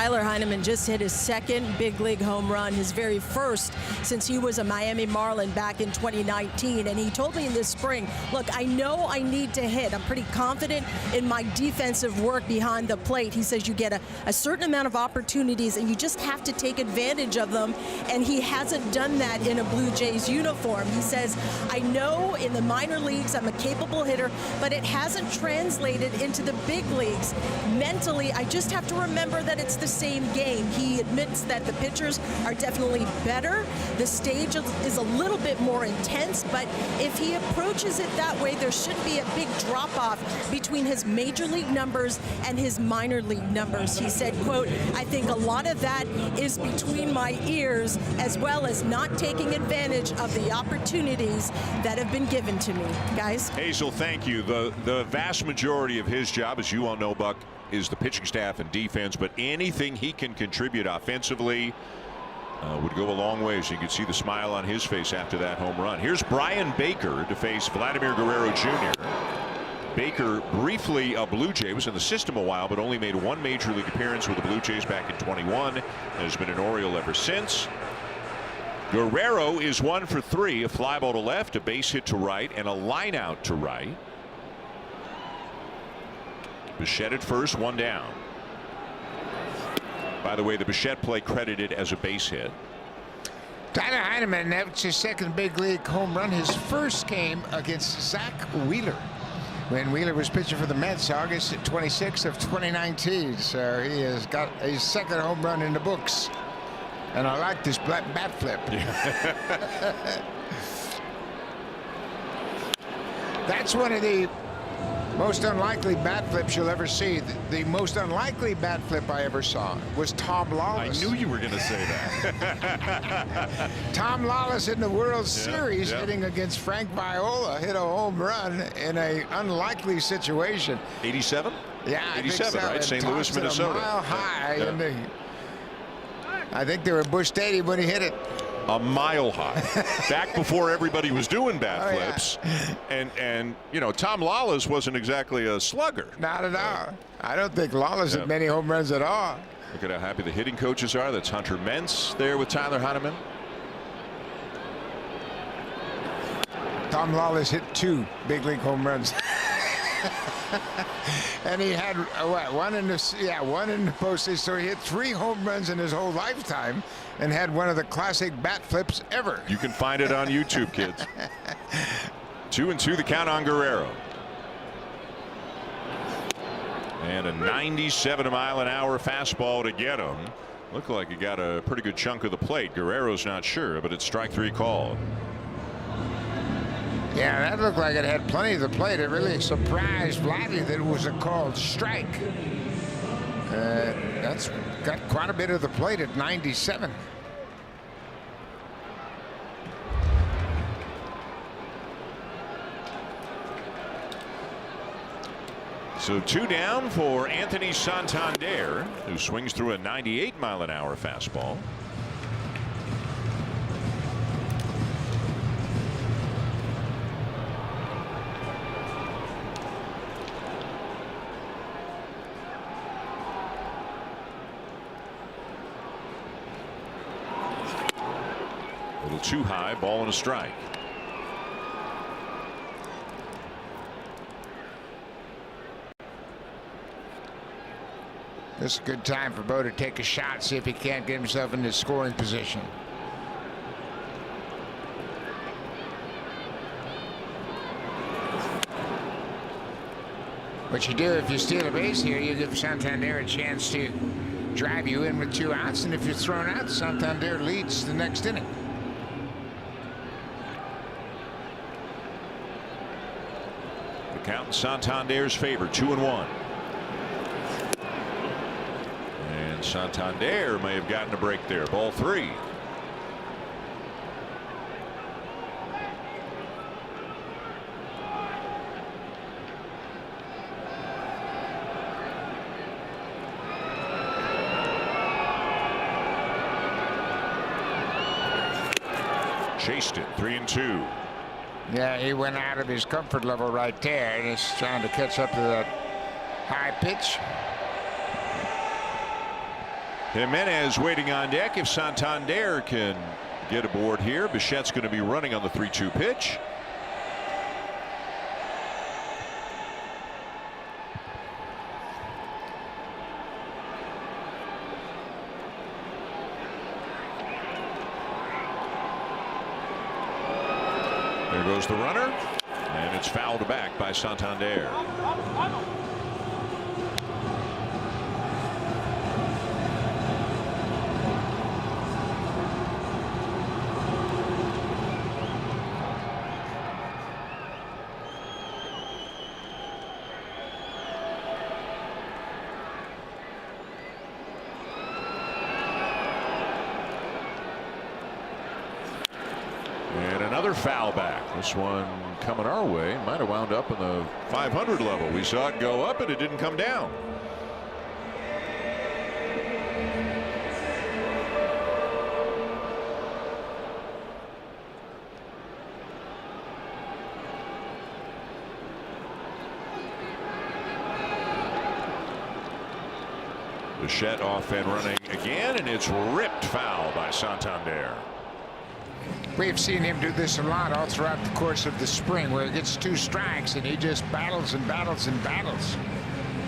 Tyler Heineman just hit his second big league home run, his very first since he was a Miami Marlin back in 2019. And he told me in this spring, look, I know I need to hit. I'm pretty confident in my defensive work behind the plate. He says you get a certain amount of opportunities and you just have to take advantage of them. And he hasn't done that in a Blue Jays uniform. He says, I know in the minor leagues I'm a capable hitter, but it hasn't translated into the big leagues. Mentally, I just have to remember that it's the same game. He admits that the pitchers are definitely better. The stage is a little bit more intense, but if he approaches it that way, there shouldn't be a big drop-off between his major league numbers and his minor league numbers. He said, quote, I think a lot of that is between my ears, as well as not taking advantage of the opportunities that have been given to me. Guys? Hazel, thank you. The vast majority of his job, as you all know, Buck, is the pitching staff and defense, but anything he can contribute offensively would go a long way. So you can see the smile on his face after that home run. Here's Brian Baker to face Vladimir Guerrero Jr. Baker, briefly a Blue Jay, was in the system a while, but only made one major league appearance with the Blue Jays back in 21. Has been an Oriole ever since. Guerrero is 1 for 3. A fly ball to left, a base hit to right, and a line out to right. Bichette at first, 1 down. By the way, the Bichette play credited as a base hit. Tyler Heineman, that's his second big league home run. His first game against Zach Wheeler, when Wheeler was pitching for the Mets August 26th of 2019. So he has got a second home run in the books. And I like this bat flip. That's one of the most unlikely bat flips you'll ever see. The most unlikely bat flip I ever saw was Tom Lawless. I knew you were going to say that. Tom Lawless in the World Series hitting against Frank Viola hit a home run in an unlikely situation. 87? Yeah, 87, right? And St. Louis, tossed it Minnesota. A mile high. And I think they were at Busch Stadium when he hit it. A mile high, back before everybody was doing bat flips. Yeah. And you know, Tom Lawless wasn't exactly a slugger. Not at all. I don't think Lawless had many home runs at all. Look at how happy the hitting coaches are. That's Hunter Mentz there with Tyler Heineman. Tom Lawless hit 2 big league home runs. And he had one in the postseason. So he hit 3 home runs in his whole lifetime and had one of the classic bat flips ever. You can find it on YouTube, kids. 2-2 the count on Guerrero. And a 97-mile-an-hour fastball to get him. Looked like he got a pretty good chunk of the plate. Guerrero's not sure, but it's strike 3 called. Yeah, that looked like it had plenty of the plate. It really surprised Vladdy that it was a called strike. That's got quite a bit of the plate at 97. So 2 down for Anthony Santander, who swings through a 98-mile-an-hour fastball. A little too high, ball and a strike. This is a good time for Bo to take a shot, see if he can't get himself into scoring position. What you do if you steal a base here, you give Santander a chance to drive you in with 2 outs, and if you're thrown out, Santander leads the next inning. The count in Santander's favor, 2-1. And Santander may have gotten a break there. Ball 3. Chased it, 3-2. Yeah, he went out of his comfort level right there, and he's trying to catch up to that high pitch. Jimenez waiting on deck. If Santander can get aboard here, Bichette's going to be running on the 3-2 pitch. There goes the runner, and it's fouled back by Santander. And another foul back. This one coming our way. Might have wound up in the 500 level. We saw it go up and it didn't come down. Bichette off and running again, and it's ripped foul by Santander. We've seen him do this a lot all throughout the course of the spring, where he gets 2 strikes and he just battles and battles and battles.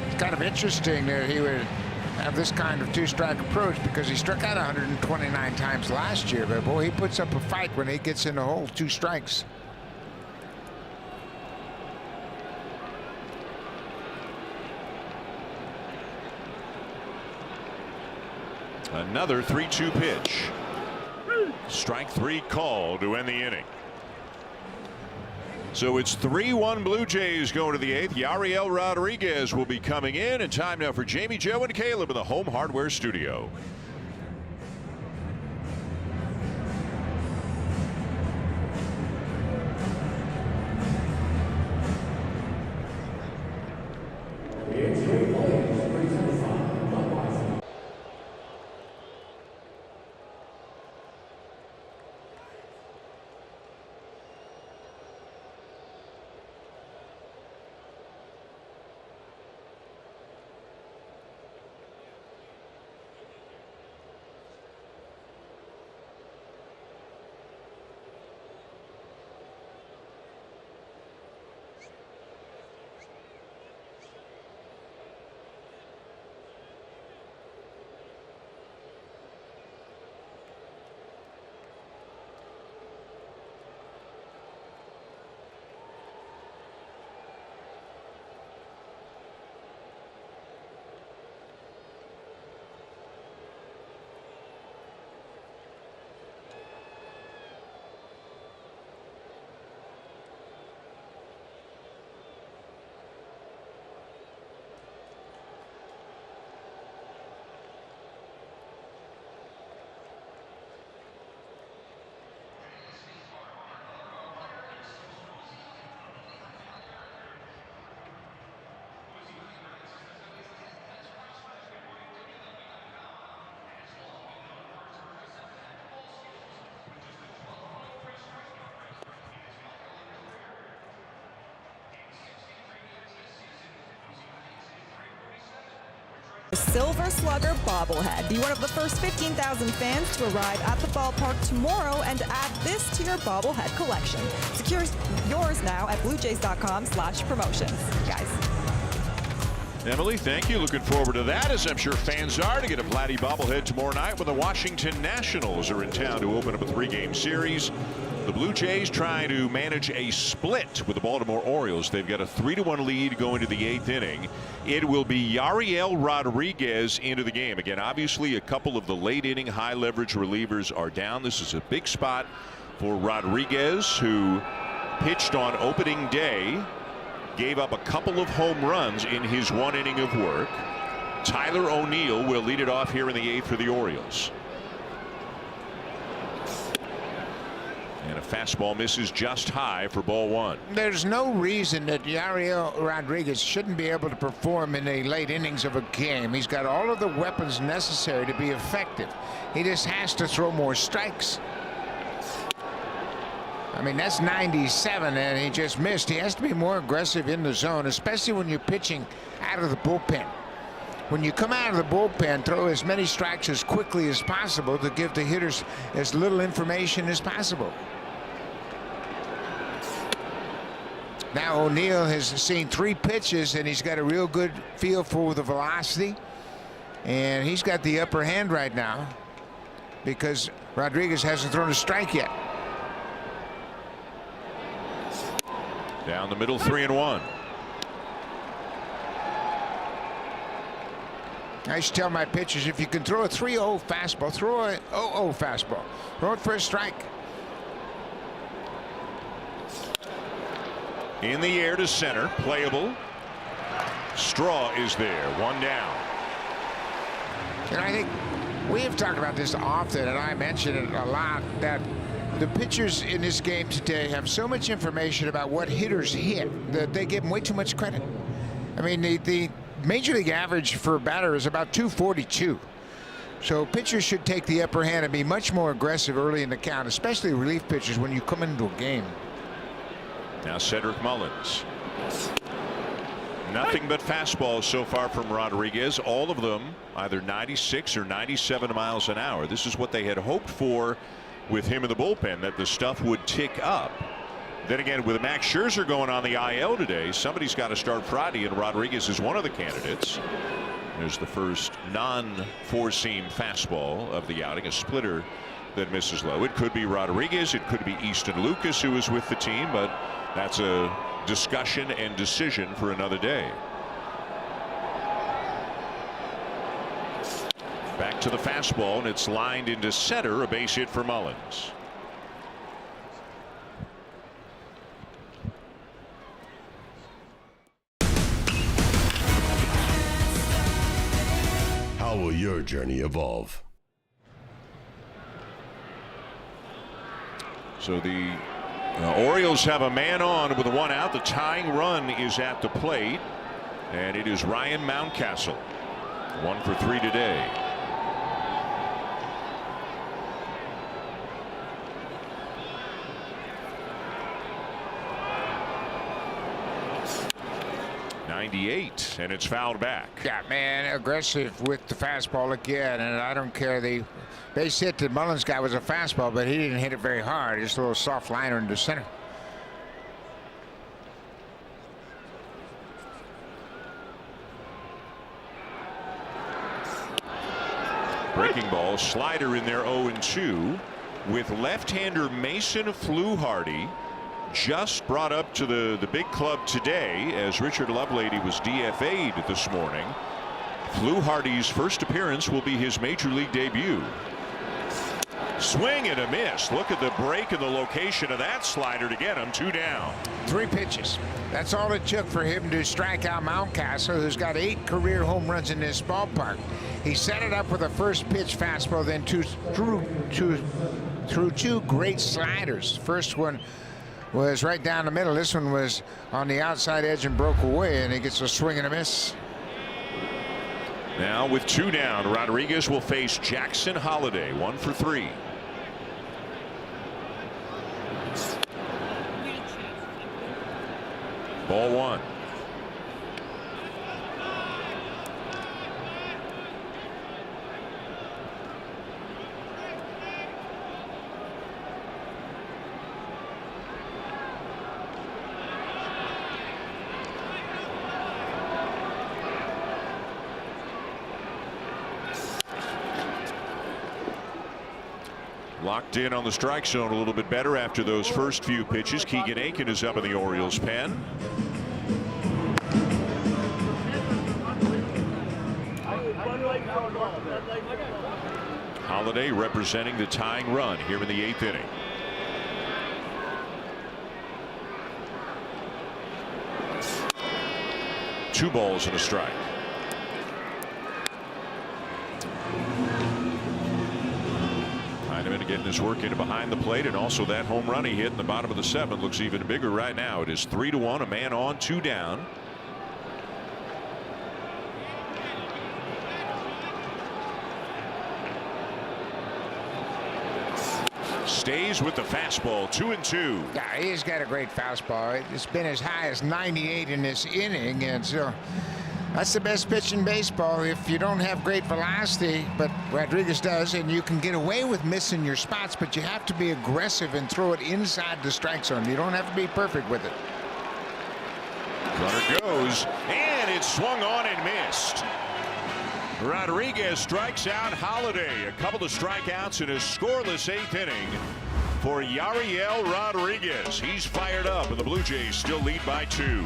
It's kind of interesting that he would have this kind of 2-strike approach, because he struck out 129 times last year, but boy, he puts up a fight when he gets in the hole. 2 strikes. Another 3-2 pitch. Strike 3 called to end the inning. So it's 3-1 Blue Jays going to the 8th. Yariel Rodriguez will be coming in, and time now for Jamie, Joe, and Caleb in the Home Hardware Studio. Silver Slugger bobblehead. Be one of the first 15,000 fans to arrive at the ballpark tomorrow and add this to your bobblehead collection. Secure yours now at bluejays.com/promotions. Guys. Emily, thank you. Looking forward to that, as I'm sure fans are, to get a Vladdy bobblehead tomorrow night when the Washington Nationals are in town to open up a 3-game series. The Blue Jays trying to manage a split with the Baltimore Orioles. They've got a 3-1 lead going to the 8th inning. It will be Yariel Rodriguez into the game. Again, obviously, a couple of the late inning high leverage relievers are down. This is a big spot for Rodriguez, who pitched on opening day, gave up a couple of home runs in his 1 inning of work. Tyler O'Neill will lead it off here in the 8th for the Orioles. And a fastball misses just high for ball 1. There's no reason that Yariel Rodriguez shouldn't be able to perform in the late innings of a game. He's got all of the weapons necessary to be effective. He just has to throw more strikes. I mean, that's 97, and he just missed. He has to be more aggressive in the zone, especially when you're pitching out of the bullpen. When you come out of the bullpen, throw as many strikes as quickly as possible to give the hitters as little information as possible. Now O'Neill has seen 3 pitches, and he's got a real good feel for the velocity, and he's got the upper hand right now because Rodriguez hasn't thrown a strike yet. Down the middle, 3-1. I used to tell my pitchers, if you can throw a 3-0 fastball, throw a 0-0 fastball. Throw it for a strike. In the air to center, playable. Straw is there, 1 down. And I think we have talked about this often, and I mention it a lot, that the pitchers in this game today have so much information about what hitters hit that they give them way too much credit. I mean, the major league average for a batter is about 242. So pitchers should take the upper hand and be much more aggressive early in the count, especially relief pitchers when you come into a game. Now Cedric Mullins. Nothing but fastballs so far from Rodriguez, all of them either 96 or 97 miles an hour. This is what they had hoped for with him in the bullpen that the stuff would tick up. Then again, with Max Scherzer going on the IL today, somebody's got to start Friday, and Rodriguez is one of the candidates. There's the first non-four-seam fastball of the outing, a splitter that misses low. It could be Rodriguez, it could be Easton Lucas, who is with the team, but that's a discussion and decision for another day. Back to the fastball, and it's lined into center, a base hit for Mullins. How will your journey evolve? So the Orioles have a man on with a one out. The tying run is at the plate, and it is Ryan Mountcastle. 1 for 3 today. .98, and it's fouled back. Yeah, man, aggressive with the fastball again, and I don't care. The base hit that Mullins got was a fastball, but he didn't hit it very hard. Just a little soft liner into center. Breaking ball, slider in there, 0-2 with left-hander Mason Fluharty. Just brought up to the big club today as Richard Lovelady was DFA'd this morning. Fluharty's first appearance will be his major league debut. Swing and a miss. Look at the break and the location of that slider to get him. 2 down. 3 pitches. That's all it took for him to strike out Mountcastle, who's got 8 career home runs in this ballpark. He set it up with a first pitch fastball, then through 2 great sliders. First one was right down the middle. This one was on the outside edge and broke away, and he gets a swing and a miss. Now with 2 down, Rodriguez will face Jackson Holliday. 1 for 3. Ball 1. Locked in on the strike zone a little bit better after those first few pitches. Keegan Aiken is up in the Orioles pen. Holliday representing the tying run here in the 8th inning. Two balls and a strike. Heineman getting his work in behind the plate, and also that home run he hit in the bottom of the 7th looks even bigger right now. It is 3-1, a man on, 2 down. Stays with the fastball. 2-2. Yeah, he's got a great fastball. It's been as high as 98 in this inning, and so that's the best pitch in baseball if you don't have great velocity, but Rodriguez does, and you can get away with missing your spots, but you have to be aggressive and throw it inside the strike zone. You don't have to be perfect with it. Runner goes, and it's swung on and missed. Rodriguez strikes out Holliday. A couple of strikeouts in his scoreless 8th inning for Yariel Rodriguez. He's fired up, and the Blue Jays still lead by 2.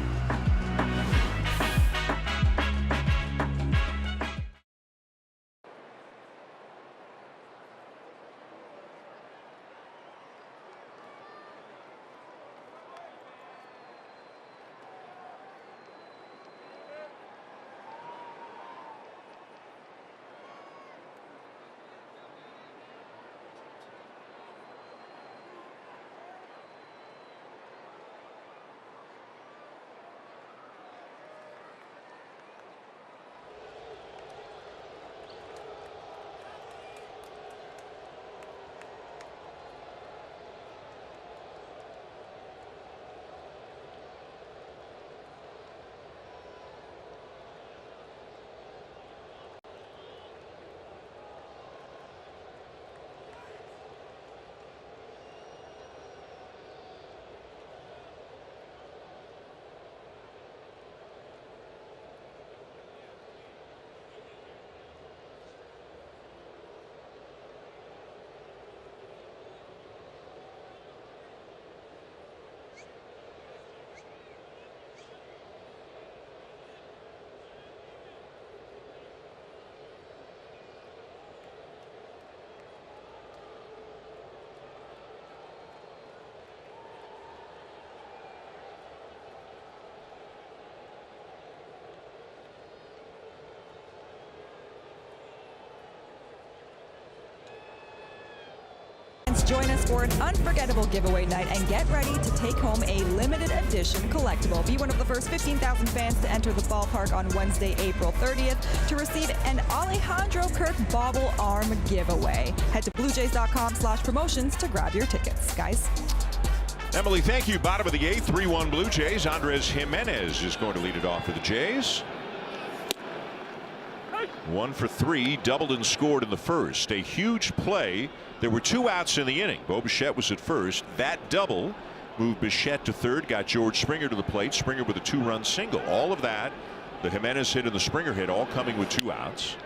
Join us for an unforgettable giveaway night and get ready to take home a limited edition collectible. Be one of the first 15,000 fans to enter the ballpark on Wednesday, April 30th to receive an Alejandro Kirk bobble arm giveaway. Head to BlueJays.com/promotions to grab your tickets, guys. Emily, thank you. Bottom of the 8th, 3-1 Blue Jays. Andres Jimenez is going to lead it off for the Jays. 1 for 3, doubled and scored in the first. A huge play. There were 2 outs in the inning. Bo Bichette was at first. That double moved Bichette to third, got George Springer to the plate. Springer with a 2-run single. All of that, the Jimenez hit and the Springer hit, all coming with 2 outs.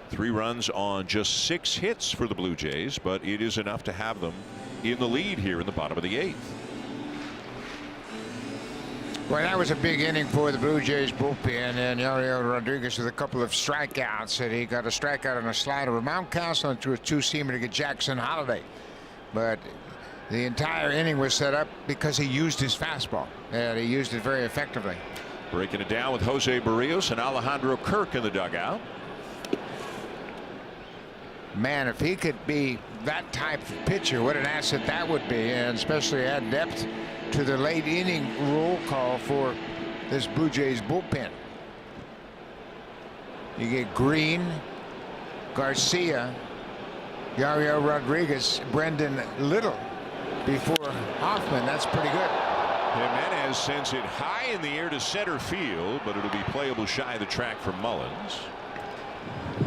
3 runs on just 6 hits for the Blue Jays, but it is enough to have them in the lead here in the bottom of the 8th. Well, that was a big inning for the Blue Jays bullpen, and Ariel Rodriguez with a couple of strikeouts, and he got a strikeout on a slider with Mountcastle and threw a 2-seamer to get Jackson Holiday. But the entire inning was set up because he used his fastball, and he used it very effectively. Breaking it down with Jose Barrios and Alejandro Kirk in the dugout. Man, if he could be that type of pitcher, what an asset that would be, and especially add depth to the late inning roll call for this Blue Jays bullpen. You get Green, Garcia, Yariel Rodriguez, Brendan Little before Hoffman. That's pretty good. Jimenez sends it high in the air to center field, but it'll be playable shy of the track for Mullins.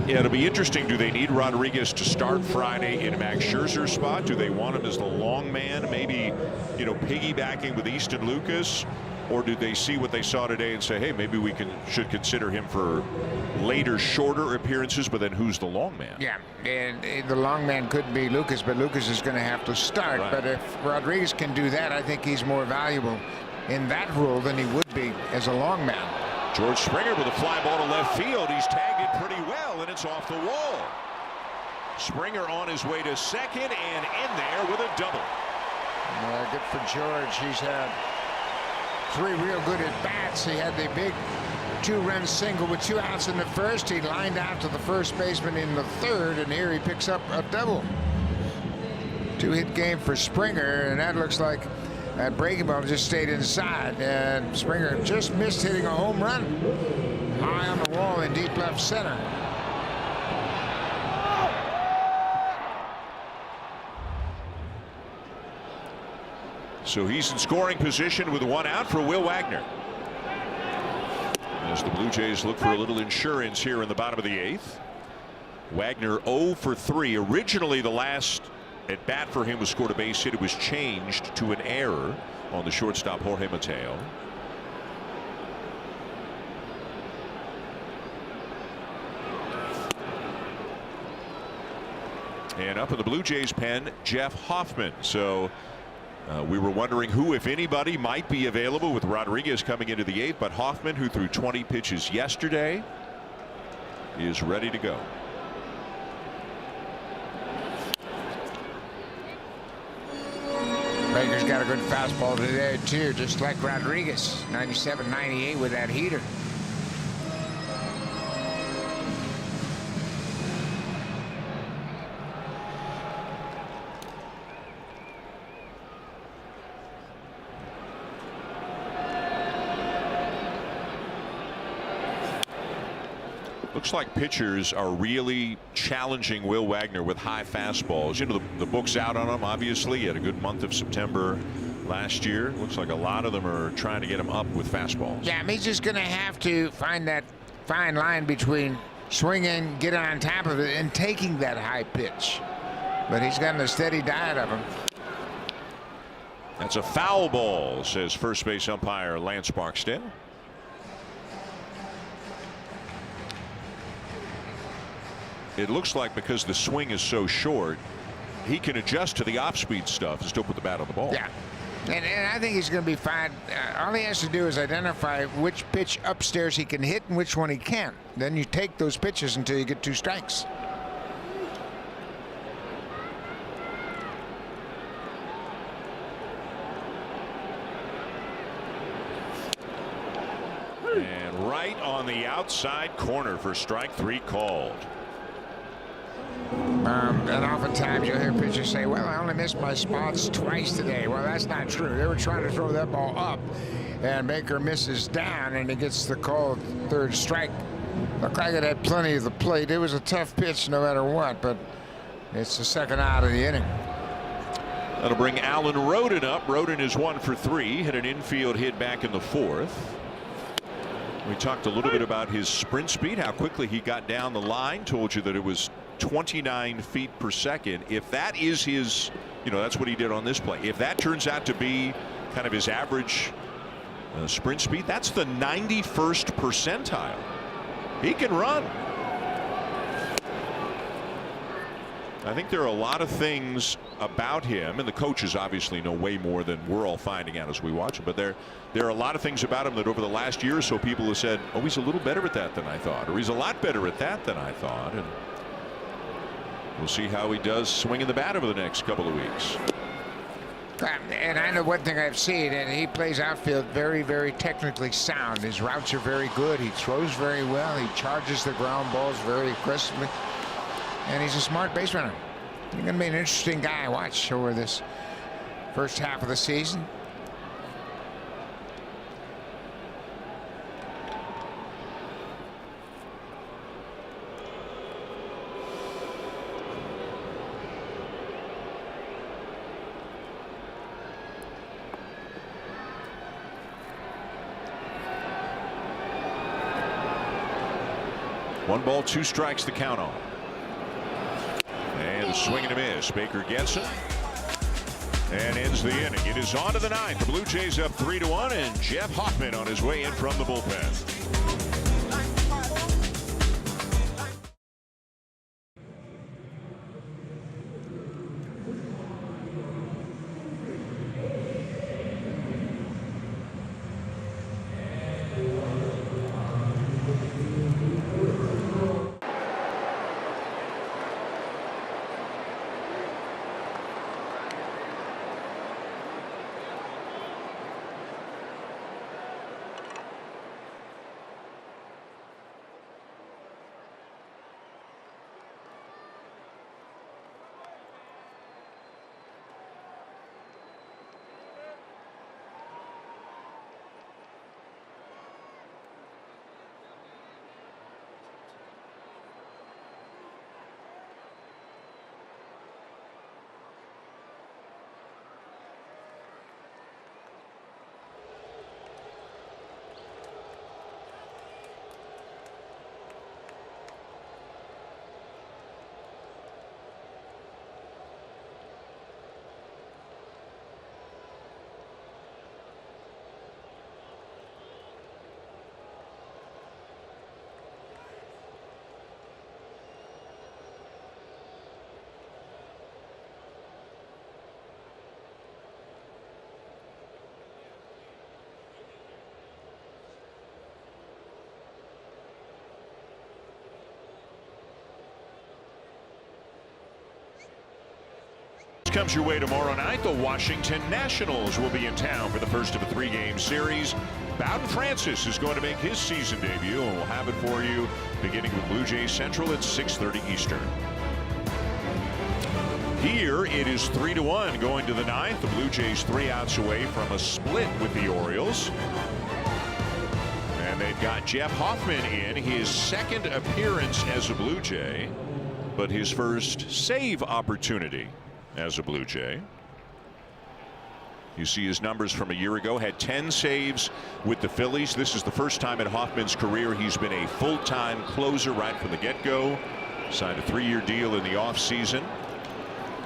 Yeah, it'll be interesting. Do they need Rodriguez to start Friday in Max Scherzer's spot? Do they want him as the long man, maybe, you know, piggybacking with Easton Lucas? Or do they see what they saw today and say, hey, maybe we should consider him for later, shorter appearances, but then who's the long man? Yeah, and the long man could be Lucas, but Lucas is going to have to start. Right. But if Rodriguez can do that, I think he's more valuable in that role than he would be as a long man. George Springer with a fly ball to left field. He's tagged it pretty well, and it's off the wall. Springer on his way to second and in there with a double. Good for George. He's had 3 real good at-bats. He had the big 2-run single with 2 outs in the first. He lined out to the first baseman in the third, and here he picks up a double. 2-hit game for Springer, and that looks like that breaking ball just stayed inside, and Springer just missed hitting a home run high on the wall in deep left center. So he's in scoring position with 1 out for Will Wagner. As the Blue Jays look for a little insurance here in the bottom of the 8th. Wagner 0 for 3. Originally, the last at bat for him was scored a base hit. It was changed to an error on the shortstop Jorge Mateo. And up in the Blue Jays pen, Jeff Hoffman. So we were wondering who, if anybody, might be available with Rodriguez coming into the 8th, but Hoffman, who threw 20 pitches yesterday, is ready to go. Baker's got a good fastball today too, just like Rodriguez. 97-98 with that heater. Looks like pitchers are really challenging Will Wagner with high fastballs. You know, the book's out on him, obviously. He had a good month of September last year. Looks like a lot of them are trying to get him up with fastballs. Yeah, he's just going to have to find that fine line between swinging, get on top of it, and taking that high pitch. But he's gotten a steady diet of them. That's a foul ball, says first base umpire Lance Barksdale. It looks like because the swing is so short, he can adjust to the off-speed stuff and still put the bat on the ball. Yeah. And I think he's going to be fine. All he has to do is identify which pitch upstairs he can hit and which one he can't. Then you take those pitches until you get 2 strikes. And right on the outside corner for strike 3 called. And oftentimes you'll hear pitchers say, well, I only missed my spots twice today. Well, that's not true. They were trying to throw that ball up, and Baker misses down, and he gets the call, third strike. Looked like it had plenty of the plate. It was a tough pitch no matter what, but it's the second out of the inning. That'll bring Alan Roden up. Roden is 1 for 3. Hit an infield hit back in the 4th. We talked a little bit about his sprint speed, how quickly he got down the line. Told you that it was 29 feet per second. If that is his, that's what he did on this play. If that turns out to be kind of his average sprint speed, that's the 91st percentile. He can run. I think there are a lot of things about him, and the coaches obviously know way more than we're all finding out as we watch him, but there are a lot of things about him that over the last year or so people have said, oh, he's a little better at that than I thought, or he's a lot better at that than I thought. And we'll see how he does swinging the bat over the next couple of weeks. And I know one thing I've seen, and he plays outfield very, very technically sound. His routes are very good. He throws very well. He charges the ground balls very aggressively. And he's a smart base runner. He's going to be an interesting guy to watch over this first half of the season. One ball, 2 strikes to count on. And a swing and a miss. Baker gets it and ends the inning. It is on to the 9th. The Blue Jays up 3-1, and Jeff Hoffman on his way in from the bullpen. Comes your way tomorrow night. The Washington Nationals will be in town for the first of a 3-game series. Bowden Francis is going to make his season debut, and we'll have it for you beginning with Blue Jays Central at 6:30 Eastern. Here it is 3-1 going to the 9th. The Blue Jays 3 outs away from a split with the Orioles. And they've got Jeff Hoffman in his second appearance as a Blue Jay, but his first save opportunity as a Blue Jay. You see his numbers from a year ago. Had 10 saves with the Phillies. This is the first time in Hoffman's career he's been a full-time closer right from the get-go. Signed a 3-year deal in the offseason.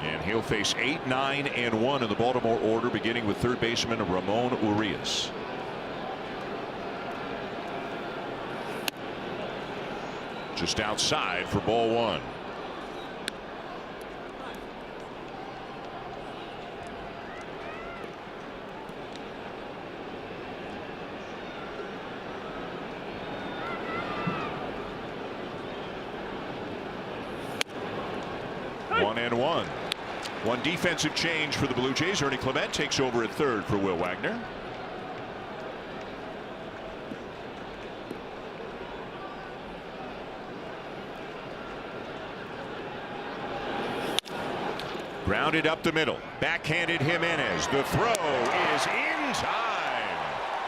And he'll face 8, 9, and 1 in the Baltimore order, beginning with third baseman Ramon Urias. Just outside for ball 1. And 1. One defensive change for the Blue Jays. Ernie Clement takes over at third for Will Wagner. Grounded up the middle. Backhanded Jimenez. The throw is in time.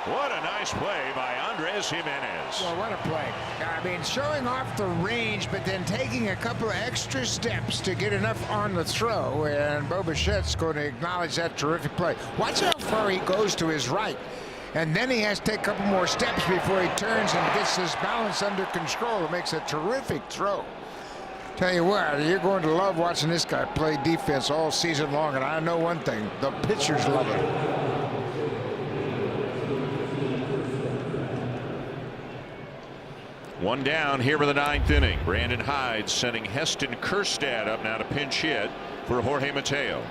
What a nice play by Andres Jimenez. Well, what a play. I mean, showing off the range, but then taking a couple of extra steps to get enough on the throw. And Bo Bichette's going to acknowledge that terrific play. Watch how far he goes to his right. And then he has to take a couple more steps before he turns and gets his balance under control. It makes a terrific throw. Tell you what, you're going to love watching this guy play defense all season long. And I know one thing, the pitchers love it. One down here in the 9th inning. Brandon Hyde sending Heston Kjerstad up now to pinch hit for Jorge Mateo.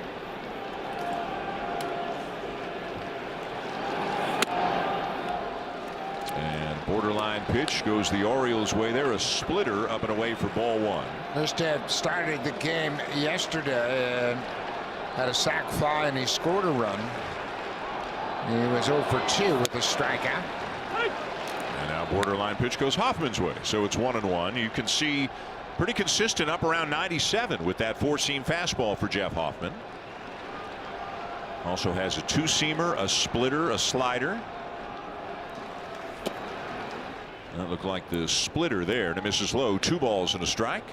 And borderline pitch goes the Orioles' way there. A splitter up and away for ball 1. Kjerstad started the game yesterday and had a sac fly, and he scored a run. He was 0 for 2 with a strikeout. And now borderline pitch goes Hoffman's way. So it's 1-1. You can see pretty consistent up around 97 with that 4-seam fastball for Jeff Hoffman. Also has a 2-seamer, a splitter, a slider. That looked like the splitter there to misses low. 2 balls and a strike.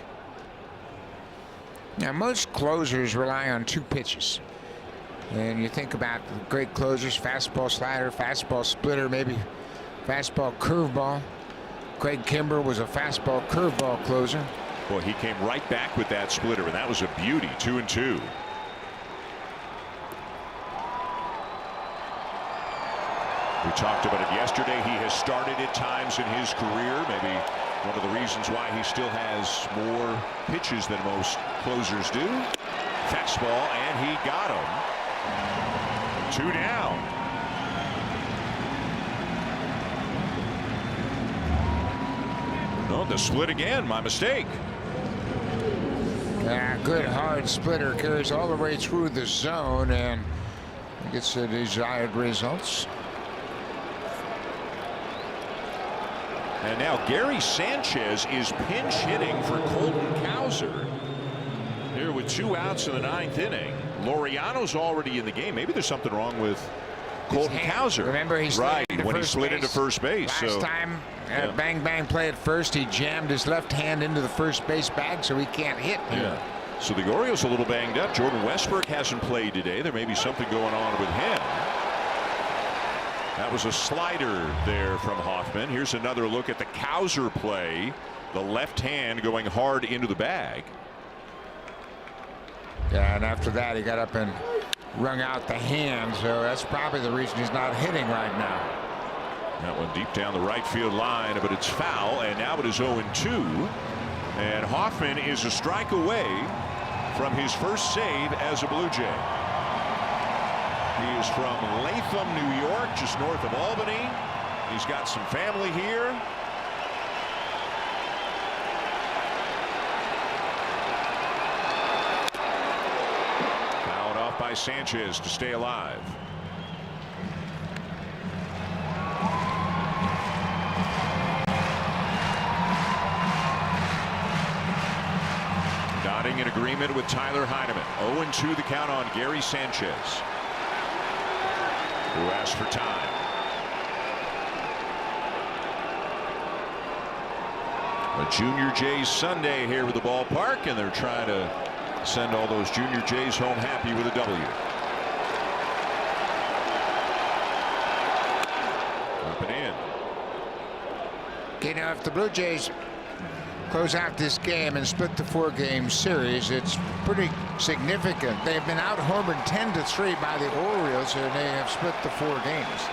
Now, most closers rely on 2 pitches. And you think about the great closers: fastball, slider, fastball, splitter, maybe fastball, curveball. Craig Kimbrell was a fastball, curveball closer. Boy, he came right back with that splitter, and that was a beauty. 2-2. We talked about it yesterday. He has started at times in his career. Maybe one of the reasons why he still has more pitches than most closers do. Fastball, and he got him. 2 down. Oh, the split again. My mistake. Yeah, good hard splitter, carries all the way through the zone and gets the desired results. And now Gary Sanchez is pinch hitting for Colton Cowser. Here with 2 outs in the 9th inning. Laureano's already in the game. Maybe there's something wrong with Colton Cowser. Remember, he slid right into when he first slid base. into first base. Last time, bang bang play at first, he jammed his left hand into the first base bag, so he can't hit. Yeah. So the Orioles a little banged up. Jordan Westbrook hasn't played today. There may be something going on with him. That was a slider there from Hoffman. Here's another look at the Cowser play. The left hand going hard into the bag. Yeah, and after that, he got up and wrung out the hand, so that's probably the reason he's not hitting right now. That one deep down the right field line, but it's foul, and now it is 0-2. And Hoffman is a strike away from his first save as a Blue Jay. He is from Latham, New York, just north of Albany. He's got some family here. Fouled off by Sanchez to stay alive. Nodding in agreement with Tyler Heineman. 0-2 the count on Gary Sanchez, who asked for time. A Junior Jays Sunday here with the ballpark, and they're trying to send all those Junior Jays home happy with a W. Up and in. You know, if the Blue Jays close out this game and split the 4-game series, it's pretty significant. They've been out homered 10-3 by the Orioles, and they have split the 4 games.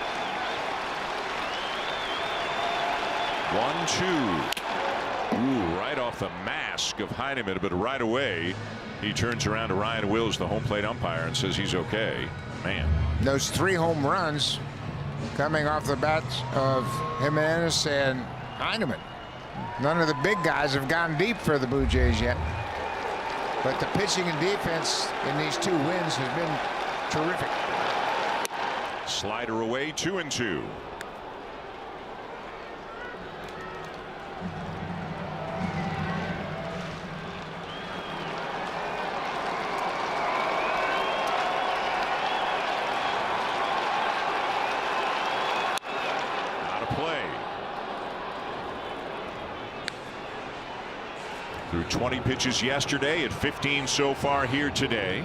1-2. Ooh, right off the mask of Heineman, but right away he turns around to Ryan Wills, the home plate umpire, and says he's okay. Man, those 3 home runs coming off the bats of Jimenez and Heineman. None of the big guys have gone deep for the Blue Jays yet, but the pitching and defense in these 2 wins has been terrific. slider away, 2-2. Threw 20 pitches yesterday at 15 so far here today.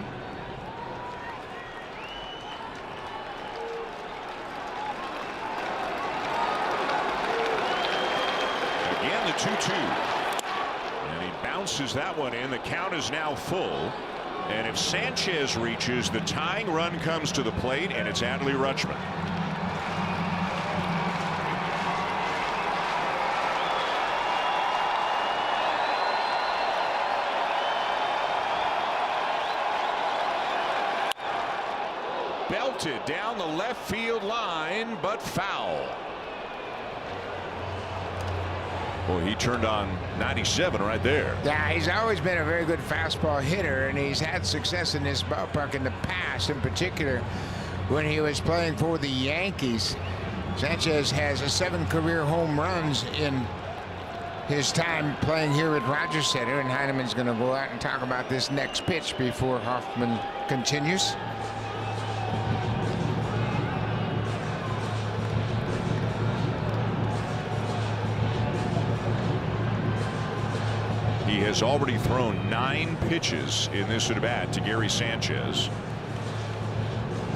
Again, the 2-2. And he bounces that one in. The count is now full. And if Sanchez reaches, the tying run comes to the plate, and it's Adley Rutschman. Belted down the left field line, but foul. Well, he turned on 97 right there. Yeah, he's always been a very good fastball hitter, and he's had success in this ballpark in the past, in particular when he was playing for the Yankees. Sanchez has 7 career home runs in his time playing here at Rogers Center, and Heineman's going to go out and talk about this next pitch before Hoffman continues. He has already thrown 9 pitches in this at-bat to Gary Sanchez.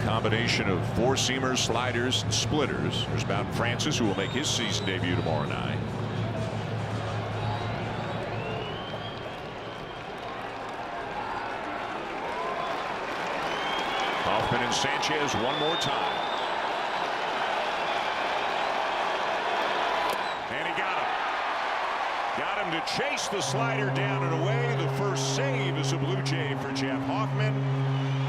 Combination of 4-seamers, sliders, and splitters. There's Bowden Francis, who will make his season debut tomorrow night. Hoffman and Sanchez one more time. And he got him. Got him to chase the slider down and away. The first save is a Blue Jay for Jeff Hoffman.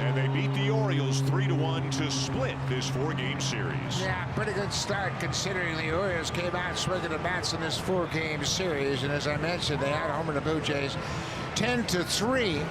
And they beat the Orioles 3-1 to split this 4-game series. Yeah, pretty good start considering the Orioles came out swinging the bats in this 4-game series. And as I mentioned, they had home in the Blue Jays 10-3.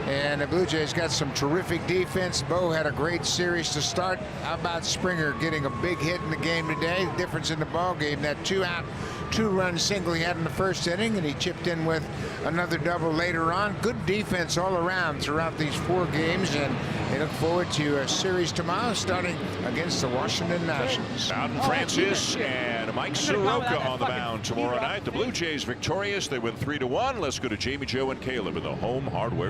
And the Blue Jays got some terrific defense. Bo had a great series to start. How about Springer getting a big hit in the game today? The difference in the ball game, that 2-out, 2-run single he had in the first inning, and he chipped in with another double later on. Good defense all around throughout these 4 games, and they look forward to a series tomorrow starting against the Washington Nationals. Bowden Francis and Mike Soroka on the mound tomorrow night. The Blue Jays victorious. They win 3-1. Let's go to Jamie, Joe, and Caleb in the Home Hardware